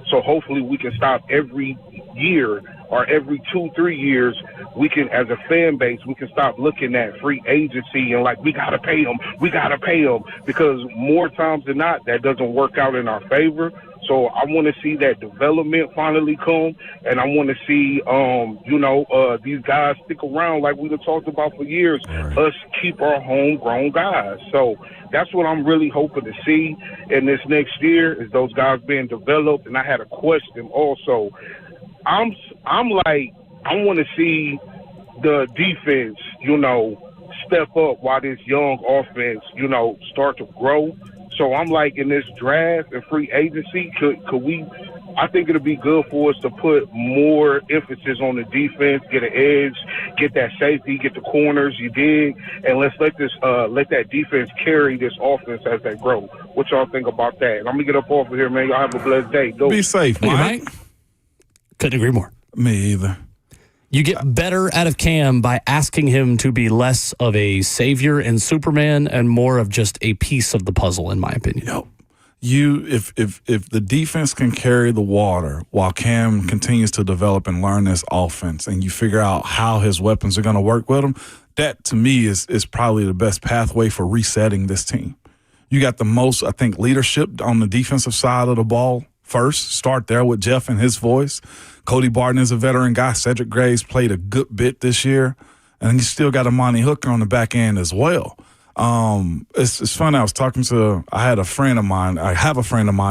So hopefully we can stop every year or every 2-3 years, we can, as a fan base, we can stop looking at free agency and like, we got to pay them, because more times than not, that doesn't work out in our favor. So I want to see that development finally come, and I want to see, these guys stick around like we've talked about for years, us keep our homegrown guys. So that's what I'm really hoping to see in this next year is those guys being developed. And I had a question also. I'm like, I want to see the defense, step up while this young offense, start to grow. So I'm like, in this draft and free agency, could we I think it'll be good for us to put more emphasis on the defense, get an edge, get that safety, get the corners, you dig, and let's let that defense carry this offense as they grow. What y'all think about that? And I'm gonna get up off of here, man. Y'all have a blessed day. Go. Be safe, Thank you, Mike. Mike. Couldn't agree more. Me either. You get better out of Cam by asking him to be less of a savior and Superman and more of just a piece of the puzzle, in my opinion. Yep. If the defense can carry the water while Cam continues to develop and learn this offense, and you figure out how his weapons are going to work with him, that to me is probably the best pathway for resetting this team. You got the most, I think, leadership on the defensive side of the ball first. Start there with Jeff and his voice. Cody Barton is a veteran guy. Cedric Graves played a good bit this year. And you still got Amani Hooker on the back end as well. It's funny. I have a friend of mine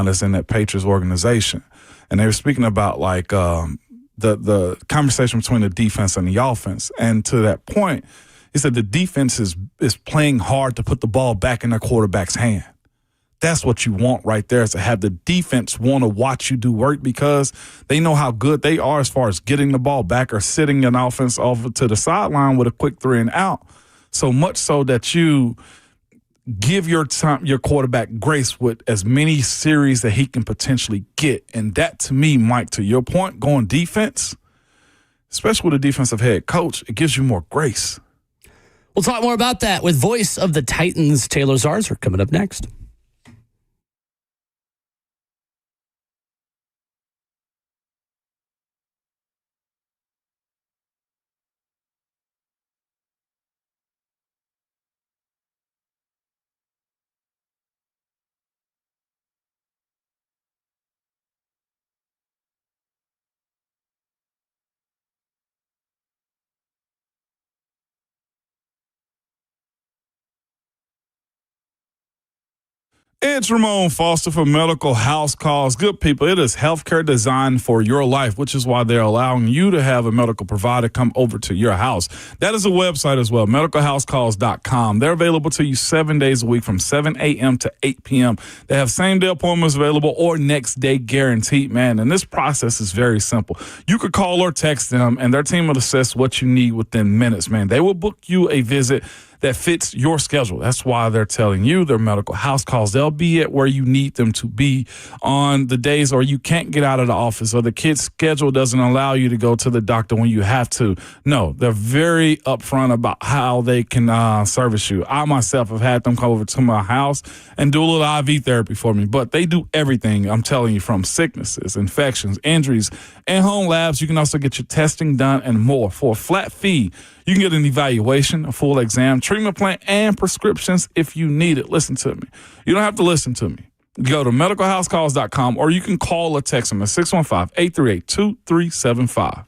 that's in that Patriots organization. And they were speaking about like the conversation between the defense and the offense. And to that point, he said the defense is playing hard to put the ball back in their quarterback's hand. That's what you want right there, is to have the defense want to watch you do work because they know how good they are as far as getting the ball back or sitting an offense off to the sideline with a quick 3 and out. So much so that you give your quarterback grace with as many series that he can potentially get. And that, to me, Mike, to your point, going defense, especially with a defensive head coach, it gives you more grace. We'll talk more about that with voice of the Titans, Taylor Zarzer, coming up next. It's Ramon Foster for Medical House Calls. Good people, it is healthcare designed for your life, which is why they're allowing you to have a medical provider come over to your house. That is a website as well, medicalhousecalls.com. They're available to you 7 days a week from 7 a.m. to 8 p.m. They have same-day appointments available or next-day guaranteed, man. And this process is very simple. You could call or text them, and their team will assess what you need within minutes, man. They will book you a visit that fits your schedule. That's why they're telling you their medical house calls. They'll be at where you need them to be on the days or you can't get out of the office or the kid's schedule doesn't allow you to go to the doctor when you have to. No, they're very upfront about how they can service you. I myself have had them come over to my house and do a little IV therapy for me, but they do everything, I'm telling you, from sicknesses, infections, injuries, and home labs. You can also get your testing done and more. For a flat fee, you can get an evaluation, a full exam, treatment plan, and prescriptions if you need it. Listen to me. You don't have to listen to me. Go to medicalhousecalls.com or you can call or text them at 615-838-2375.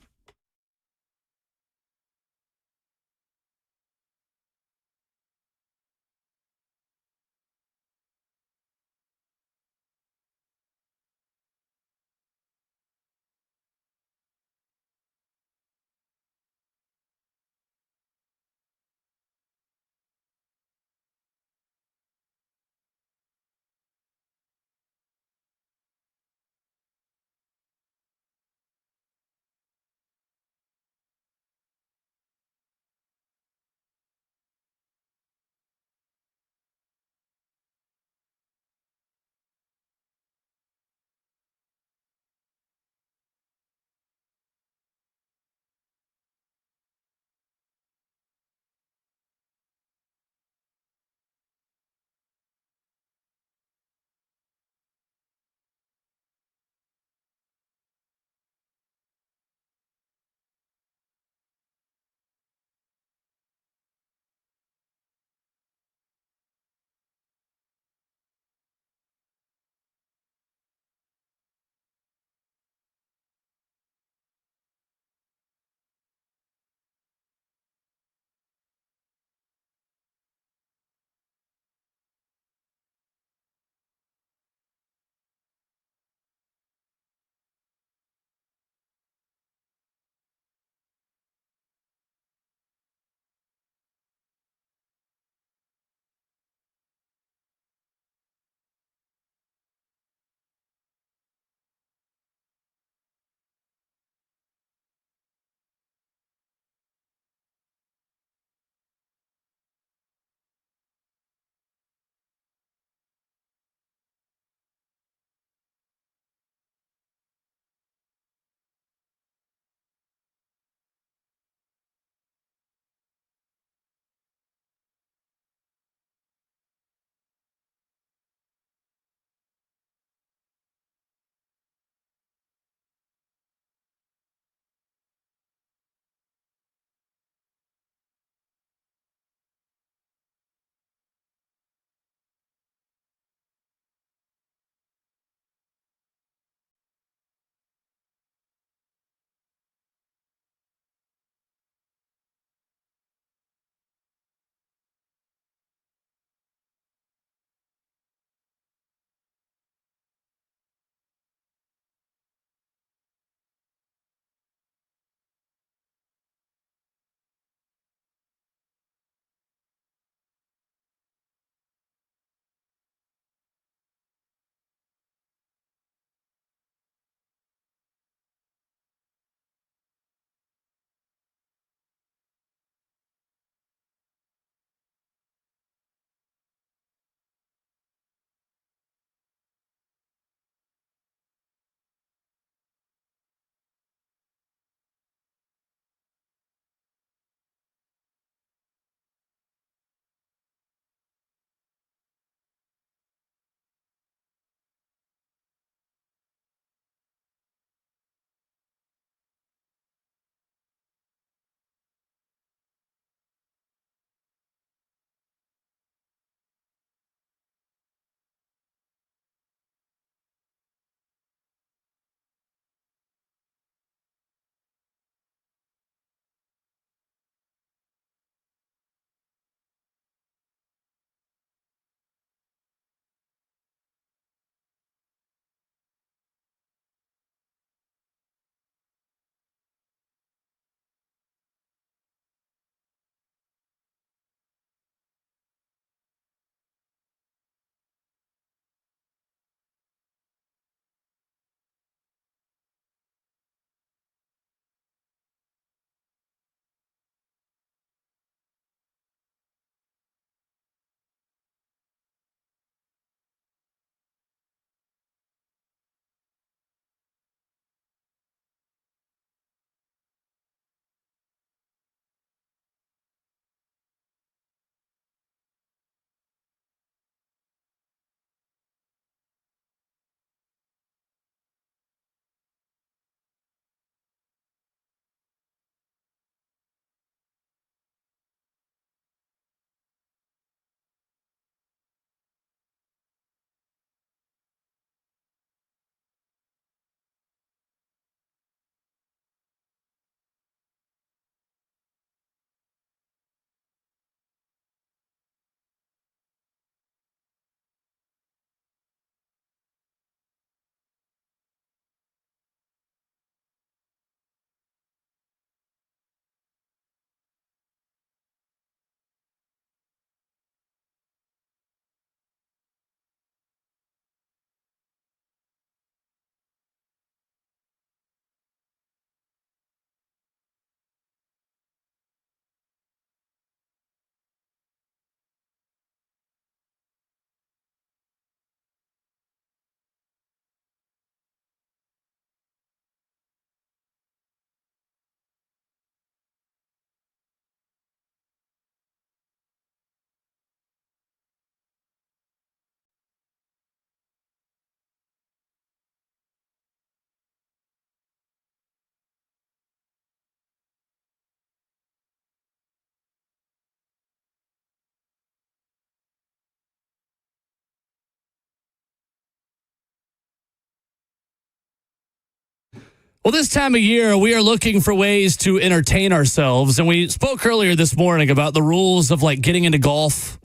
Well, this time of year, we are looking for ways to entertain ourselves. And we spoke earlier this morning about the rules of like getting into golf.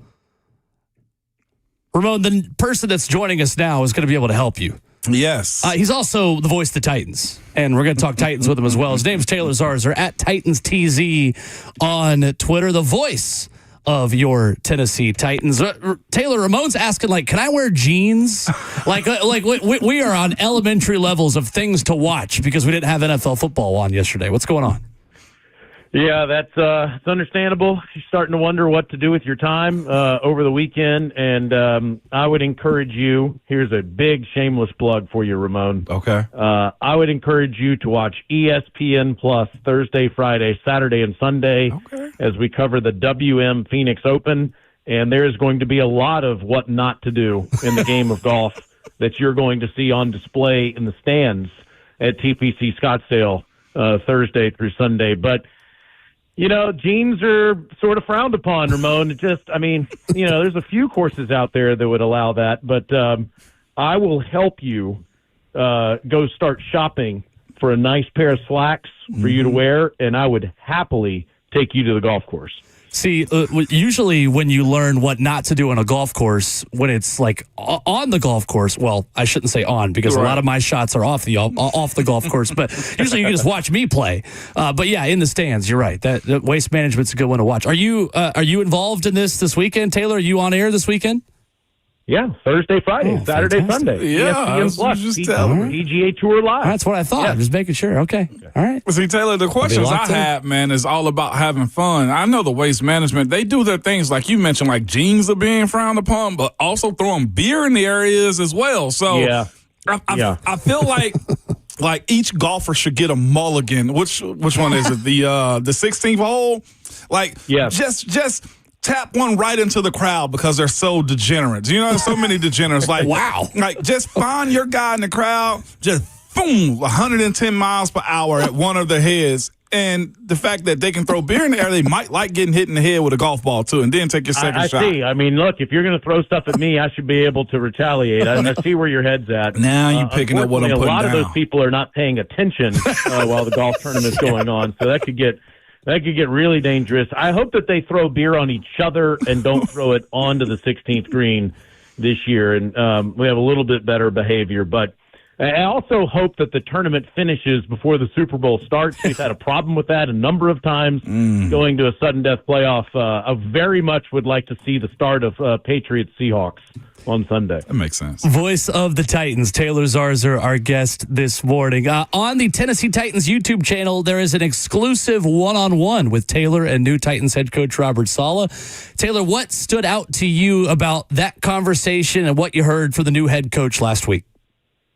Ramon, the person that's joining us now is going to be able to help you. Yes. He's also the voice of the Titans, and we're going to talk Titans with him as well. His name's Taylor Zarzer at TitansTZ on Twitter, the voice of your Tennessee Titans. Taylor, Ramon's asking, like, can I wear jeans? like we are on elementary levels of things to watch because we didn't have NFL football on yesterday. What's going on? Yeah, that's it's understandable. You're starting to wonder what to do with your time over the weekend, and I would encourage you. Here's a big shameless plug for you, Ramon. Okay. I would encourage you to watch ESPN Plus Thursday, Friday, Saturday, and Sunday as we cover the WM Phoenix Open, and there is going to be a lot of what not to do in the game of golf that you're going to see on display in the stands at TPC Scottsdale Thursday through Sunday, but. You know, jeans are sort of frowned upon, Ramon. There's a few courses out there that would allow that, but I will help you go start shopping for a nice pair of slacks for you to wear, and I would happily take you to the golf course. See, usually when you learn what not to do on a golf course, when it's like on the golf course, well, I shouldn't say on because a lot of my shots are off the golf course, but usually you can just watch me play. But yeah, in the stands, you're right. That waste management's a good one to watch. Are you involved in this weekend, Taylor? Are you on air this weekend? Yeah, Thursday, Friday, Saturday, fantastic. Sunday. Yeah, ESPN Plus, PGA Tour Live. That's what I thought. Yeah. Just making sure. Okay. All right. See, Taylor, the questions I have, man, is all about having fun. I know the waste management, they do their things like you mentioned, like jeans are being frowned upon, but also throwing beer in the areas as well. So I feel like each golfer should get a mulligan. Which one is it? The 16th hole? Like, just tap one right into the crowd because they're so degenerates. You know, there's so many degenerates. Like, wow. Like, just find your guy in the crowd, just boom, 110 miles per hour at one of their heads. And the fact that they can throw beer in the air, they might like getting hit in the head with a golf ball, too, and then take your second shot. I see. I mean, look, if you're going to throw stuff at me, I should be able to retaliate. I see where your head's at. Now you're picking up what I'm putting down. A lot of those people are not paying attention while the golf tournament's going on, so that could get really dangerous. I hope that they throw beer on each other and don't throw it onto the 16th green this year, and we have a little bit better behavior. But I also hope that the tournament finishes before the Super Bowl starts. We've had a problem with that a number of times going to a sudden death playoff. I very much would like to see the start of Patriots-Seahawks on Sunday. That makes sense. Voice of the Titans, Taylor Zarzer, our guest this morning. On the Tennessee Titans YouTube channel, there is an exclusive one-on-one with Taylor and new Titans head coach Robert Saleh. Taylor, what stood out to you about that conversation and what you heard for the new head coach last week?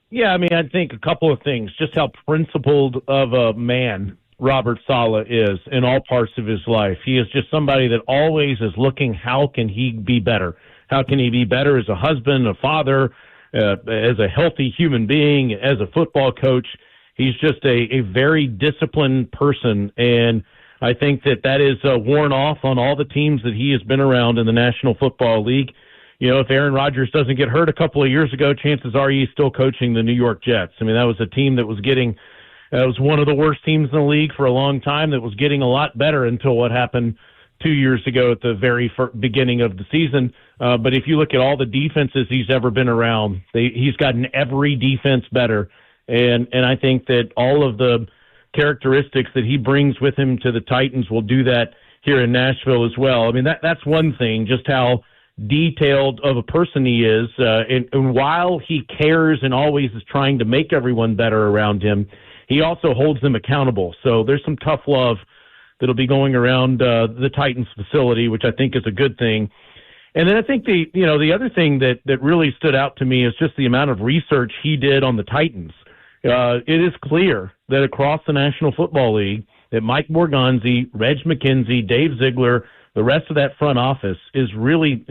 Yeah, I mean, I think a couple of things. Just how principled of a man Robert Saleh is in all parts of his life. He is just somebody that always is looking, how can he be better? How can he be better as a husband, a father, as a healthy human being, as a football coach? He's just a very disciplined person, and I think that is worn off on all the teams that he has been around in the National Football League. You know, if Aaron Rodgers doesn't get hurt a couple of years ago, chances are he's still coaching the New York Jets. I mean, that was a team that was was one of the worst teams in the league for a long time that was getting a lot better until what happened 2 years ago at the very beginning of the season. But if you look at all the defenses he's ever been around, he's gotten every defense better. And I think that all of the characteristics that he brings with him to the Titans will do that here in Nashville as well. I mean, that's one thing, just how detailed of a person he is. And while he cares and always is trying to make everyone better around him, he also holds them accountable. So there's some tough love that'll be going around the Titans facility, which I think is a good thing. And then I think the other thing that really stood out to me is just the amount of research he did on the Titans. It is clear that across the National Football League that Mike Morganzi, Reg McKenzie, Dave Ziegler, the rest of that front office is really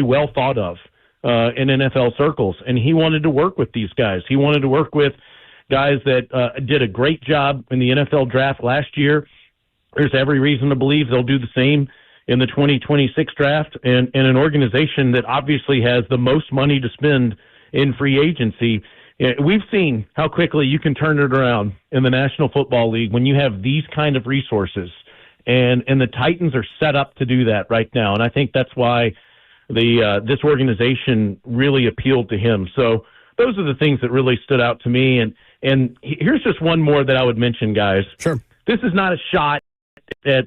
well thought of in NFL circles. And he wanted to work with these guys. He wanted to work with guys that did a great job in the NFL draft last year. There's every reason to believe they'll do the same in the 2026 draft, and an organization that obviously has the most money to spend in free agency. we've seen how quickly you can turn it around in the National Football League when you have these kind of resources. And the Titans are set up to do that right now. And I think that's why this organization really appealed to him. So those are the things that really stood out to me. And here's just one more that I would mention, guys. Sure. This is not a shot at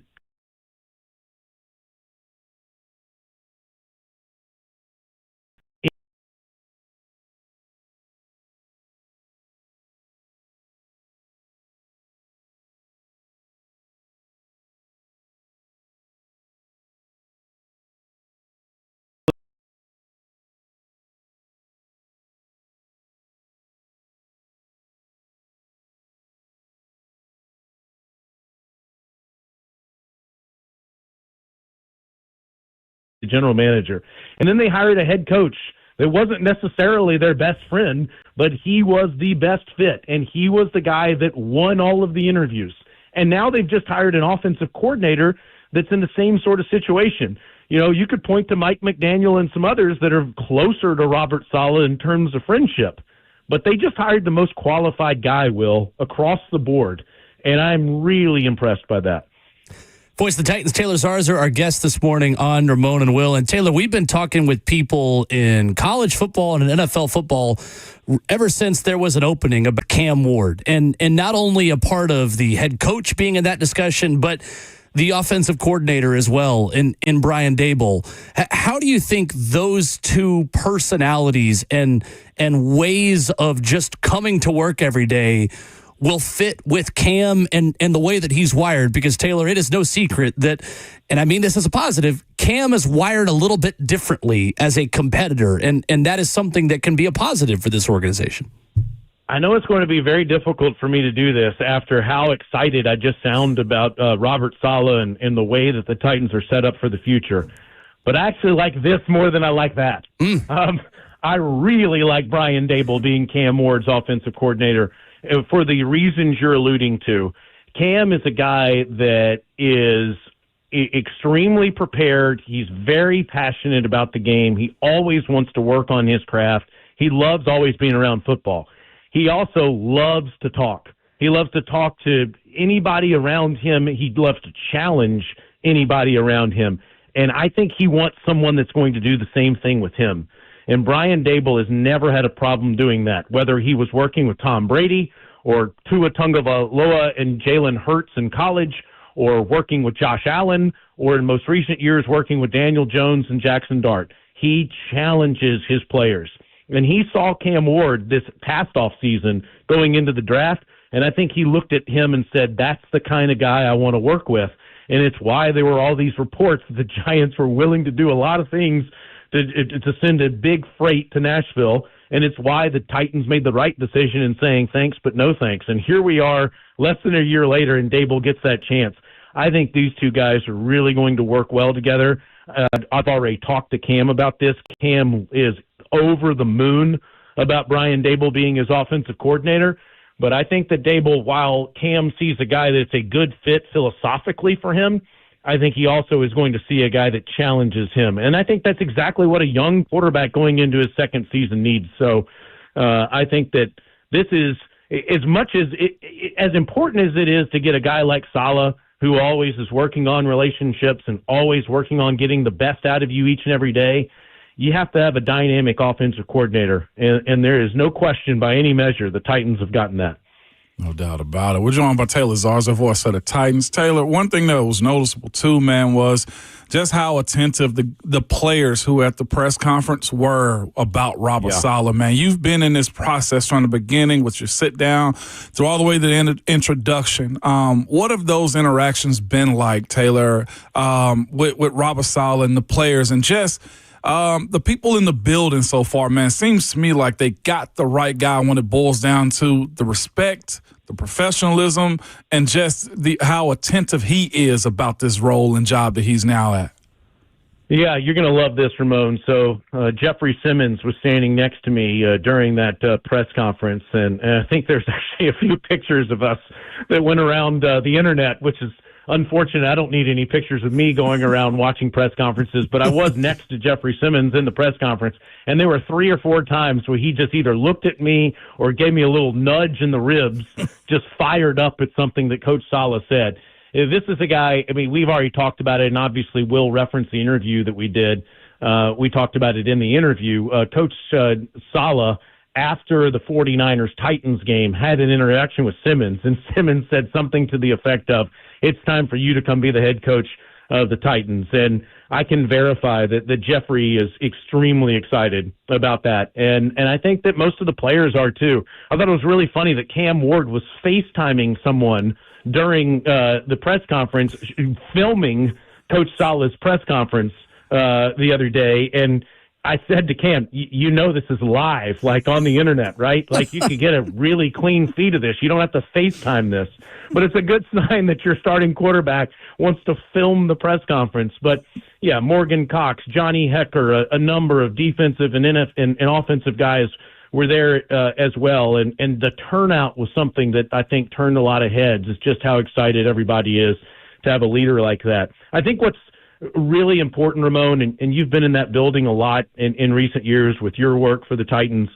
the general manager. And then they hired a head coach that wasn't necessarily their best friend, but he was the best fit, and he was the guy that won all of the interviews. And now they've just hired an offensive coordinator that's in the same sort of situation. You know, you could point to Mike McDaniel and some others that are closer to Robert Saleh in terms of friendship, but they just hired the most qualified guy, Will, across the board, and I'm really impressed by that. Voice of the Titans, Taylor Zarzer, our guest this morning on Ramon and Will. And Taylor, we've been talking with people in college football and in NFL football ever since there was an opening about Cam Ward. And not only a part of the head coach being in that discussion, but the offensive coordinator as well in Brian Daboll. How do you think those two personalities and ways of just coming to work every day will fit with Cam and the way that he's wired? Because, Taylor, it is no secret that, and I mean this as a positive, Cam is wired a little bit differently as a competitor, and that is something that can be a positive for this organization. I know it's going to be very difficult for me to do this after how excited I just sound about Robert Saleh and the way that the Titans are set up for the future. But I actually like this more than I like that. I really like Brian Daboll being Cam Ward's offensive coordinator for the reasons you're alluding to. Cam is a guy that is extremely prepared. He's very passionate about the game. He always wants to work on his craft. He loves always being around football. He also loves to talk. He loves to talk to anybody around him. He loves to challenge anybody around him. And I think he wants someone that's going to do the same thing with him. And Brian Daboll has never had a problem doing that, whether he was working with Tom Brady or Tua Tagovailoa and Jalen Hurts in college, or working with Josh Allen, or in most recent years working with Daniel Jones and Jackson Dart. He challenges his players. And he saw Cam Ward this past offseason going into the draft, and I think he looked at him and said, that's the kind of guy I want to work with. And it's why there were all these reports that the Giants were willing to do a lot of things to send a big freight to Nashville, and it's why the Titans made the right decision in saying thanks but no thanks. And here we are less than a year later, and Daboll gets that chance. I think these two guys are really going to work well together. I've already talked to Cam about this. Cam is over the moon about Brian Daboll being his offensive coordinator, but I think that Daboll, while Cam sees a guy that's a good fit philosophically for him, I think he also is going to see a guy that challenges him. And I think that's exactly what a young quarterback going into his second season needs. So I think that this is as much as important as it is to get a guy like Salah, who always is working on relationships and always working on getting the best out of you each and every day. You have to have a dynamic offensive coordinator. And there is no question by any measure the Titans have gotten that. No doubt about it. We're joined by Taylor Zarzer, voice of the Titans. Taylor, one thing that was noticeable too, man, was just how attentive the players who at the press conference were about Robert Saleh, man. You've been in this process from the beginning with your sit down through all the way to the introduction. What have those interactions been like, Taylor, with Robert Saleh and the players and just the people in the building so far, man? Seems to me like they got the right guy when it boils down to the respect, the professionalism, and just how attentive he is about this role and job that he's now at. Yeah, you're going to love this, Ramon. So Jeffrey Simmons was standing next to me during that press conference, and I think there's actually a few pictures of us that went around the internet, which is unfortunate. I don't need any pictures of me going around watching press conferences, but I was next to Jeffrey Simmons in the press conference, and there were 3 or 4 times where he just either looked at me or gave me a little nudge in the ribs, just fired up at something that Coach Salah said. This is a guy, I mean, we've already talked about it, and obviously we'll reference the interview that we did. We talked about it in the interview. Coach Salah, after the 49ers-Titans game, had an interaction with Simmons, and Simmons said something to the effect of, "It's time for you to come be the head coach of the Titans." And I can verify that Jeffrey is extremely excited about that. And I think that most of the players are too. I thought it was really funny that Cam Ward was FaceTiming someone during the press conference, filming Coach Salah's press conference the other day. And I said to Cam, you know this is live, like on the internet, right? Like you could get a really clean feed of this. You don't have to FaceTime this. But it's a good sign that your starting quarterback wants to film the press conference. But, yeah, Morgan Cox, Johnny Hecker, a number of defensive and offensive guys were there as well. And the turnout was something that I think turned a lot of heads. It's just how excited everybody is to have a leader like that. I think what's really important, Ramon, and you've been in that building a lot in recent years with your work for the Titans,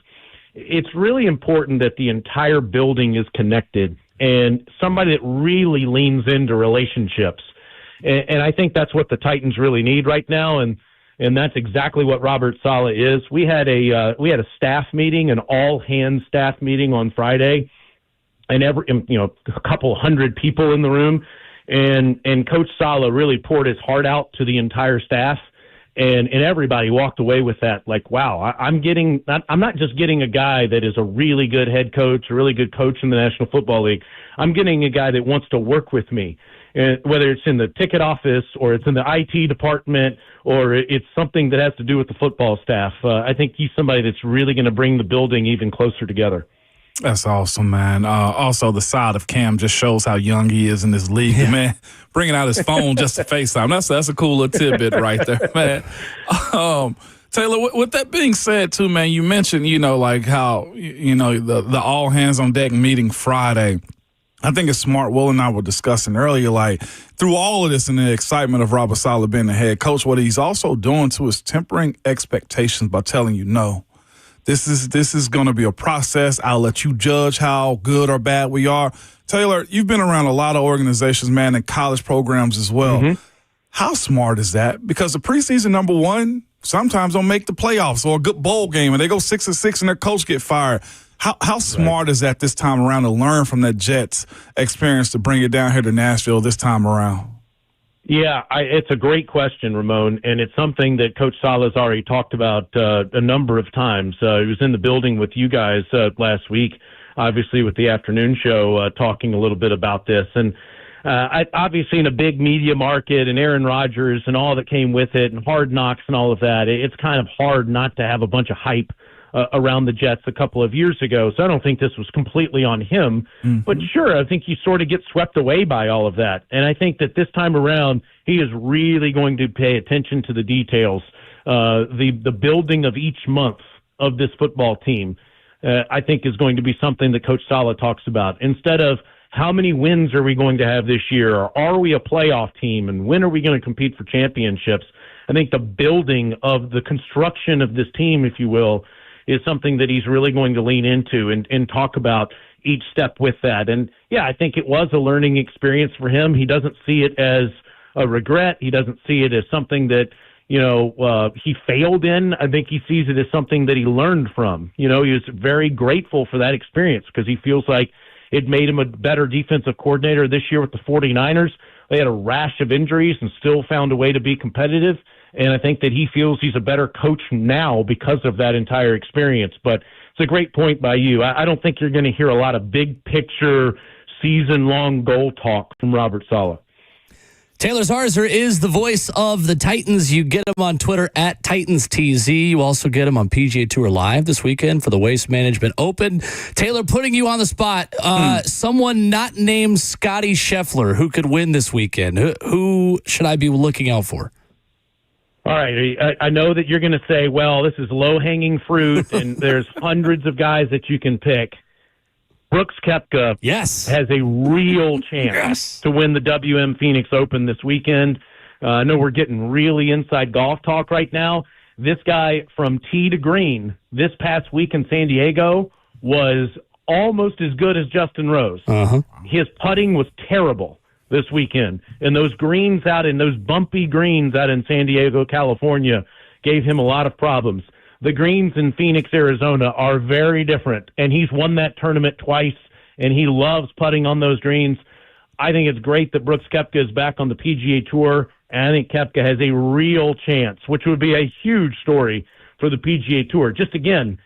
it's really important that the entire building is connected and somebody that really leans into relationships. And I think that's what the Titans really need right now, and that's exactly what Robert Saleh is. We had a staff meeting, an all-hands staff meeting on Friday, and a couple hundred people in the room. And Coach Salah really poured his heart out to the entire staff, and everybody walked away with that, like, wow, I'm not just getting a guy that is a really good head coach, a really good coach in the National Football League. I'm getting a guy that wants to work with me, and whether it's in the ticket office or it's in the IT department or it's something that has to do with the football staff. I think he's somebody that's really going to bring the building even closer together. That's awesome, man. Also, the side of Cam just shows how young he is in this league, man. Bringing out his phone just to FaceTime. That's a cool little tidbit right there, man. Taylor, with that being said, too, man, you mentioned, like how, the all hands on deck meeting Friday. I think it's smart. Will and I were discussing earlier, like through all of this and the excitement of Robert Saleh being the head coach, what he's also doing too is tempering expectations by telling you no. This is going to be a process. I'll let you judge how good or bad we are. Taylor, you've been around a lot of organizations, man, and college programs as well. Mm-hmm. How smart is that? Because the preseason number one sometimes don't make the playoffs or a good bowl game, and they go 6-6 and their coach get fired. How smart is that this time around to learn from that Jets experience to bring it down here to Nashville this time around? Yeah, it's a great question, Ramon, and it's something that Coach Salah has already talked about a number of times. He was in the building with you guys last week, obviously with the afternoon show, talking a little bit about this. And obviously in a big media market and Aaron Rodgers and all that came with it and Hard Knocks and all of that, it's kind of hard not to have a bunch of hype around the Jets a couple of years ago. So I don't think this was completely on him. Mm-hmm. But sure, I think you sort of get swept away by all of that. And I think that this time around, he is really going to pay attention to the details, the building of each month of this football team, I think is going to be something that Coach Salah talks about. Instead of how many wins are we going to have this year, or are we a playoff team, and when are we going to compete for championships, I think the building of the construction of this team, if you will, is something that he's really going to lean into and talk about each step with that. And, yeah, I think it was a learning experience for him. He doesn't see it as a regret. He doesn't see it as something that, he failed in. I think he sees it as something that he learned from. He was very grateful for that experience because he feels like it made him a better defensive coordinator this year with the 49ers. They had a rash of injuries and still found a way to be competitive. And I think that he feels he's a better coach now because of that entire experience. But it's a great point by you. I don't think you're going to hear a lot of big picture, season-long goal talk from Robert Saleh. Taylor Zarzer is the voice of the Titans. You get him on Twitter at TitansTZ. You also get him on PGA Tour Live this weekend for the Waste Management Open. Taylor, putting you on the spot, someone not named Scotty Scheffler who could win this weekend. Who should I be looking out for? All right, I know that you're going to say, well, this is low-hanging fruit, and there's hundreds of guys that you can pick. Brooks Koepka Yes. has a real chance to win the WM Phoenix Open this weekend. I know we're getting really inside golf talk right now. This guy from tee to green this past week in San Diego was almost as good as Justin Rose. His putting was terrible this weekend, and those greens out in those bumpy greens out in San Diego, California, gave him a lot of problems. The greens in Phoenix, Arizona are very different, and he's won that tournament twice, and he loves putting on those greens. I think it's great that Brooks Koepka is back on the PGA Tour, and I think Koepka has a real chance, which would be a huge story for the PGA Tour. Just again,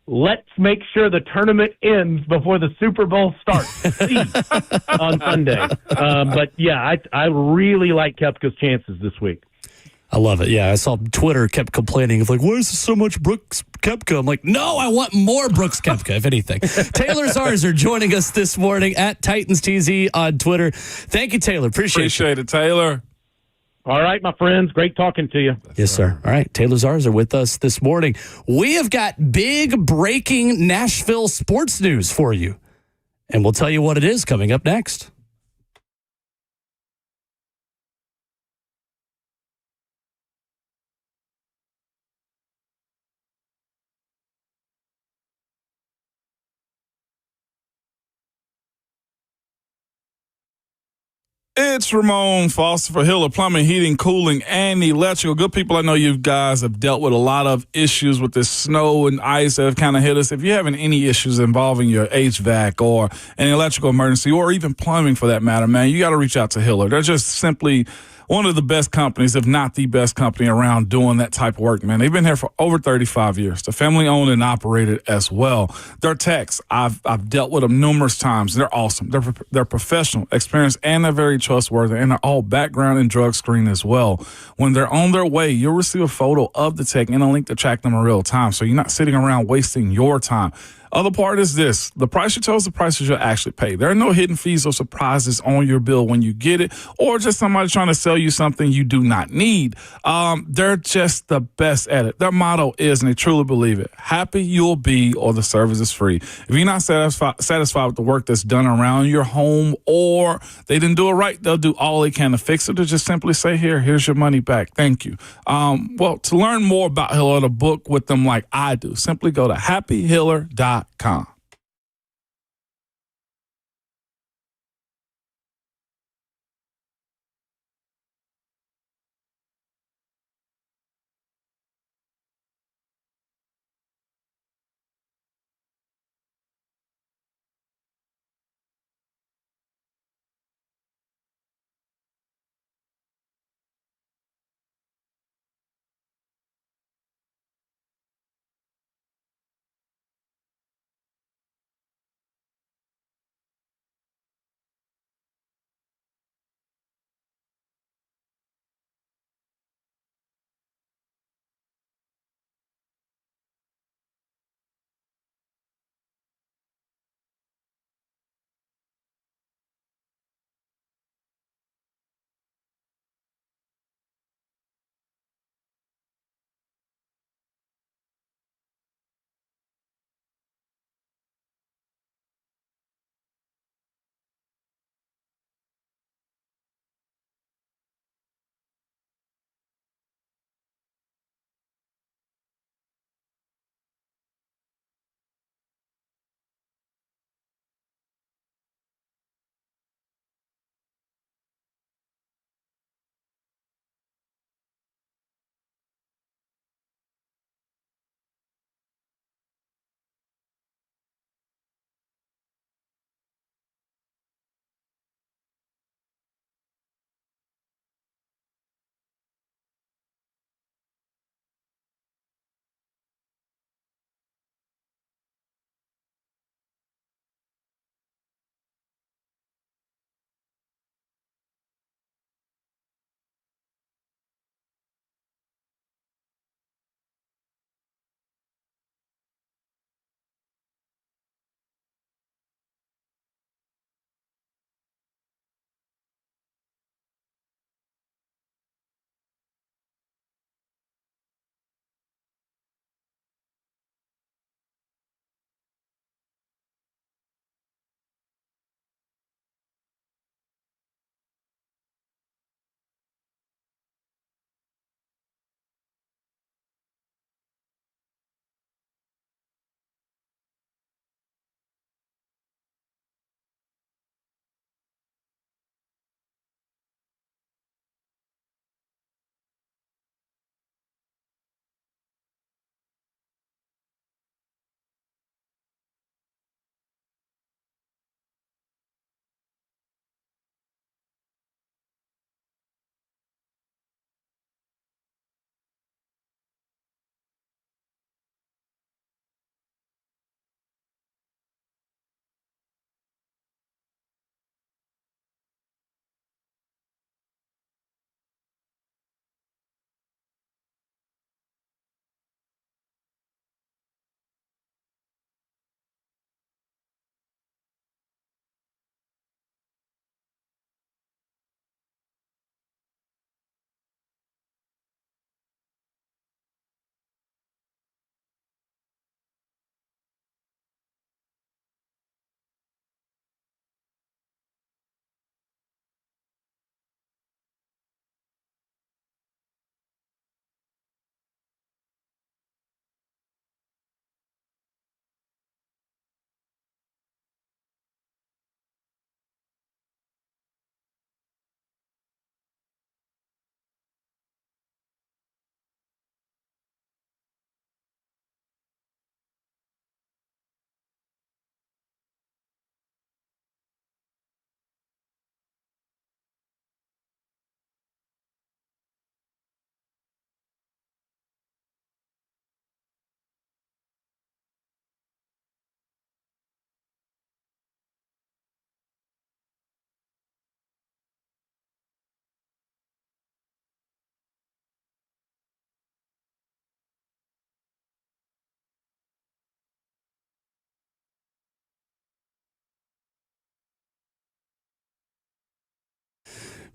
let's make sure the tournament ends before the Super Bowl starts on Sunday. But, yeah, I really like Koepka's chances this week. I love it. Yeah, I saw Twitter kept complaining of like, where's so much Brooks Koepka? I'm like, no, I want more Brooks Koepka, if anything. Taylor Zarzer joining us this morning at Titans TZ on Twitter. Thank you, Taylor. Appreciate it, Taylor. All right, my friends. Great talking to you. Yes, sir. All right. Taylor Zarzer with us this morning. We have got big breaking Nashville sports news for you, and we'll tell you what it is coming up next. It's Ramon Foster for Hiller Plumbing, Heating, Cooling, and Electrical. Good people, I know you guys have dealt with a lot of issues with this snow and ice that have kind of hit us. If you're having any issues involving your HVAC or an electrical emergency or even plumbing for that matter, man, you got to reach out to Hiller. They're just simply one of the best companies, if not the best company around doing that type of work, man. They've been here for over 35 years. They're family owned and operated as well. Their techs, I've dealt with them numerous times. They're awesome. They're professional, experienced, and they're very trustworthy. And they're all background and drug screened as well. When they're on their way, you'll receive a photo of the tech and a link to track them in real time. So you're not sitting around wasting your time. Other part is this. The price you chose, the prices you'll actually pay. There are no hidden fees or surprises on your bill when you get it, or just somebody trying to sell you something you do not need. They're just the best at it. Their motto is, and they truly believe it, happy you'll be or the service is free. If you're not satisfied with the work that's done around your home or they didn't do it right, they'll do all they can to fix it or just simply say, here's your money back. Thank you. Well, to learn more about Hiller, to book with them like I do, simply go to happyhiller.com.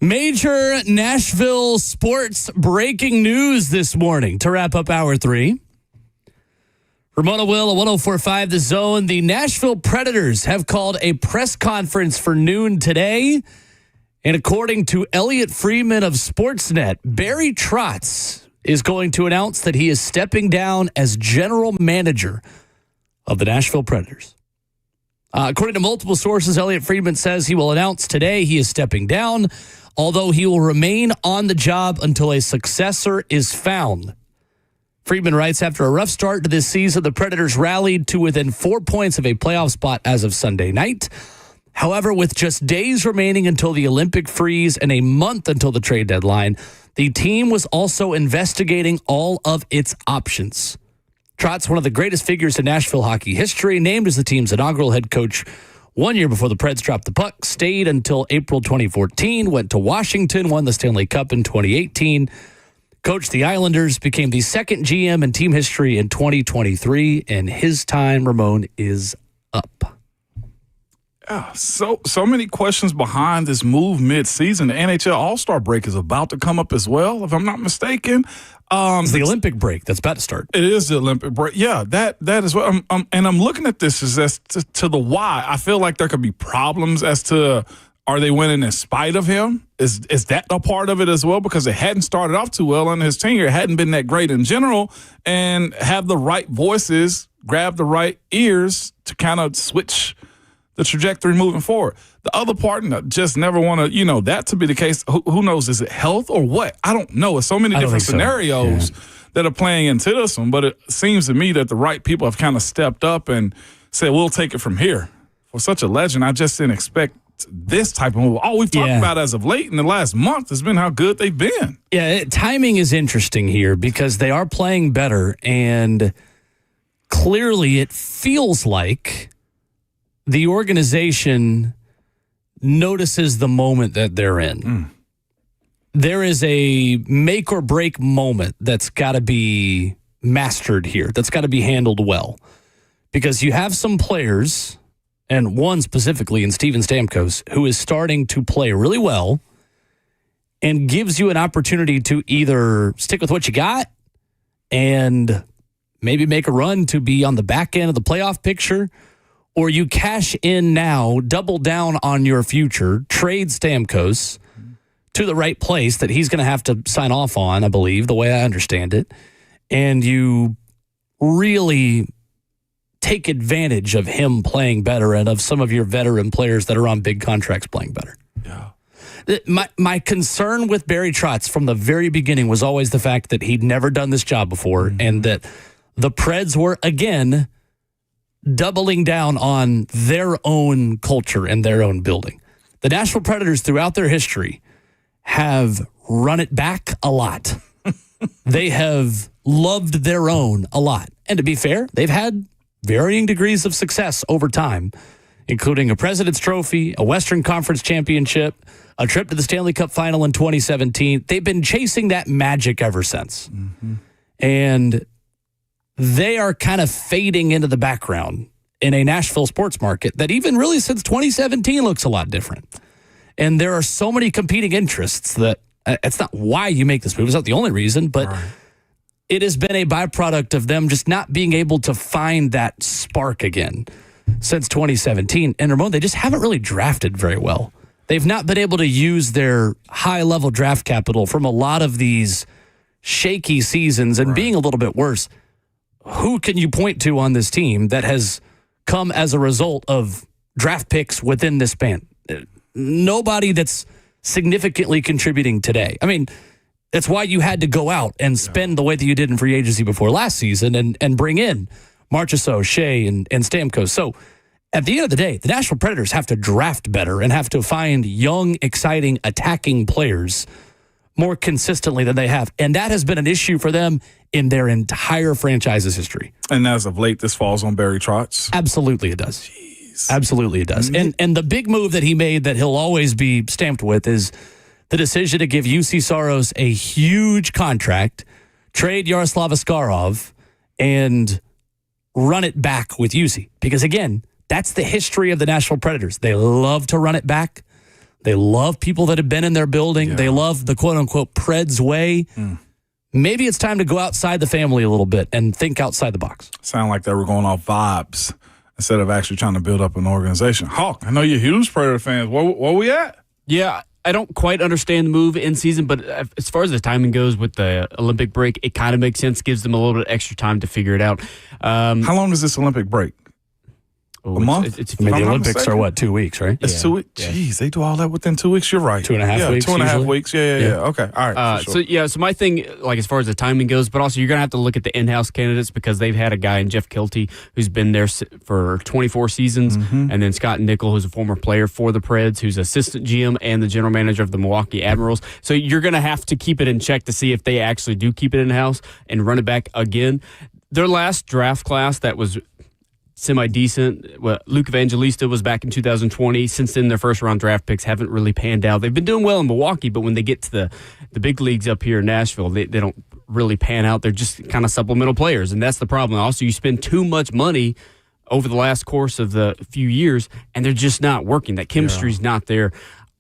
Major Nashville sports breaking news this morning to wrap up Hour 3. Ramona Will at 104.5 The Zone. The Nashville Predators have called a press conference for noon today. And according to Elliot Friedman of Sportsnet, Barry Trotz is going to announce that he is stepping down as general manager of the Nashville Predators. According to multiple sources, Elliot Friedman says he will announce today he is stepping down, although he will remain on the job until a successor is found. Friedman writes, after a rough start to this season, the Predators rallied to within 4 points of a playoff spot as of Sunday night. However, with just days remaining until the Olympic freeze and a month until the trade deadline, the team was also investigating all of its options. Trotz, one of the greatest figures in Nashville hockey history, named as the team's inaugural head coach 1 year before the Preds dropped the puck, stayed until April 2014, went to Washington, won the Stanley Cup in 2018, coached the Islanders, became the second GM in team history in 2023, and his time, Ramon, is up. Yeah, so many questions behind this move mid-season. The NHL All-Star break is about to come up as well, if I'm not mistaken. It's the Olympic break that's about to start. It is the Olympic break. Yeah, that is what I'm looking at this as to the why. I feel like there could be problems as to, are they winning in spite of him? Is that a part of it as well? Because it hadn't started off too well under his tenure. It hadn't been that great in general, and have the right voices, grab the right ears to kind of switch the trajectory moving forward. The other part, just never want to, that to be the case. Who knows? Is it health or what? I don't know. It's so many different scenarios that are playing into this one, but it seems to me that the right people have kind of stepped up and said, we'll take it from here. For such a legend, I just didn't expect this type of move. All we've talked about as of late in the last month has been how good they've been. Yeah, timing is interesting here because they are playing better, and clearly it feels like the organization notices the moment that they're in. There is a make or break moment that's got to be mastered here. That's got to be handled well. Because you have some players, and one specifically in Steven Stamkos, who is starting to play really well and gives you an opportunity to either stick with what you got and maybe make a run to be on the back end of the playoff picture, or you cash in now, double down on your future, trade Stamkos to the right place that he's going to have to sign off on, I believe, the way I understand it, and you really take advantage of him playing better and of some of your veteran players that are on big contracts playing better. Yeah. My concern with Barry Trotz from the very beginning was always the fact that he'd never done this job before, and that the Preds were, again, doubling down on their own culture and their own building. The Nashville Predators, throughout their history, have run it back a lot. They have loved their own a lot. And to be fair, they've had varying degrees of success over time, including a President's Trophy, a Western Conference Championship, a trip to the Stanley Cup Final in 2017. They've been chasing that magic ever since. And they are kind of fading into the background in a Nashville sports market that even really since 2017 looks a lot different. And there are so many competing interests that it's not why you make this move. It's not the only reason, but it has been a byproduct of them just not being able to find that spark again since 2017. And Ramon, they just haven't really drafted very well. They've not been able to use their high-level draft capital from a lot of these shaky seasons and being a little bit worse. Who can you point to on this team that has come as a result of draft picks within this span? Nobody that's significantly contributing today. I mean, that's why you had to go out and spend the way that you did in free agency before last season and bring in Marchessault, Shea, and Stamkos. So at the end of the day, the Nashville Predators have to draft better and have to find young, exciting, attacking players more consistently than they have. And that has been an issue for them in their entire franchise's history. And as of late, this falls on Barry Trotz. Absolutely it does. Absolutely it does. And the big move that he made that he'll always be stamped with is the decision to give UC Saros a huge contract, trade Yaroslav Askarov, and run it back with UC. Because again, that's the history of the Nashville Predators. They love to run it back. They love people that have been in their building. Yeah. They love the quote-unquote Preds way. Maybe it's time to go outside the family a little bit and think outside the box. Sound like they were going off vibes instead of actually trying to build up an organization. Hawk, I know you're huge Predator fans. Where we at? Yeah, I don't quite understand the move in season, but as far as the timing goes with the Olympic break, it kind of makes sense. Gives them a little bit extra time to figure it out. How long is this Olympic break? A month? I mean, the Olympics are, 2 weeks, right? It's 2 weeks. Jeez, they do all that within 2 weeks. You're right. 2.5 weeks. 2.5 usually. weeks. Yeah. Okay. All right. Sure. So my thing, like as far as the timing goes, but also you're going to have to look at the in-house candidates because they've had a guy in Jeff Kilty who's been there for 24 seasons, and then Scott Nickel, who's a former player for the Preds, who's assistant GM and the general manager of the Milwaukee Admirals. So you're going to have to keep it in check to see if they actually do keep it in-house and run it back again. Their last draft class that was semi-decent. Well, Luke Evangelista was back in 2020. Since then, their first-round draft picks haven't really panned out. They've been doing well in Milwaukee, but when they get to the big leagues up here in Nashville, they don't really pan out. They're just kind of supplemental players, and that's the problem. Also, you spend too much money over the last course of the few years, and they're just not working. That chemistry's not there.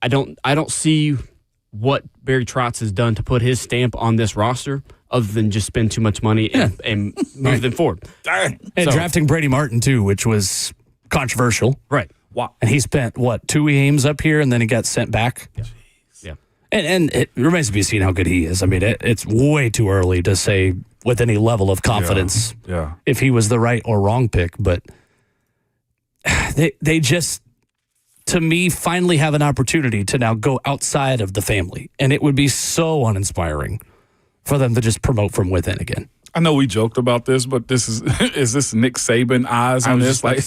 I don't see what Barry Trotz has done to put his stamp on this roster other than just spend too much money and move them forward. Dang. And drafting Brady Martin, too, which was controversial. Right. Wow. And he spent, 2 games up here, and then he got sent back. Yeah. And it remains to be seen how good he is. I mean, it's way too early to say with any level of confidence if he was the right or wrong pick. But they just, to me, finally have an opportunity to now go outside of the family. And it would be so uninspiring for them to just promote from within again. I know we joked about this, but this is this Nick Saban eyes on this? Like,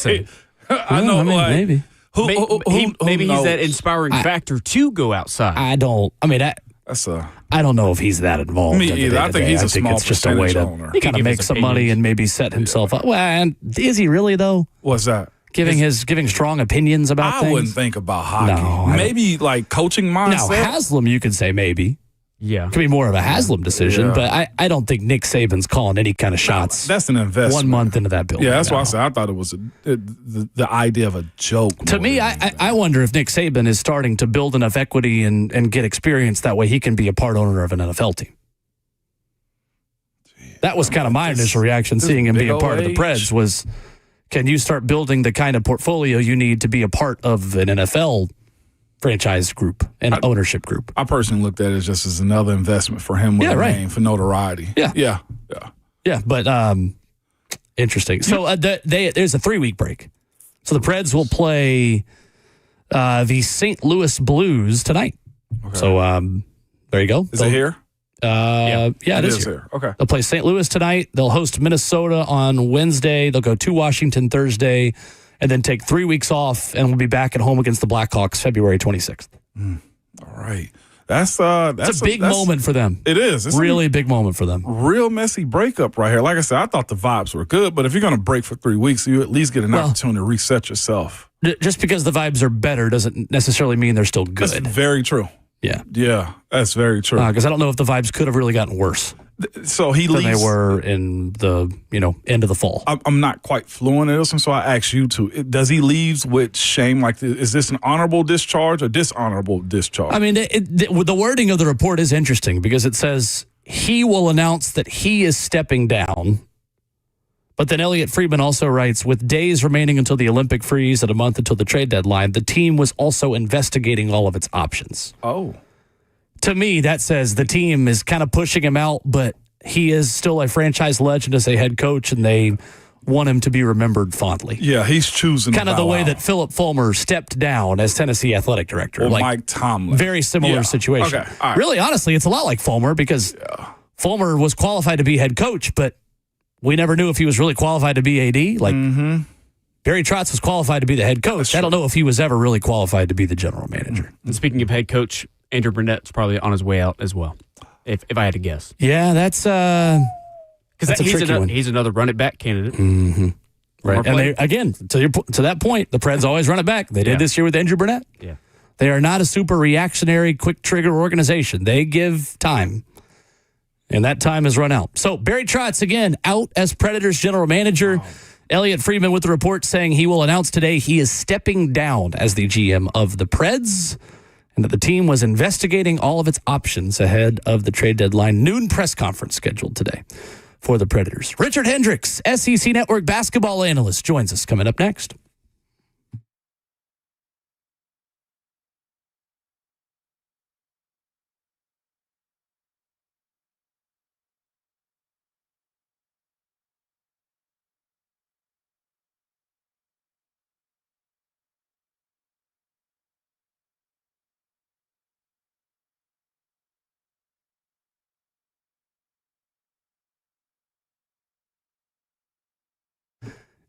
I know, maybe. Maybe he's that inspiring factor to go outside. I don't know if he's that involved. Me either. I think he's a small it's just a way owner. to kind of make some money and maybe set himself up. Well, and is he really though? What's that? Giving strong opinions about things? I wouldn't think about hockey. No, maybe like coaching mindset. Now, Haslam, you could say maybe. Yeah. Could be more of a Haslam decision, but I don't think Nick Saban's calling any kind of shots. That's an investment. 1 month into that building. Yeah, that's why I said I thought it was the idea of a joke. To me, I wonder if Nick Saban is starting to build enough equity and get experience that way he can be a part owner of an NFL team. That was kind of my initial reaction seeing him be a part of the Preds was, can you start building the kind of portfolio you need to be a part of an NFL franchise group and ownership group? I personally looked at it just as another investment for him with a name, for notoriety. Yeah, but interesting. So there's a 3-week break. So the Preds will play the St. Louis Blues tonight. Okay. So there you go. Is it here? It is here. Okay. They'll play St. Louis tonight. They'll host Minnesota on Wednesday. They'll go to Washington Thursday, and then take 3 weeks off, and we'll be back at home against the Blackhawks February 26th. All right. That's a big moment for them. It is. It's really big moment for them. Real messy breakup right here. Like I said, I thought the vibes were good, but if you're going to break for 3 weeks, you at least get an opportunity to reset yourself. Just because the vibes are better doesn't necessarily mean they're still good. That's very true. Yeah, that's very true. Because I don't know if the vibes could have really gotten worse. So he leaves. Than they were in the end of the fall. I'm not quite fluent in this one, so I ask you to. Does he leaves with shame? Like, is this an honorable discharge or dishonorable discharge? I mean, the wording of the report is interesting because it says he will announce that he is stepping down. But then Elliot Friedman also writes, with days remaining until the Olympic freeze and a month until the trade deadline, the team was also investigating all of its options. Oh. To me, that says the team is kind of pushing him out, but he is still a franchise legend as a head coach, and they want him to be remembered fondly. Yeah, he's choosing kind of the way that Philip Fulmer stepped down as Tennessee athletic director. Or Mike Tomlin. Very similar situation. Okay. All right. Really, honestly, it's a lot like Fulmer because Fulmer was qualified to be head coach, but we never knew if he was really qualified to be AD. Like Barry Trotz was qualified to be the head coach. I don't know if he was ever really qualified to be the general manager. And speaking of head coach, Andrew Burnett's probably on his way out as well, if I had to guess. Yeah, that's because he's another run it back candidate. Mm-hmm. Right, and they, again, to that point, the Preds always run it back. They did this year with Andrew Burnett. Yeah, they are not a super reactionary, quick trigger organization. They give time. And that time has run out. So Barry Trotz, again, out as Predators general manager. Wow. Elliot Friedman with the report saying he will announce today he is stepping down as the GM of the Preds. and that the team was investigating all of its options ahead of the trade deadline. Noon press conference scheduled today for the Predators. Richard Hendricks, SEC Network basketball analyst, joins us coming up next.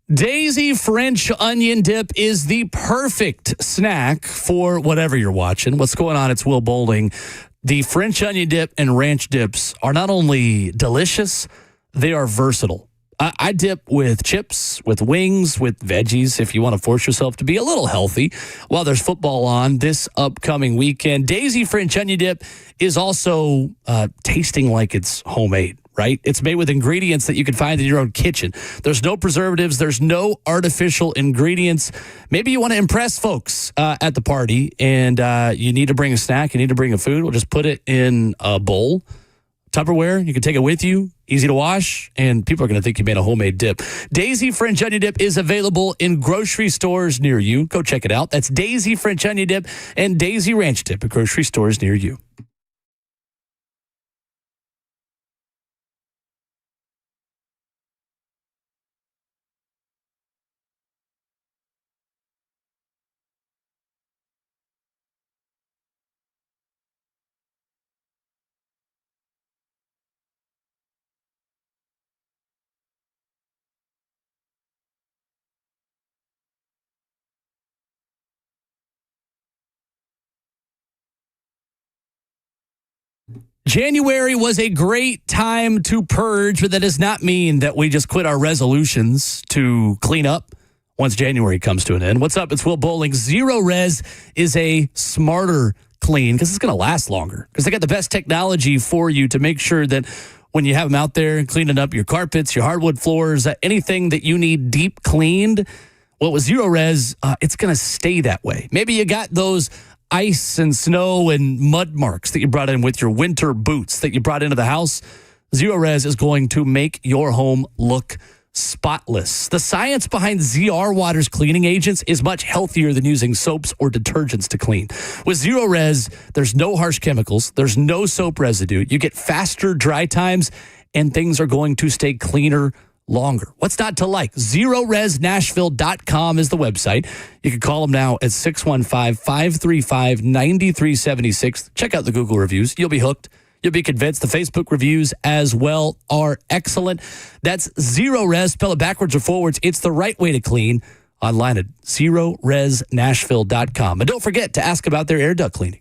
Daisy French onion dip is the perfect snack for whatever you're watching. What's going on? It's Will Bowling. The French onion dip and ranch dips are not only delicious, they are versatile. I dip with chips, with wings, with veggies if you want to force yourself to be a little healthy while there's football on this upcoming weekend. Daisy French onion dip is also tasting like it's homemade. Right? It's made with ingredients that you can find in your own kitchen. There's no preservatives. There's no artificial ingredients. Maybe you want to impress folks at the party and you need to bring a snack. You need to bring a food. We'll just put it in a bowl, Tupperware. You can take it with you. Easy to wash. And people are going to think you made a homemade dip. Daisy French Onion Dip is available in grocery stores near you. Go check it out. That's Daisy French Onion Dip and Daisy Ranch Dip at grocery stores near you. January was a great time to purge, but that does not mean that we just quit our resolutions to clean up once January comes to an end. What's up? It's Will Bowling. Zero Res is a smarter clean because it's going to last longer because they got the best technology for you to make sure that when you have them out there cleaning up your carpets, your hardwood floors, anything that you need deep cleaned, well, with Zero Res, it's going to stay that way. Maybe you got those ice and snow and mud marks that you brought in with your winter boots that you brought into the house. Zero Res is going to make your home look spotless. The science behind ZR Water's cleaning agents is much healthier than using soaps or detergents to clean. With Zero Res, there's no harsh chemicals, there's no soap residue. You get faster dry times, and things are going to stay cleaner longer. What's not to like? ZeroResNashville.com is the website. You can call them now at 615-535-9376. Check out the Google reviews. You'll be hooked. You'll be convinced. The Facebook reviews as well are excellent. That's Zero Res. Spell it backwards or forwards. It's the right way to clean. Online at ZeroResNashville.com. And don't forget to ask about their air duct cleaning.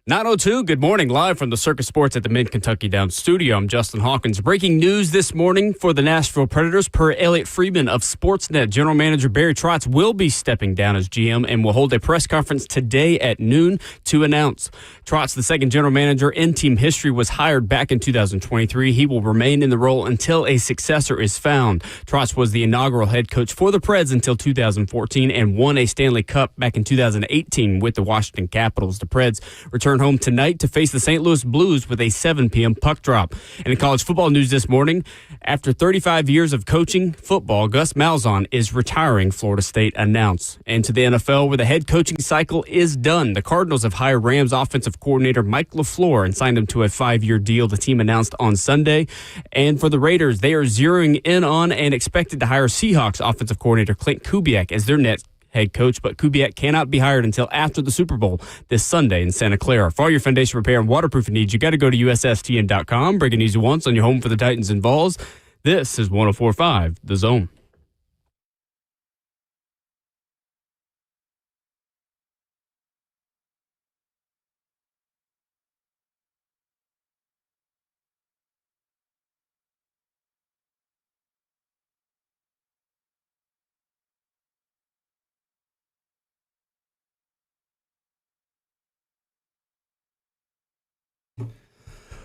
9:02, good morning, live from the Circus Sports at the Mid-Kentucky Downs studio. I'm Justin Hawkins. Breaking news this morning for the Nashville Predators. Per Elliot Friedman of Sportsnet, General Manager Barry Trotz will be stepping down as GM and will hold a press conference today at noon to announce. Trotz, the second general manager in team history, was hired back in 2023. He will remain in the role until a successor is found. Trotz was the inaugural head coach for the Preds until 2014 and won a Stanley Cup back in 2018 with the Washington Capitals. The Preds return home tonight to face the St. Louis Blues with a 7 p.m. puck drop. And in college football news this morning, after 35 years of coaching football, Gus Malzahn is retiring, Florida State announced. And to the NFL, where the head coaching cycle is done, the Cardinals have hired Rams offensive coordinator Mike LaFleur and signed him to a 5-year deal, the team announced on Sunday. And for the Raiders, they are zeroing in on and expected to hire Seahawks offensive coordinator Clint Kubak as their next head coach, but Kubiak cannot be hired until after the Super Bowl this Sunday in Santa Clara. For all your foundation repair and waterproofing needs, you got to go to USSTN.com. Breaking news you once on your home for the Titans and Vols. This is 104.5 The Zone.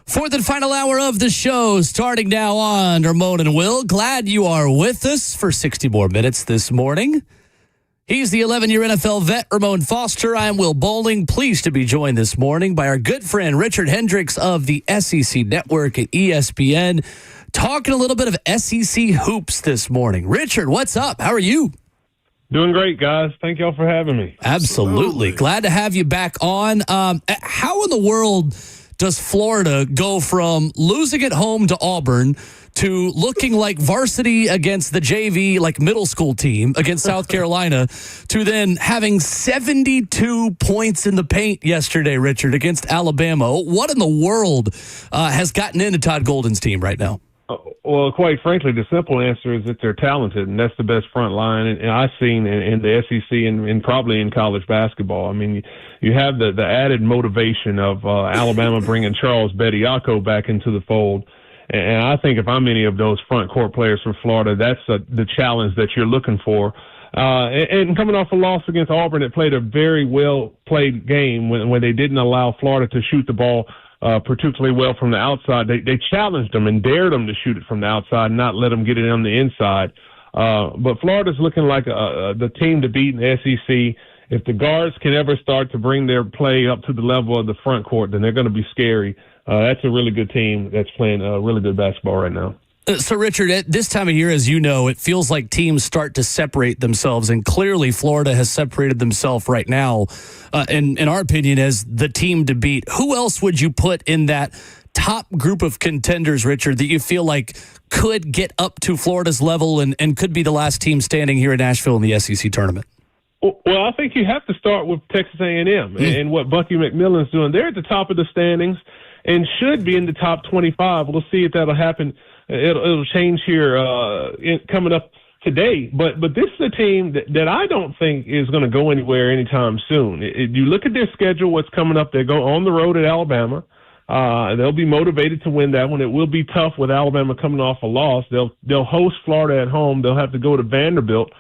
Fourth and final hour of the show, starting now on Ramon and Will. Glad you are with us for 60 more minutes this morning. He's the 11-year NFL vet, Ramon Foster. I am Will Bowling. Pleased to be joined this morning by our good friend, Richard Hendricks of the SEC Network at ESPN, talking a little bit of SEC hoops this morning. Richard, what's up? How are you? Doing great, guys. Thank y'all for having me. Absolutely. Glad to have you back on. How in the world does Florida go from losing at home to Auburn to looking like varsity against the JV, like middle school team against South Carolina, to then having 72 points in the paint yesterday, Richard, against Alabama? What in the world has gotten into Todd Golden's team right now? Well, quite frankly, the simple answer is that they're talented, and that's the best front line and I've seen in the SEC and probably in college basketball. I mean, you have the added motivation of Alabama bringing Charles Bediako back into the fold. And I think if I'm any of those front court players for Florida, that's the challenge that you're looking for. And coming off a loss against Auburn, it played a very well-played game when they didn't allow Florida to shoot the ball particularly well from the outside. They challenged them and dared them to shoot it from the outside and not let them get it on the inside. But Florida's looking like the team to beat in the SEC. If the guards can ever start to bring their play up to the level of the front court, then they're going to be scary. That's a really good team that's playing really good basketball right now. So, Richard, at this time of year, as you know, it feels like teams start to separate themselves, and clearly Florida has separated themselves right now, in our opinion, as the team to beat. Who else would you put in that top group of contenders, Richard, that you feel like could get up to Florida's level and could be the last team standing here in Nashville in the SEC tournament? Well, I think you have to start with Texas A&M and what Bucky McMillan's doing. They're at the top of the standings and should be in the top 25. We'll see if that'll happen. It'll change here coming up today. But this is a team that I don't think is going to go anywhere anytime soon. You look at their schedule, what's coming up. They go on the road at Alabama. They'll be motivated to win that one. It will be tough with Alabama coming off a loss. They'll host Florida at home. They'll have to go to Vanderbilt.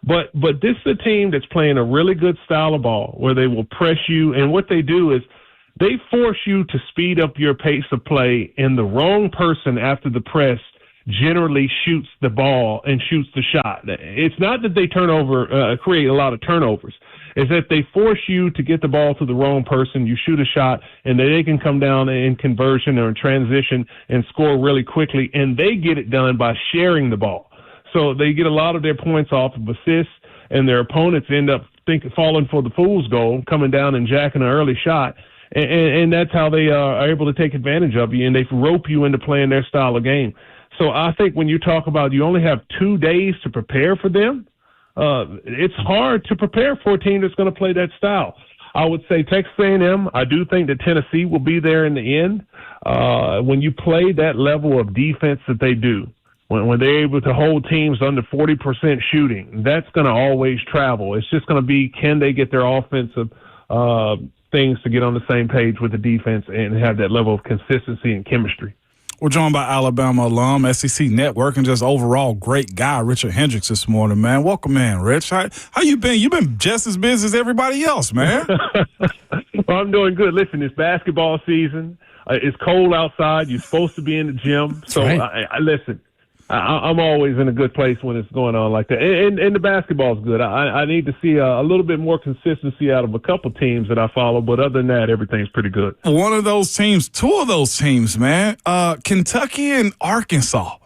But this is a team that's playing a really good style of ball where they will press you. And what they do is they force you to speed up your pace of play, and the wrong person after the press generally shoots the ball and shoots the shot. It's not that they create a lot of turnovers. It's that they force you to get the ball to the wrong person, you shoot a shot, and then they can come down in conversion or in transition and score really quickly, and they get it done by sharing the ball. So they get a lot of their points off of assists, and their opponents end up falling for the fool's goal, coming down and jacking an early shot. And that's how they are able to take advantage of you, and they rope you into playing their style of game. So I think when you talk about you only have 2 days to prepare for them, it's hard to prepare for a team that's going to play that style. I would say Texas A&M. I do think that Tennessee will be there in the end. When you play that level of defense that they do, when they're able to hold teams under 40% shooting, that's going to always travel. It's just going to be, can they get their offensive things to get on the same page with the defense and have that level of consistency and chemistry. We're joined by Alabama alum, SEC Network, and just overall great guy, Richard Hendricks, this morning, man. Welcome, man, Rich. How you been? You've been just as busy as everybody else, man. Well, I'm doing good. Listen, it's basketball season. It's cold outside. You're supposed to be in the gym. So, right. Listen, I'm always in a good place when it's going on like that. And the basketball's good. I need to see a little bit more consistency out of a couple teams that I follow. But other than that, everything's pretty good. One of those teams, two of those teams, man, Kentucky and Arkansas.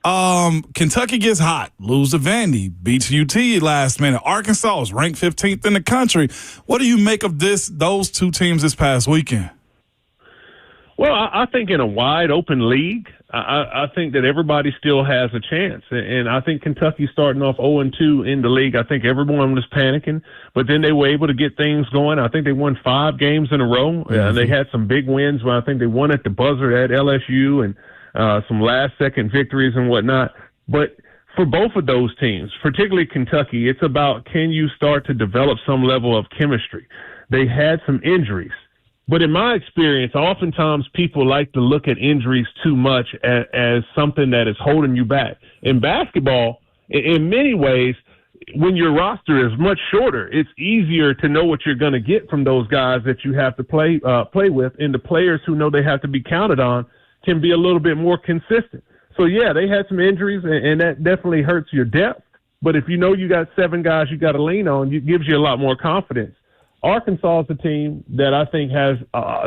Kentucky gets hot, lose to Vandy, beats UT last minute. Arkansas is ranked 15th in the country. What do you make of those two teams this past weekend? Well, I think in a wide open league, I think that everybody still has a chance. And I think Kentucky starting off 0-2 in the league, I think everyone was panicking, but then they were able to get things going. I think they won 5 games in a row. They had some big wins where I think they won at the buzzer at LSU and some last-second victories and whatnot. But for both of those teams, particularly Kentucky, it's about can you start to develop some level of chemistry. They had some injuries. But in my experience, oftentimes people like to look at injuries too much as something that is holding you back. In basketball, in many ways, when your roster is much shorter, it's easier to know what you're going to get from those guys that you have to play with. And the players who know they have to be counted on can be a little bit more consistent. So, yeah, they had some injuries, and that definitely hurts your depth. But if you know you got 7 guys you got to lean on, it gives you a lot more confidence. Arkansas is a team that I think has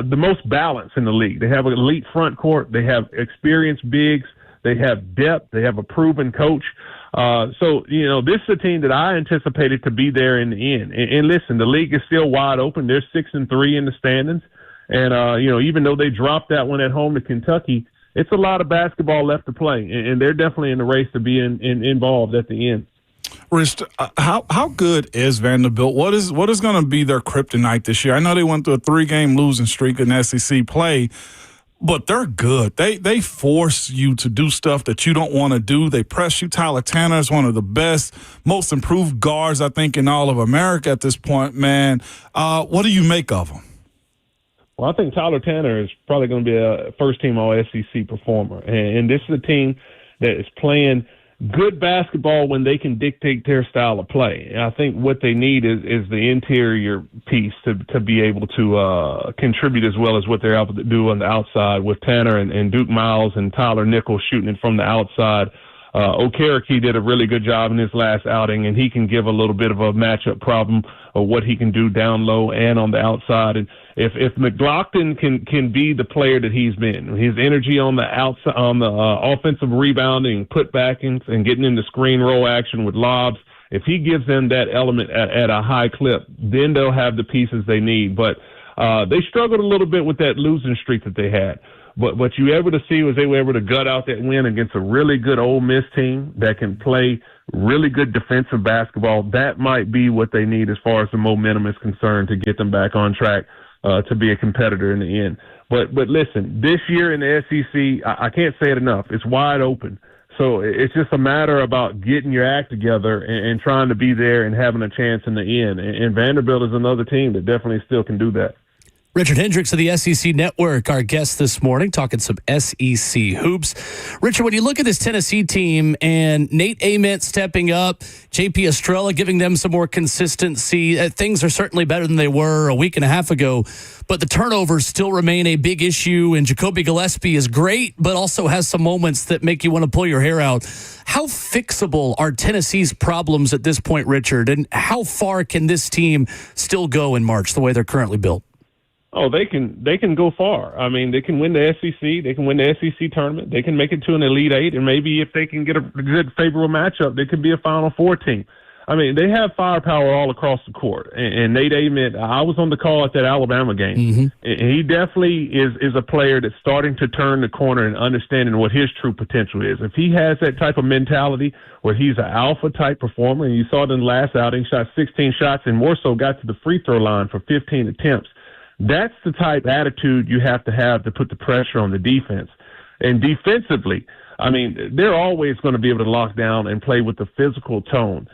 the most balance in the league. They have an elite front court. They have experienced bigs. They have depth. They have a proven coach. So, this is a team that I anticipated to be there in the end. And listen, the league is still wide open. They're 6-3 in the standings. And, even though they dropped that one at home to Kentucky, it's a lot of basketball left to play. And they're definitely in the race to be involved at the end. Rich, how good is Vanderbilt? What is going to be their kryptonite this year? I know they went through a 3-game losing streak in SEC play, but they're good. They force you to do stuff that you don't want to do. They press you. Tyler Tanner is one of the best, most improved guards, I think, in all of America at this point, man. What do you make of them? Well, I think Tyler Tanner is probably going to be a first-team All-SEC performer. And this is a team that is playing good basketball when they can dictate their style of play. And I think what they need is the interior piece to be able to contribute as well as what they're able to do on the outside with Tanner and Duke Miles and Tyler Nichols shooting it from the outside. Okereke did a really good job in his last outing, and he can give a little bit of a matchup problem of what he can do down low and on the outside. And if McLaughlin can be the player that he's been, his energy on the outside, on the offensive rebounding, putbackings, and getting into screen roll action with lobs, if he gives them that element at a high clip, then they'll have the pieces they need. But they struggled a little bit with that losing streak that they had. But what you were able to see was they were able to gut out that win against a really good Ole Miss team that can play really good defensive basketball. That might be what they need as far as the momentum is concerned to get them back on track to be a competitor in the end. But listen, this year in the SEC, I can't say it enough. It's wide open. So it's just a matter about getting your act together and trying to be there and having a chance in the end. And Vanderbilt is another team that definitely still can do that. Richard Hendricks of the SEC Network, our guest this morning, talking some SEC hoops. Richard, when you look at this Tennessee team and Nate Ament stepping up, JP Estrella giving them some more consistency, things are certainly better than they were a week and a half ago, but the turnovers still remain a big issue, and Jacoby Gillespie is great, but also has some moments that make you want to pull your hair out. How fixable are Tennessee's problems at this point, Richard, and how far can this team still go in March the way they're currently built? Oh, they can go far. I mean, they can win the SEC. They can win the SEC tournament. They can make it to an Elite Eight, and maybe if they can get a good, favorable matchup, they could be a Final Four team. I mean, they have firepower all across the court. And Nate Ament, I was on the call at that Alabama game. Mm-hmm. He definitely is a player that's starting to turn the corner and understanding what his true potential is. If he has that type of mentality where he's an alpha-type performer, and you saw it in the last outing, shot 16 shots and more so got to the free throw line for 15 attempts. That's the type of attitude you have to put the pressure on the defense. And defensively, I mean, they're always going to be able to lock down and play with the physical tone.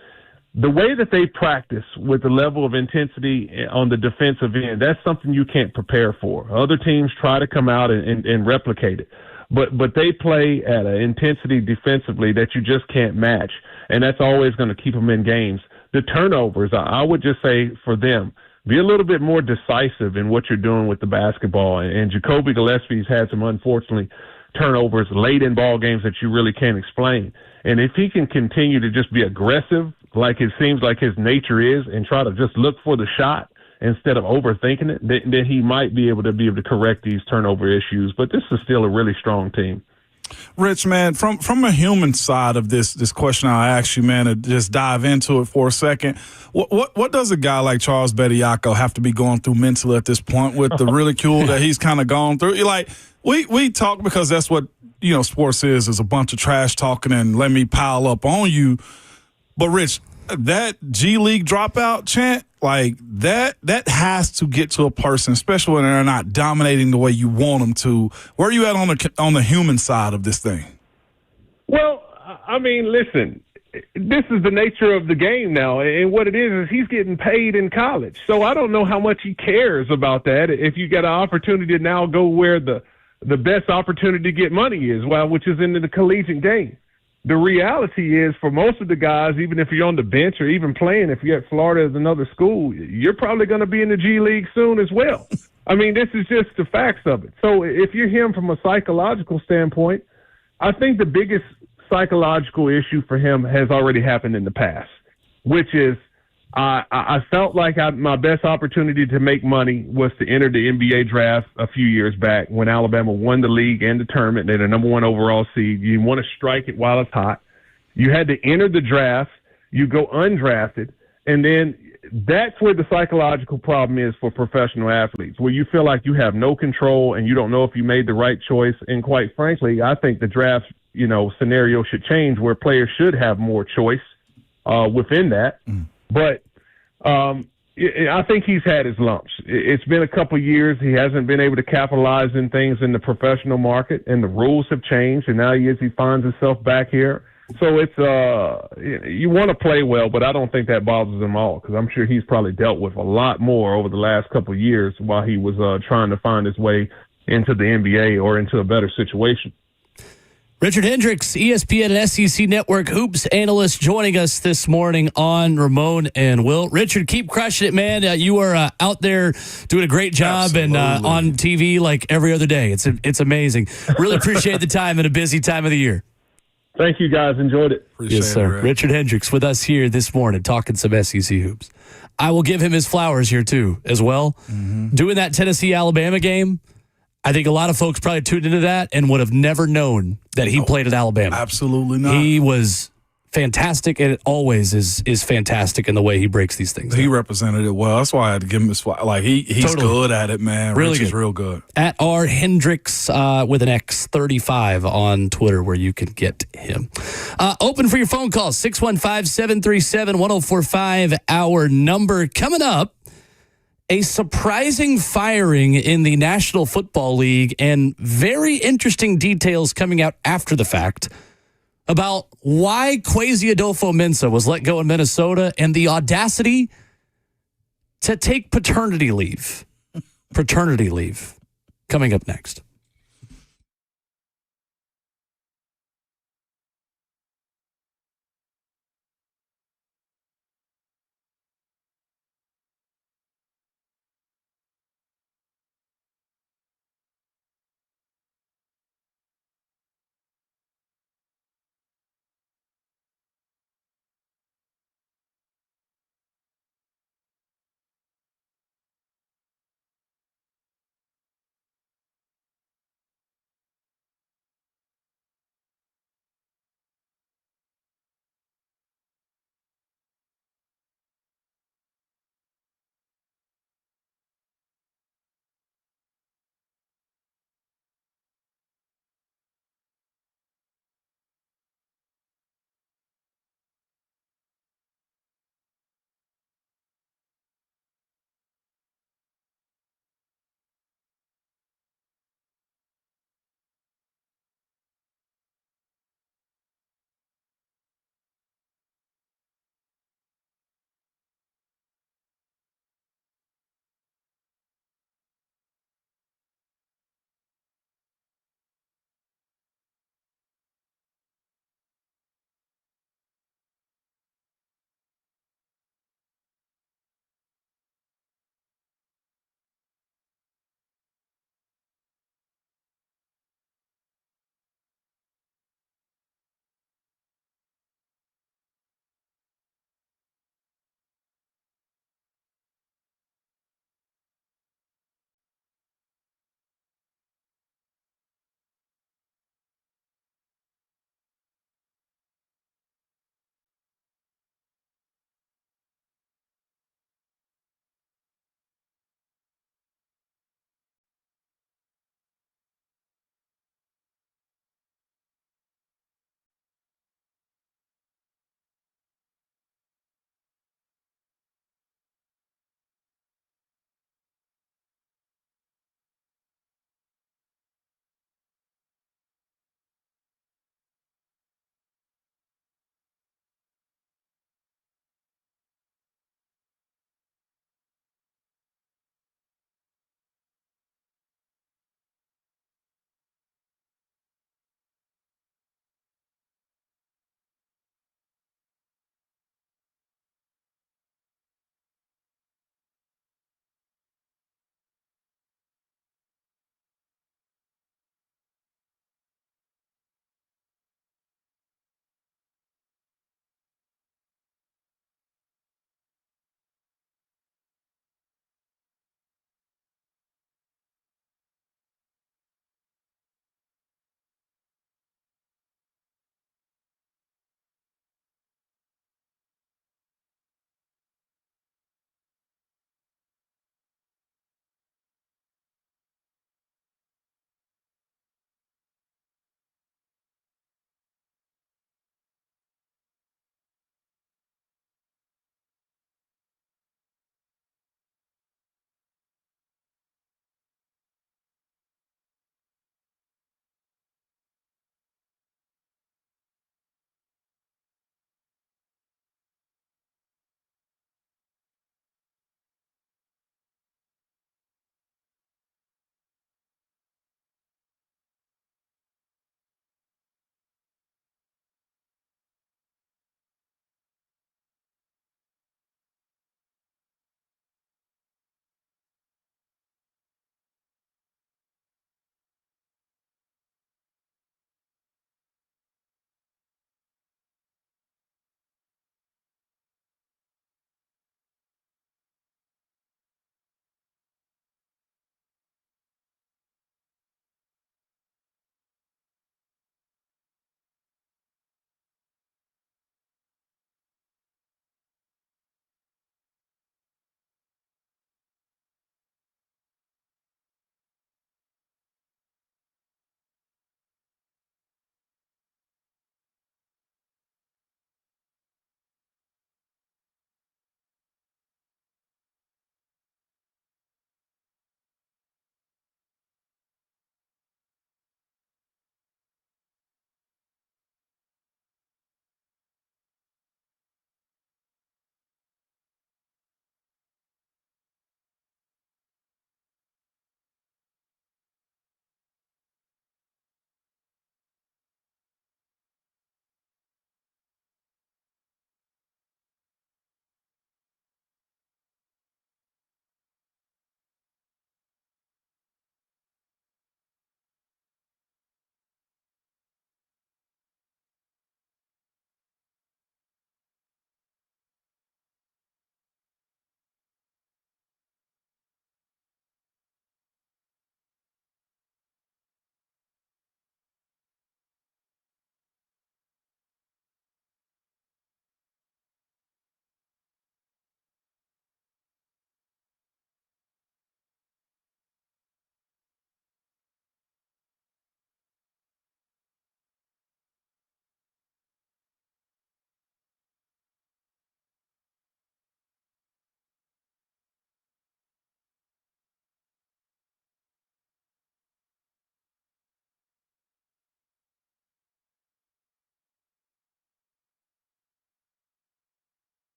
the way that they practice with the level of intensity on the defensive end, that's something you can't prepare for. Other teams try to come out and replicate it. But they play at an intensity defensively that you just can't match, and that's always going to keep them in games. The turnovers, I would just say for them, be a little bit more decisive in what you're doing with the basketball. And Jacoby Gillespie's had some, unfortunately, turnovers late in ball games that you really can't explain. And if he can continue to just be aggressive, like it seems like his nature is, and try to just look for the shot instead of overthinking it, then he might be able to correct these turnover issues. But this is still a really strong team. Rich, man, from a human side of this question I asked you, man, to just dive into it for a second. What does a guy like Charles Bediako have to be going through mentally at this point with the ridicule that he's kind of gone through? You're like, we talk because that's what, sports is a bunch of trash talking and let me pile up on you. But Rich, that G League dropout chant, like that has to get to a person, especially when they're not dominating the way you want them to. Where are you at on the human side of this thing? Well, I mean, listen, this is the nature of the game now, and what it is he's getting paid in college. So I don't know how much he cares about that. If you get an opportunity to now go where the best opportunity to get money is, which is in the collegiate game. The reality is, for most of the guys, even if you're on the bench or even playing, if you're at Florida as another school, you're probably going to be in the G League soon as well. I mean, this is just the facts of it. So if you're him from a psychological standpoint, I think the biggest psychological issue for him has already happened in the past, which is I felt like my best opportunity to make money was to enter the NBA draft a few years back when Alabama won the league and the tournament. They're the number one overall seed. You want to strike it while it's hot. You had to enter the draft. You go undrafted. And then that's where the psychological problem is for professional athletes, where you feel like you have no control and you don't know if you made the right choice. And quite frankly, I think the draft, scenario should change where players should have more choice within that. But I think he's had his lumps. It's been a couple of years. He hasn't been able to capitalize in things in the professional market, and the rules have changed, and now he finds himself back here. So it's you want to play well, but I don't think that bothers him all, because I'm sure he's probably dealt with a lot more over the last couple of years while he was trying to find his way into the NBA or into a better situation. Richard Hendricks, ESPN and SEC Network hoops analyst, joining us this morning on Ramon and Will. Richard, keep crushing it, man. You are out there doing a great job. Absolutely. And on TV like every other day. It's amazing. Really appreciate the time and a busy time of the year. Thank you, guys. Enjoyed it. Yes, sir. It, Richard Hendricks with us here this morning talking some SEC hoops. I will give him his flowers here, too, as well. Mm-hmm. Doing that Tennessee-Alabama game, I think a lot of folks probably tuned into that and would have never known that he played at Alabama. Absolutely not. He was fantastic, and it always is fantastic in the way he breaks these things. He represented it well. That's why I had to give him his flag. Like he's totally good at it, man. Really Rich good. is real good. At R Hendricks with an X35 on Twitter, where you can get him. Open for your phone calls, 615-737-1045. Our number coming up. A surprising firing in the National Football League, and very interesting details coming out after the fact about why Kwesi Adolfo-Mensah was let go in Minnesota and the audacity to take paternity leave. Paternity leave. Coming up next.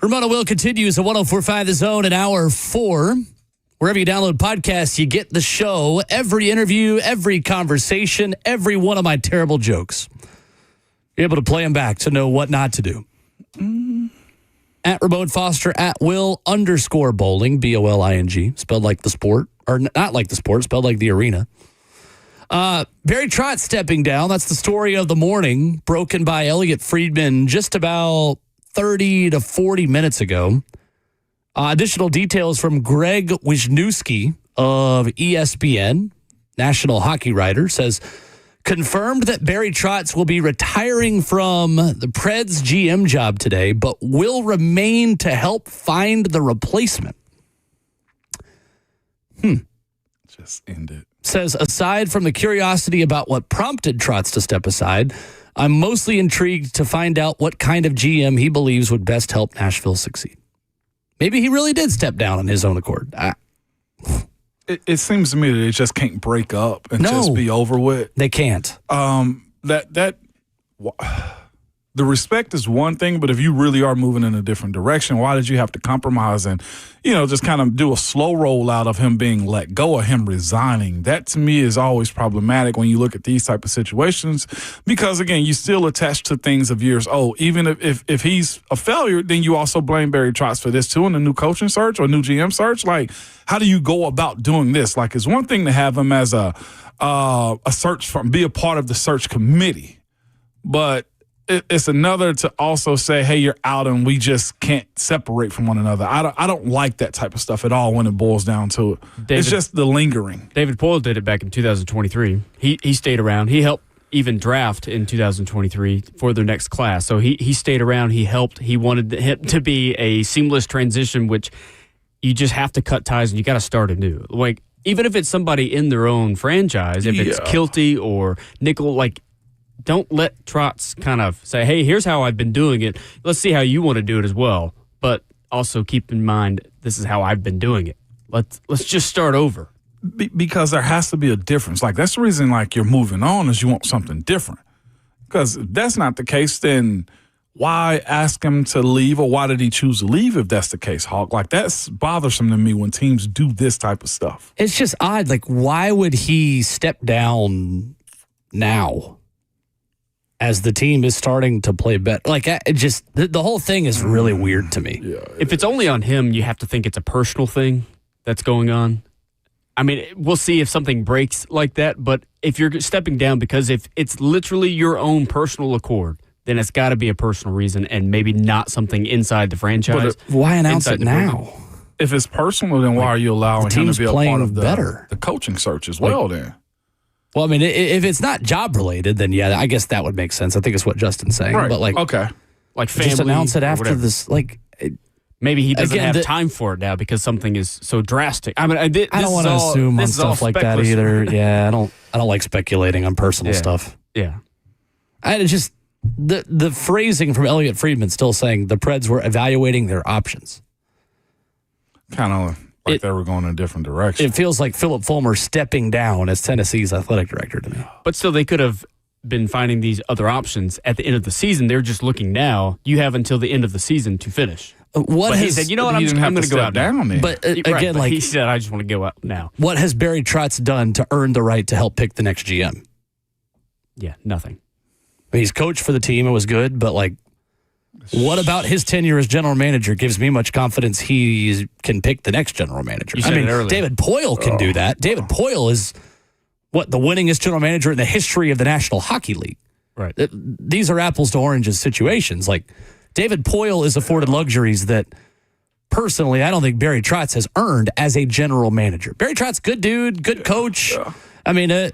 Ramona Will continues at 104.5 The Zone in hour 4. Wherever you download podcasts, you get the show, every interview, every conversation, every one of my terrible jokes. You're able to play them back to know what not to do. At Ramon Foster, at Will_bowling, BOLING, spelled like the sport, or not like the sport, spelled like the arena. Barry Trotz stepping down. That's the story of the morning, broken by Elliot Friedman just about 30 to 40 minutes ago. Additional details from Greg Wisniewski of ESPN, national hockey writer, says, confirmed that Barry Trotz will be retiring from the Preds GM job today, but will remain to help find the replacement. Just end it. Says, aside from the curiosity about what prompted Trotz to step aside, I'm mostly intrigued to find out what kind of GM he believes would best help Nashville succeed. Maybe he really did step down on his own accord. It seems to me that it just can't break up and just be over with. They can't. The respect is one thing, but if you really are moving in a different direction, why did you have to compromise and, just kind of do a slow rollout of him being let go, of him resigning? That to me is always problematic when you look at these type of situations, because again, you still attach to things of years old. Even if he's a failure, then you also blame Barry Trotz for this too in the new coaching search or new GM search. Like, how do you go about doing this? Like, it's one thing to have him as a search firm, be a part of the search committee, but it's another to also say, hey, you're out and we just can't separate from one another. I don't like that type of stuff at all when it boils down to it. It's just the lingering. David Poile did it back in 2023. He stayed around. He helped even draft in 2023 for their next class. So he stayed around. He helped. He wanted it to be a seamless transition, which you just have to cut ties and you got to start anew. Like, even if it's somebody in their own franchise, if it's Kilty or Nickel, like, don't let Trotz kind of say, hey, here's how I've been doing it. Let's see how you want to do it as well. But also keep in mind, this is how I've been doing it. Let's just start over. Because there has to be a difference. Like, that's the reason, like, you're moving on is you want something different. Because if that's not the case, then why ask him to leave, or why did he choose to leave if that's the case, Hawk? Like, that's bothersome to me when teams do this type of stuff. It's just odd. Like, why would he step down now? As the team is starting to play better. Like, it just, the whole thing is really weird to me. Yeah, if it's only on him, you have to think it's a personal thing that's going on. I mean, we'll see if something breaks like that, but if you're stepping down because if it's literally your own personal accord, then it's got to be a personal reason and maybe not something inside the franchise. But why announce it now? If it's personal, then why are you allowing him to be a part of better. The coaching search as well then? Well, I mean, if it's not job related, then yeah, I guess that would make sense. I think it's what Justin's saying. Right. But like, okay, like family, just announce it after whatever. this. Like, maybe he doesn't have time for it now because something is so drastic. I mean, I don't want to assume on stuff like that either. Yeah, I don't like speculating on personal stuff. Yeah, just the phrasing from Elliot Friedman still saying the Preds were evaluating their options. Kind of. Like they were going in a different direction. It feels like Philip Fulmer stepping down as Tennessee's athletic director to me. But still, they could have been finding these other options at the end of the season. They're just looking now. You have until the end of the season to finish. He said, you know what, I'm going to go out down there. But again, but he said, I just want to go out now. What has Barry Trotz done to earn the right to help pick the next GM? Yeah, nothing. He's coached for the team. It was good, but like, what about his tenure as general manager gives me much confidence he can pick the next general manager? You said it earlier. David Poile can do that. David Poile is the winningest general manager in the history of the National Hockey League. Right. These are apples to oranges situations. Like, David Poile is afforded luxuries that personally I don't think Barry Trotz has earned as a general manager. Barry Trotz, good dude, good coach. Yeah. I mean, a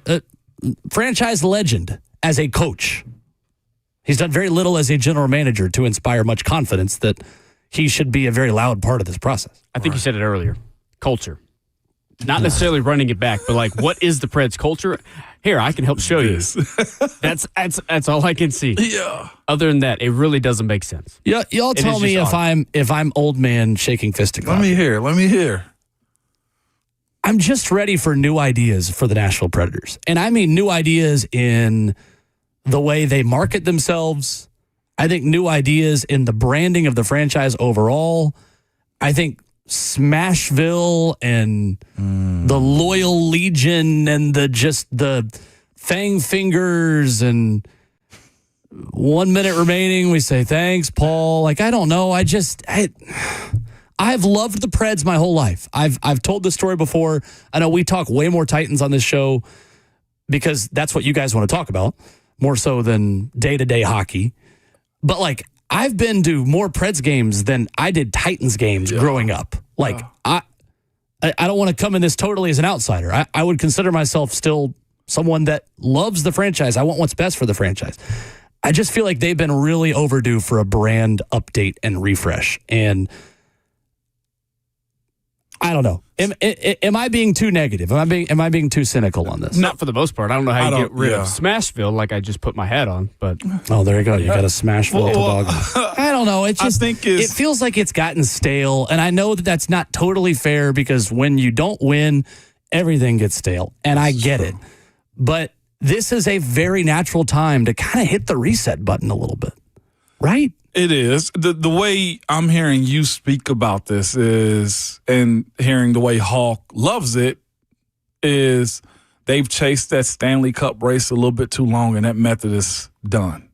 franchise legend as a coach. He's done very little as a general manager to inspire much confidence that he should be a very loud part of this process. I think you said it earlier. Culture. Not necessarily running it back, but like, what is the Preds culture? Here, I can help show you. That's all I can see. Yeah. Other than that, it really doesn't make sense. Yeah, y'all tell me if I'm old man shaking fisticuffs. Let me hear. I'm just ready for new ideas for the Nashville Predators. And I mean new ideas in the way they market themselves. I think new ideas in the branding of the franchise overall. I think Smashville and the Loyal Legion and the Fang Fingers and 1 minute remaining, we say thanks, Paul. Like, I don't know. I've loved the Preds my whole life. I've told this story before. I know we talk way more Titans on this show because that's what you guys want to talk about, more so than day-to-day hockey. But, like, I've been to more Preds games than I did Titans games growing up. Like, I don't want to come in this totally as an outsider. I would consider myself still someone that loves the franchise. I want what's best for the franchise. I just feel like they've been really overdue for a brand update and refresh. And I don't know. Am I being too negative? Am I being too cynical on this? Not for the most part. I don't know how you get rid of Smashville like I just put my hat on. But there you go. You got a Smashville toboggan. I don't know. It just it feels like it's gotten stale, and I know that that's not totally fair because when you don't win, everything gets stale, and I get it. But this is a very natural time to kind of hit the reset button a little bit, right? It is. The way I'm hearing you speak about this is, and hearing the way Hawk loves it, is they've chased that Stanley Cup race a little bit too long, and that method is done.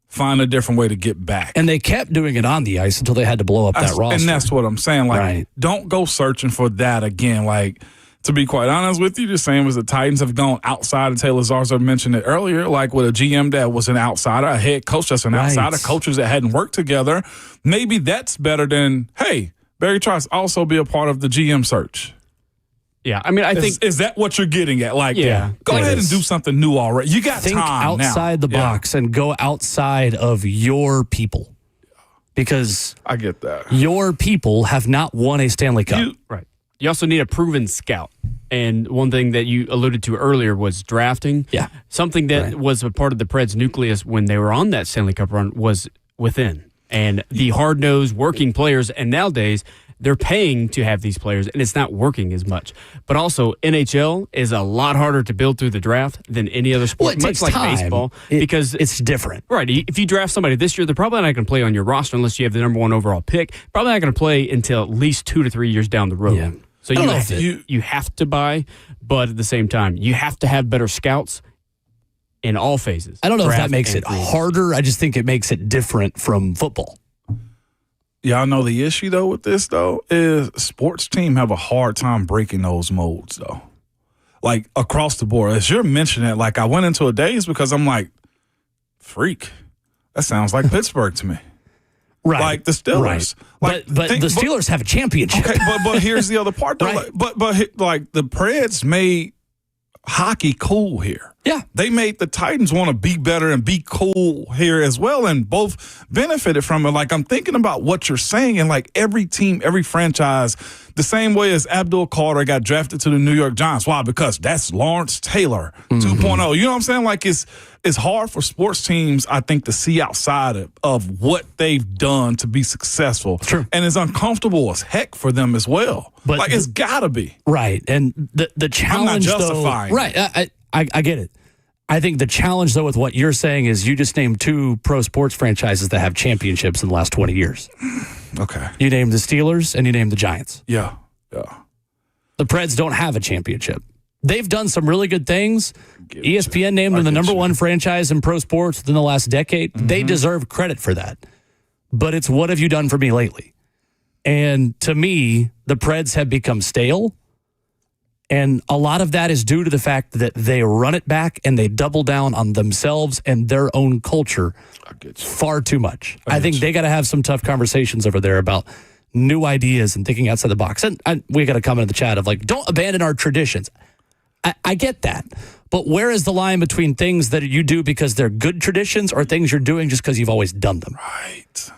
Find a different way to get back. And they kept doing it on the ice until they had to blow up that roster. And that's what I'm saying. Like, don't go searching for that again. Like, to be quite honest with you, the same as the Titans have gone outside of Taylor Zarzer mentioned it earlier, like with a GM that was an outsider, a head coach that's an outsider, coaches that hadn't worked together. Maybe that's better than, hey, Barry Trotz also be a part of the GM search. Yeah, I mean, I think... Is that what you're getting at? Like, go ahead and do something new already. You got Think time outside the box and go outside of your people. Because I get that. Your people have not won a Stanley Cup. Right. You also need a proven scout. And one thing that you alluded to earlier was drafting. Yeah. Something that was a part of the Preds nucleus when they were on that Stanley Cup run was within. And the hard-nosed working players, and nowadays they're paying to have these players, and it's not working as much. But also, NHL is a lot harder to build through the draft than any other sport, it takes much like time. baseball. Because it's different. Right. If you draft somebody this year, they're probably not going to play on your roster unless you have the number one overall pick. Probably not going to play until at least 2 to 3 years down the road. Yeah. So you have to buy, but at the same time, you have to have better scouts in all phases. I don't know if that makes it harder. I just think it makes it different from football. Y'all know the issue, though, with this, though, is sports teams have a hard time breaking those molds, though. Like, across the board. As you're mentioning it, like, I went into a daze because I'm like, freak. That sounds like Pittsburgh to me. Right. Like the Steelers. Right. Like, but the Steelers have a championship. Okay, but here's the other part, though. Right. But like, the Preds made hockey cool here. Yeah. They made the Titans want to be better and be cool here as well, and both benefited from it. Like, I'm thinking about what you're saying, and like every team, every franchise, the same way as Abdul Carter got drafted to the New York Giants. Why? Because that's Lawrence Taylor 2.0. You know what I'm saying? Like, it's hard for sports teams, I think, to see outside of what they've done to be successful. True. And it's uncomfortable as heck for them as well. But like, it's got to be. Right. And the challenge, I'm not justifying. Though, right. I get it. I think the challenge, though, with what you're saying is you just named 2 pro sports franchises that have championships in the last 20 years. Okay. You named the Steelers and you named the Giants. Yeah. The Preds don't have a championship. They've done some really good things. ESPN named them the number 1 franchise in pro sports within the last decade. Mm-hmm. They deserve credit for that. But it's what have you done for me lately? And to me, the Preds have become stale. And a lot of that is due to the fact that they run it back and they double down on themselves and their own culture far too much. I think they got to have some tough conversations over there about new ideas and thinking outside the box. And we got to comment in the chat of like, don't abandon our traditions. I get that. But where is the line between things that you do because they're good traditions or things you're doing just because you've always done them? Right.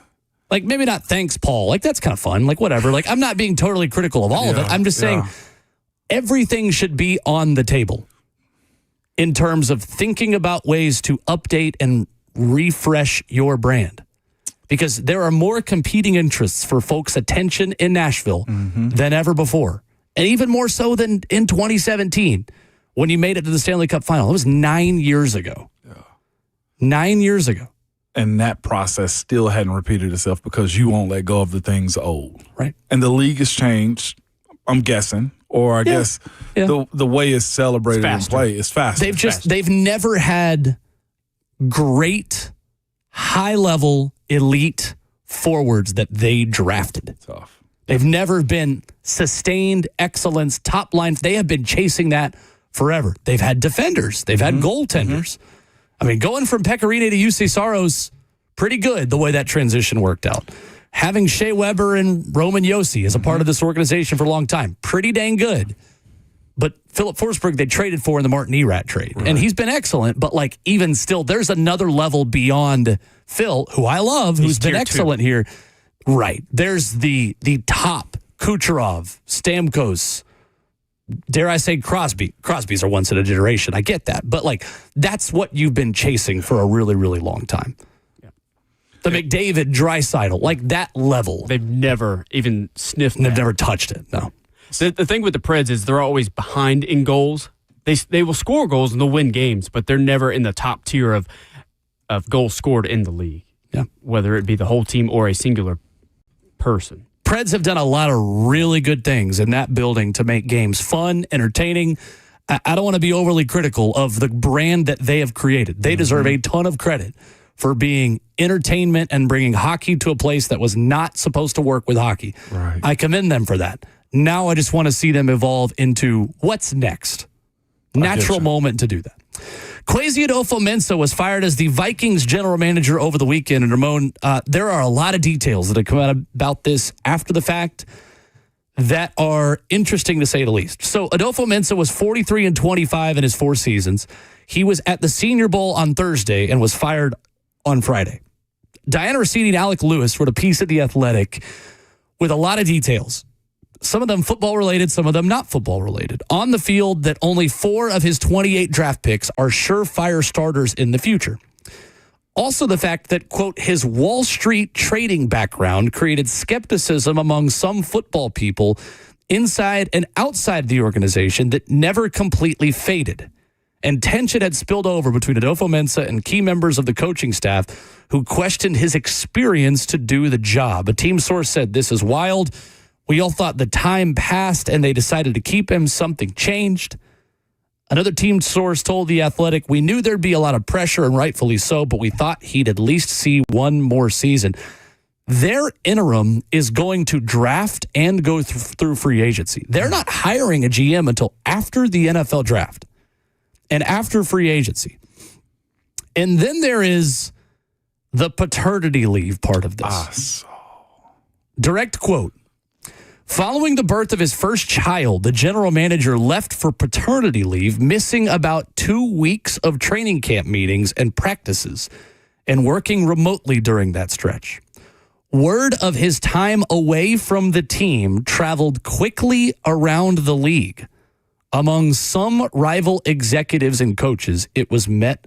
Like, maybe not thanks, Paul. Like, that's kind of fun. Like, whatever. Like, I'm not being totally critical of all of it. I'm just saying everything should be on the table in terms of thinking about ways to update and refresh your brand. Because there are more competing interests for folks' attention in Nashville than ever before. And even more so than in 2017 when you made it to the Stanley Cup final. It was 9 years ago. 9 years ago. and that process still hadn't repeated itself because you won't let go of the things old. Right. And the league has changed, I'm guessing, or I guess the way it's celebrated and played is faster. They've never had great, high-level, elite forwards that they drafted. Tough. They've never been sustained excellence, top line. They have been chasing that forever. They've had defenders. They've had goaltenders. I mean, going from Pecorine to UC Saros, pretty good the way that transition worked out. Having Shea Weber and Roman Yossi as a part of this organization for a long time, pretty dang good. But Philip Forsberg, they traded for in the Martin Erat trade. Right. And he's been excellent, but like even still, there's another level beyond Phil, who I love, who's been excellent here. Right. There's the top Kucherov, Stamkos, dare I say Crosby. Crosby's are once in a generation. I get that. But like that's what you've been chasing for a really, really long time. The McDavid, Draisaitl, like that level. They've never even sniffed They've never touched it, no. The thing with the Preds is they're always behind in goals. They will score goals and they'll win games, but they're never in the top tier of goals scored in the league. Yeah. Whether it be the whole team or a singular person. Preds have done a lot of really good things in that building to make games fun, entertaining. I don't want to be overly critical of the brand that they have created. They deserve a ton of credit for being entertainment and bringing hockey to a place that was not supposed to work with hockey. Right. I commend them for that. Now I just want to see them evolve into what's next. Natural moment to do that. Kwesi Adolfo-Mensah was fired as the Vikings general manager over the weekend. And Ramon, there are a lot of details that have come out about this after the fact that are interesting to say the least. So Adolfo-Mensah was 43-25 in his 4 seasons. He was at the Senior Bowl on Thursday and was fired on Friday. Diana Rossini and Alec Lewis wrote a piece at The Athletic with a lot of details. Some of them football related, some of them not football related. On the field, that only 4 of his 28 draft picks are surefire starters in the future. Also the fact that, quote, his Wall Street trading background created skepticism among some football people inside and outside the organization that never completely faded. And tension had spilled over between Adolfo-Mensah and key members of the coaching staff who questioned his experience to do the job. A team source said, "This is wild. We all thought the time passed and they decided to keep him. Something changed." Another team source told The Athletic, "We knew there'd be a lot of pressure, and rightfully so, but we thought he'd at least see one more season." Their interim is going to draft and go through free agency. They're not hiring a GM until after the NFL draft and after free agency. And then there is the paternity leave part of this. Direct quote. Following the birth of his first child, the general manager left for paternity leave, missing about 2 weeks of training camp meetings and practices, and working remotely during that stretch. Word of his time away from the team traveled quickly around the league. Among some rival executives and coaches, it was met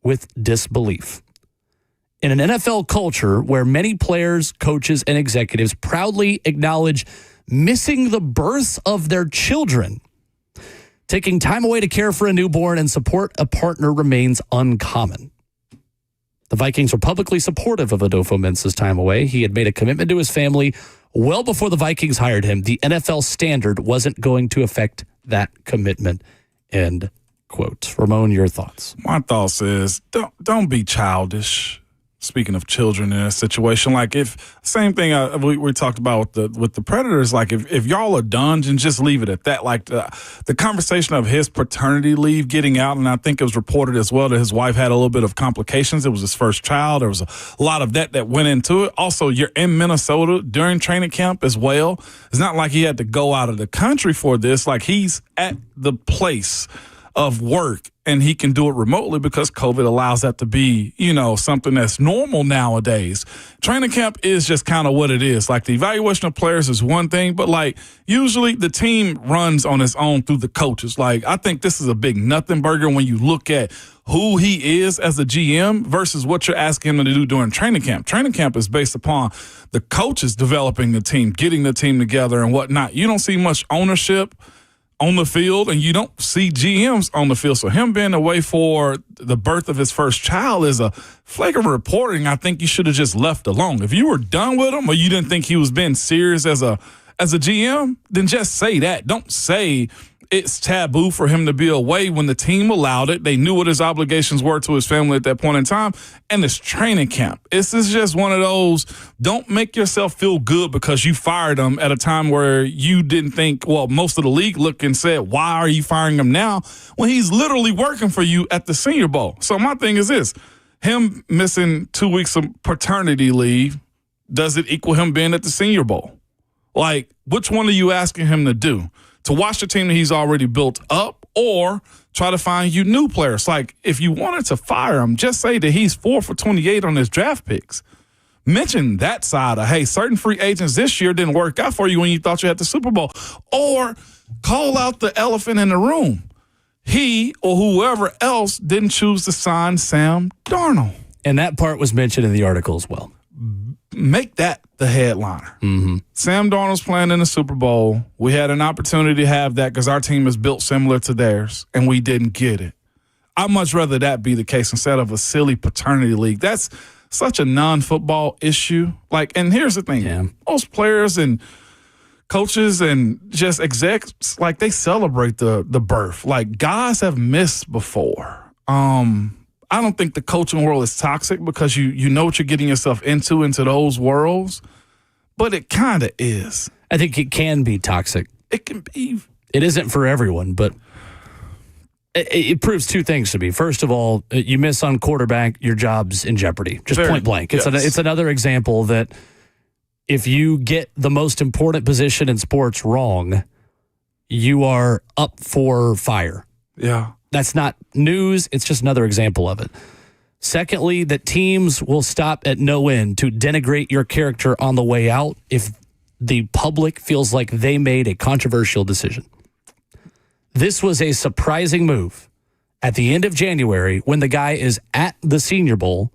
with disbelief. In an NFL culture where many players, coaches, and executives proudly acknowledge missing the births of their children, taking time away to care for a newborn and support a partner remains uncommon. The Vikings were publicly supportive of Adolfo-Mensah's time away. He had made a commitment to his family well before the Vikings hired him. The NFL standard wasn't going to affect that commitment. End quote. Ramon, your thoughts? My thoughts is don't be childish. Speaking of children in a situation, like if same thing we talked about with the Predators, like if y'all are done, and just leave it at that. Like the conversation of his paternity leave getting out, and I think it was reported as well that his wife had a little bit of complications. It was his first child. There was a lot of that went into it. Also, you're in Minnesota during training camp as well. It's not like he had to go out of the country for this. Like he's at the place of work and he can do it remotely because COVID allows that to be, something that's normal nowadays. Training camp is just kind of what it is. Like the evaluation of players is one thing, but like usually the team runs on its own through the coaches. Like I think this is a big nothing burger when you look at who he is as a GM versus what you're asking him to do during training camp. Training camp is based upon the coaches developing the team, getting the team together and whatnot. You don't see much ownership on the field, and you don't see GMs on the field. So him being away for the birth of his first child is a flagrant reporting I think you should have just left alone. If you were done with him or you didn't think he was being serious as a GM, then just say that. Don't say it's taboo for him to be away when the team allowed it. They knew what his obligations were to his family at that point in time. And it's training camp. This is just one of those, don't make yourself feel good because you fired him at a time where you didn't think, well, most of the league looked and said, why are you firing him now when he's literally working for you at the Senior Bowl? So my thing is this, him missing 2 weeks of paternity leave, does it equal him being at the Senior Bowl? Like, which one are you asking him to do? To watch the team that he's already built up or try to find you new players? Like, if you wanted to fire him, just say that he's 4 for 28 on his draft picks. Mention that side of, hey, certain free agents this year didn't work out for you when you thought you had the Super Bowl. Or call out the elephant in the room. He or whoever else didn't choose to sign Sam Darnold. And that part was mentioned in the article as well. Make that the headliner. Mm-hmm. Sam Darnold's playing in the Super Bowl. We had an opportunity to have that because our team is built similar to theirs, and we didn't get it. I'd much rather that be the case instead of a silly paternity league. That's such a non-football issue. Like, and here's the thing. Most players and coaches and just execs, like, they celebrate the birth. Like, guys have missed before. I don't think the coaching world is toxic because you know what you're getting yourself into those worlds, but it kind of is. I think it can be toxic. It can be. It isn't for everyone, but it proves two things to me. First of all, you miss on quarterback, your job's in jeopardy, just point blank. It's another example that if you get the most important position in sports wrong, you are up for fire. Yeah. That's not news. It's just another example of it. Secondly, that teams will stop at no end to denigrate your character on the way out if the public feels like they made a controversial decision. This was a surprising move at the end of January when the guy is at the Senior Bowl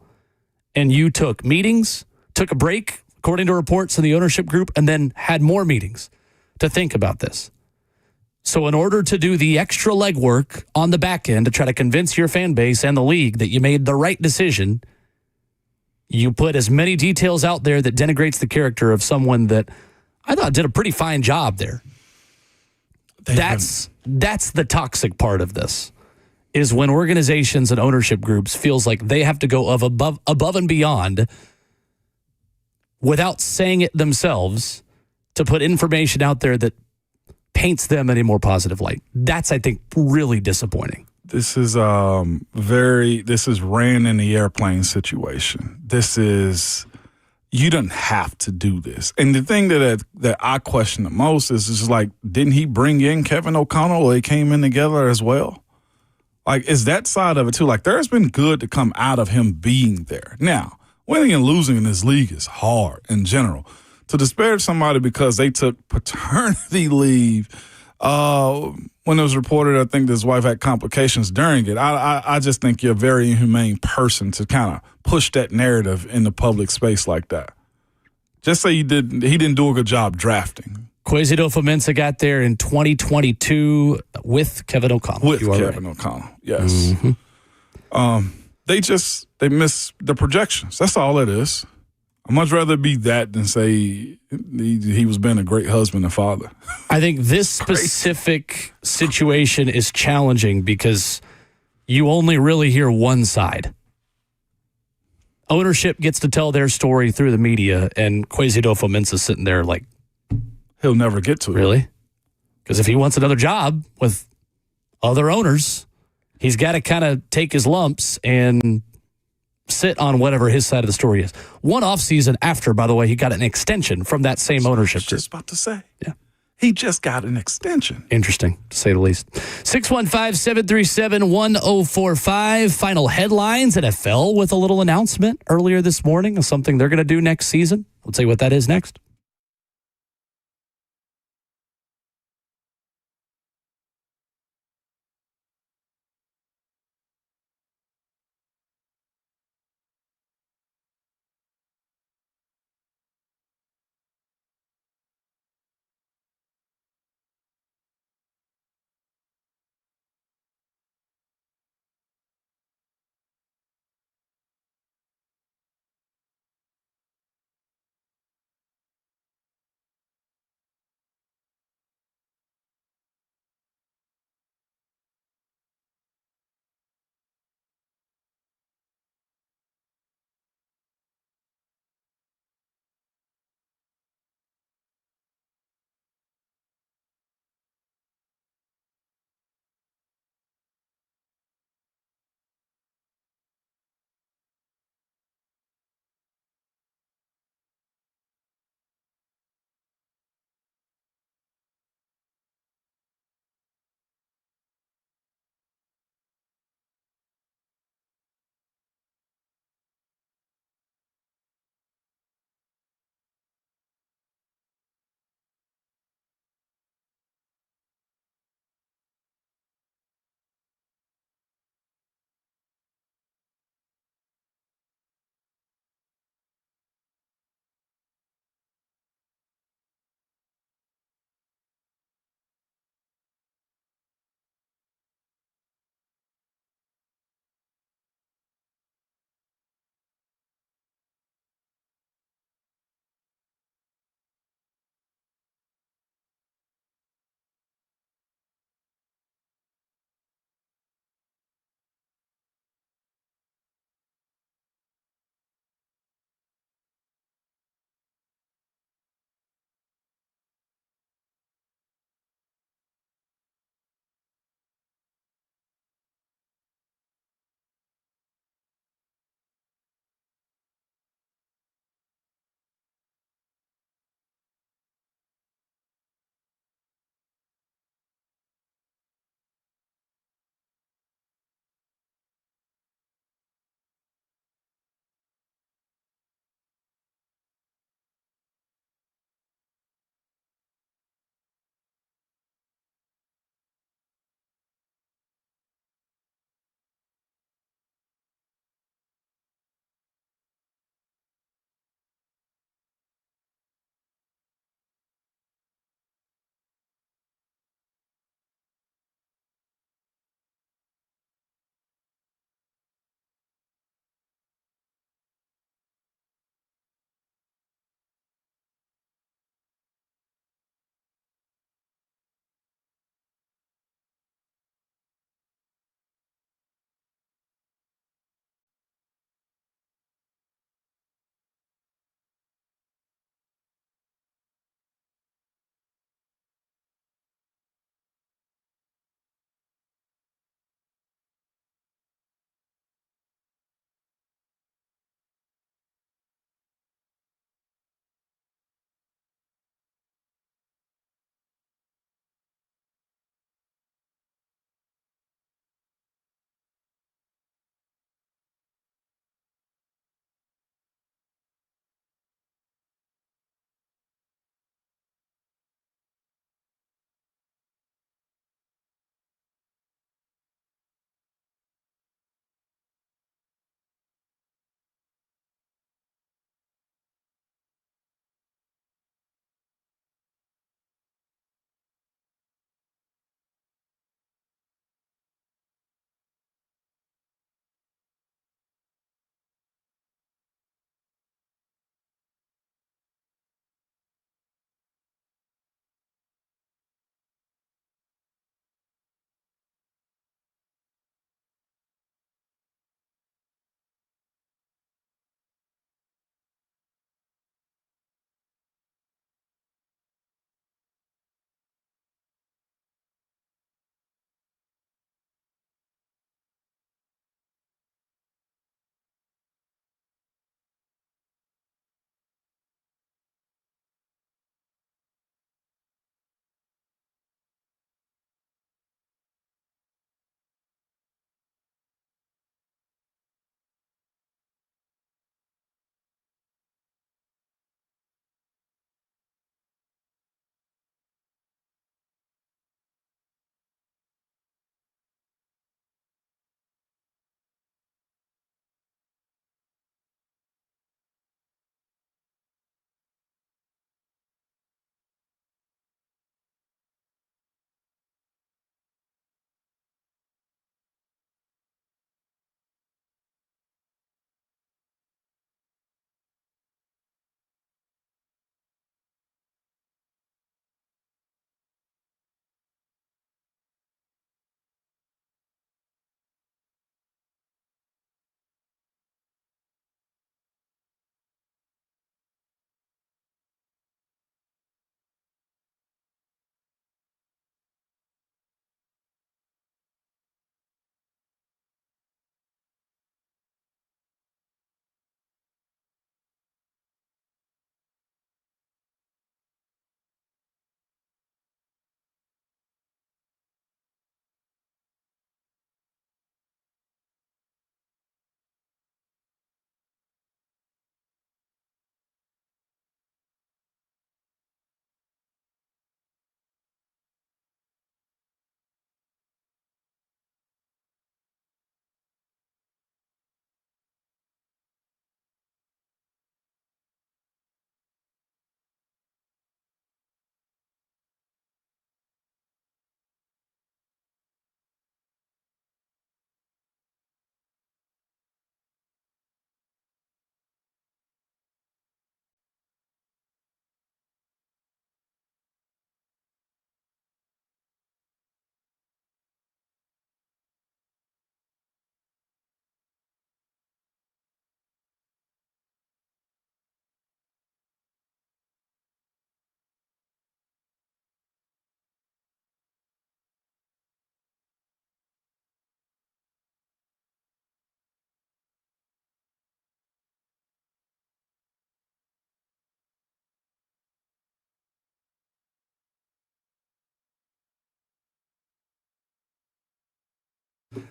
and you took meetings, took a break, according to reports in the ownership group, and then had more meetings to think about this. So in order to do the extra legwork on the back end to try to convince your fan base and the league that you made the right decision, you put as many details out there that denigrates the character of someone that I thought did a pretty fine job there. That's the toxic part of this, is when organizations and ownership groups feels like they have to go above and beyond without saying it themselves to put information out there that paints them in a more positive light. That's, I think, really disappointing. This is ran in the airplane situation. This is, you don't have to do this. And the thing that I question the most is just like, didn't he bring in Kevin O'Connell or they came in together as well? Like, is that side of it too? Like, there's been good to come out of him being there. Now, winning and losing in this league is hard in general. To disparage somebody because they took paternity leave when it was reported, I think his wife had complications during it. I just think you're a very inhumane person to kind of push that narrative in the public space like that. Just say he didn't do a good job drafting. Kwesi Adofo-Mensah got there in 2022 with Kevin O'Connell. With Kevin O'Connell, yes. Mm-hmm. They miss the projections. That's all it is. I'd much rather be that than say he was being a great husband and father. I think this specific situation is challenging because you only really hear one side. Ownership gets to tell their story through the media, and Kwesi Adofo-Mensah sitting there like, he'll never get to it. Really? Because if he wants another job with other owners, he's got to kind of take his lumps and sit on whatever his side of the story is. One offseason after, by the way, he got an extension from that same ownership. I was just about to say. Yeah. He just got an extension. Interesting, to say the least. 615-737-1045. Final headlines. NFL with a little announcement earlier this morning of something they're going to do next season. We'll tell you what that is next.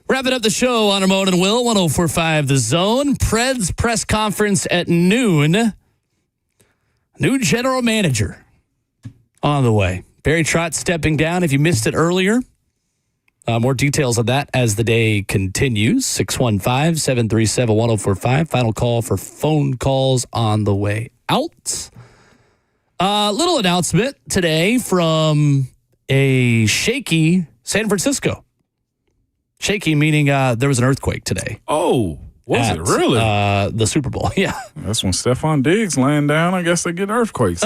Wrapping up the show on Ramon and Will, 104.5 The Zone. Preds press conference at noon. New general manager on the way. Barry Trotz stepping down. If you missed it earlier, more details on that as the day continues. 615-737-1045. Final call for phone calls on the way out. Little announcement today from a shaky San Francisco. Shaky meaning there was an earthquake today. Oh, was it really? The Super Bowl, yeah. That's when Stephon Diggs laying down. I guess they get earthquakes.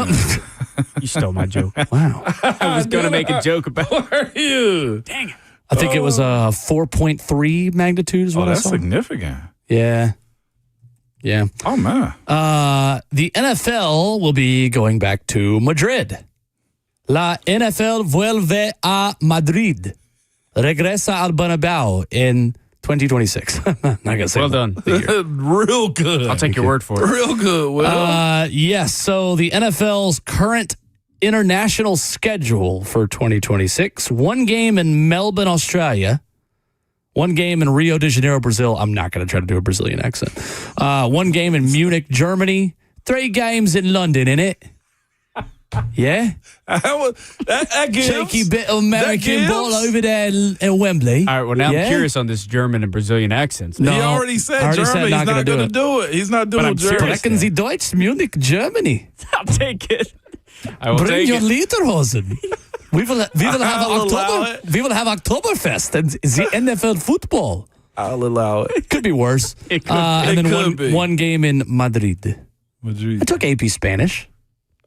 You stole my joke. Wow. I was going to make a joke about Where are you? Dang it. I think it was a 4.3 magnitude is what I That's saw. significant. Yeah. Yeah. Oh, man. The NFL will be going back to Madrid. La NFL vuelve a Madrid. Regresa al Bernabéu in 2026. I'm not going to say Well that. done. Real good. I'll take your word for it. Real good, Will. Yes, so the NFL's current international schedule for 2026. One game in Melbourne, Australia. One game in Rio de Janeiro, Brazil. I'm not going to try to do a Brazilian accent. One game in Munich, Germany. 3 games in London, innit? Yeah? that gives. Shaky bit of American ball over there in Wembley. All right, well, now Yeah? I'm curious on this German and Brazilian accents. No. He already said I already Germany. said He's not not gonna going to do do it. He's not doing I'm Germany. serious. Sprechen Sie Deutsch, Munich, Germany. I'll take it. I will Bring take your it. Lederhosen. We will have I'll allow October. it. We will have Oktoberfest and the NFL football. I'll allow it. Could be worse. It could And It then could be. one game in Madrid. Madrid. I took AP Spanish.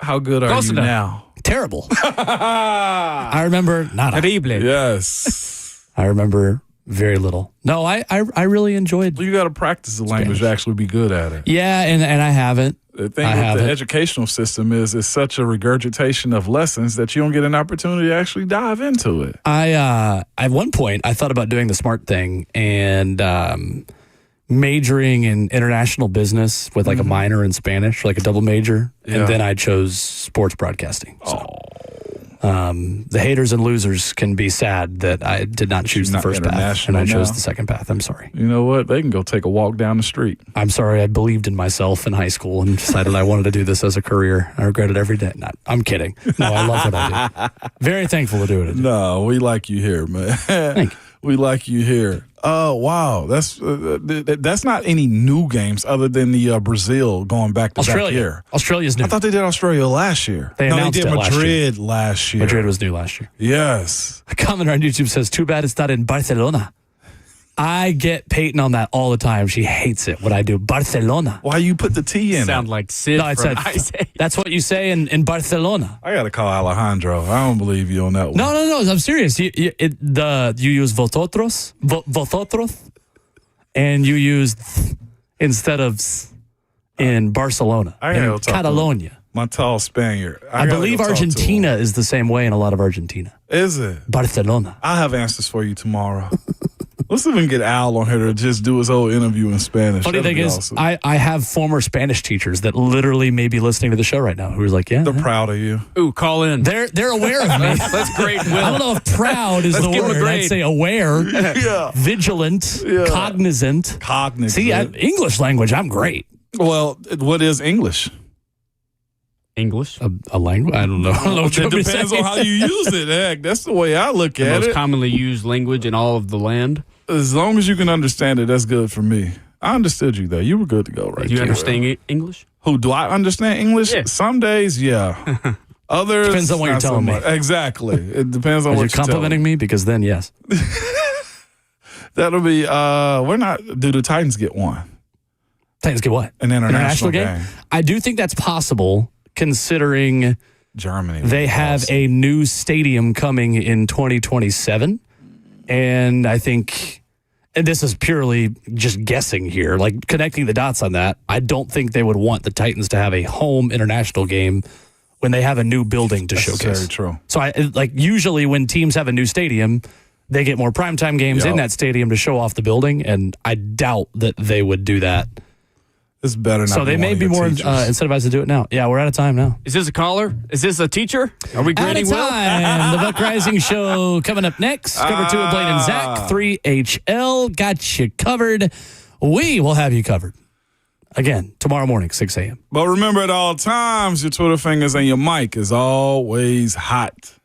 How good are Close you enough. now? Terrible. I remember nada. Terrible. Yes. I remember very little. No, I really enjoyed. You got to practice the language Spanish. to actually be good at it. Yeah, and I haven't. The thing I with haven't. the educational system is it's such a regurgitation of lessons that you don't get an opportunity to actually dive into it. At one point I thought about doing the smart thing and majoring in international business with like a minor in Spanish, like a double major, Yeah. and then I chose sports broadcasting. So, the haters and losers can be sad that I did not choose the not first path and I international chose now? the second path. I'm sorry. You know what? They can go take a walk down the street. I'm sorry. I believed in myself in high school and decided I wanted to do this as a career. I regret it every day. I'm kidding. No, I love what I do. Very thankful to do it. No, we like you here, man. Thank you. We like you here. Oh, wow. That's not any new games other than the Brazil going back to back Australia. year. Australia's new. I thought they did Australia last year. They announced they did it last Madrid last year. Madrid was new last year. Yes. A commenter on YouTube says, too bad it's not in Barcelona. I get Peyton on that all the time. She hates it when I do Barcelona. Why you put the T in Sound it? like Sid No, I from said Isaiah. that's what you say in Barcelona. I got to call Alejandro. I don't believe you on that one. No, I'm serious. You use vosotros, and you use instead of in Barcelona, I gotta go in talk to Catalonia. My tall Spaniard. I gotta believe go talk to him. Argentina is the same way in a lot of Argentina. Is it? Barcelona. I'll have answers for you tomorrow. Let's even get Al on here to just do his whole interview in Spanish. Funny That'd thing be is, awesome. I have former Spanish teachers that literally may be listening to the show right now who are like, yeah, They're proud of you. Ooh, call in. they're aware of me. That's great, Will. I don't know if proud is Let's the give 'em a word. I'd grade. say aware, Yeah. vigilant, Yeah. cognizant. Cognizant. See, English language, I'm great. Well, what is English? English. A language? I don't know. I don't know what you It want me to depends say. on how you use it. Heck, that's the way I look The at most it. commonly used language in all of the land. As long as you can understand it, that's good for me. I understood you there. You were good to go, right? Do you there. understand English? Who do I understand English? Yeah. Some days, yeah. Others Depends on what you're not so telling me. much. Exactly. It depends on Are what you you're complimenting me? Because then, yes. That'll be. We're not. Do the Titans get one? Titans get what? An international game. I do think that's possible, considering Germany. they have a new stadium coming in 2027. And I think, and this is purely just guessing here, like connecting the dots on that, I don't think they would want the Titans to have a home international game when they have a new building to That's showcase. very true. So usually when teams have a new stadium, they get more primetime games in Yep. that stadium to show off the building, and I doubt that they would do that This better not. So they may be more incentivized to do it now. Yeah, we're out of time now. Is this a caller? Is this a teacher? Are we Out grading of well? time. The Buck Rising Show coming up next. Cover 2 with Blaine and Zach. 3HL got you covered. We will have you covered. Again, tomorrow morning, 6 a.m. But remember at all times, your Twitter fingers and your mic is always hot.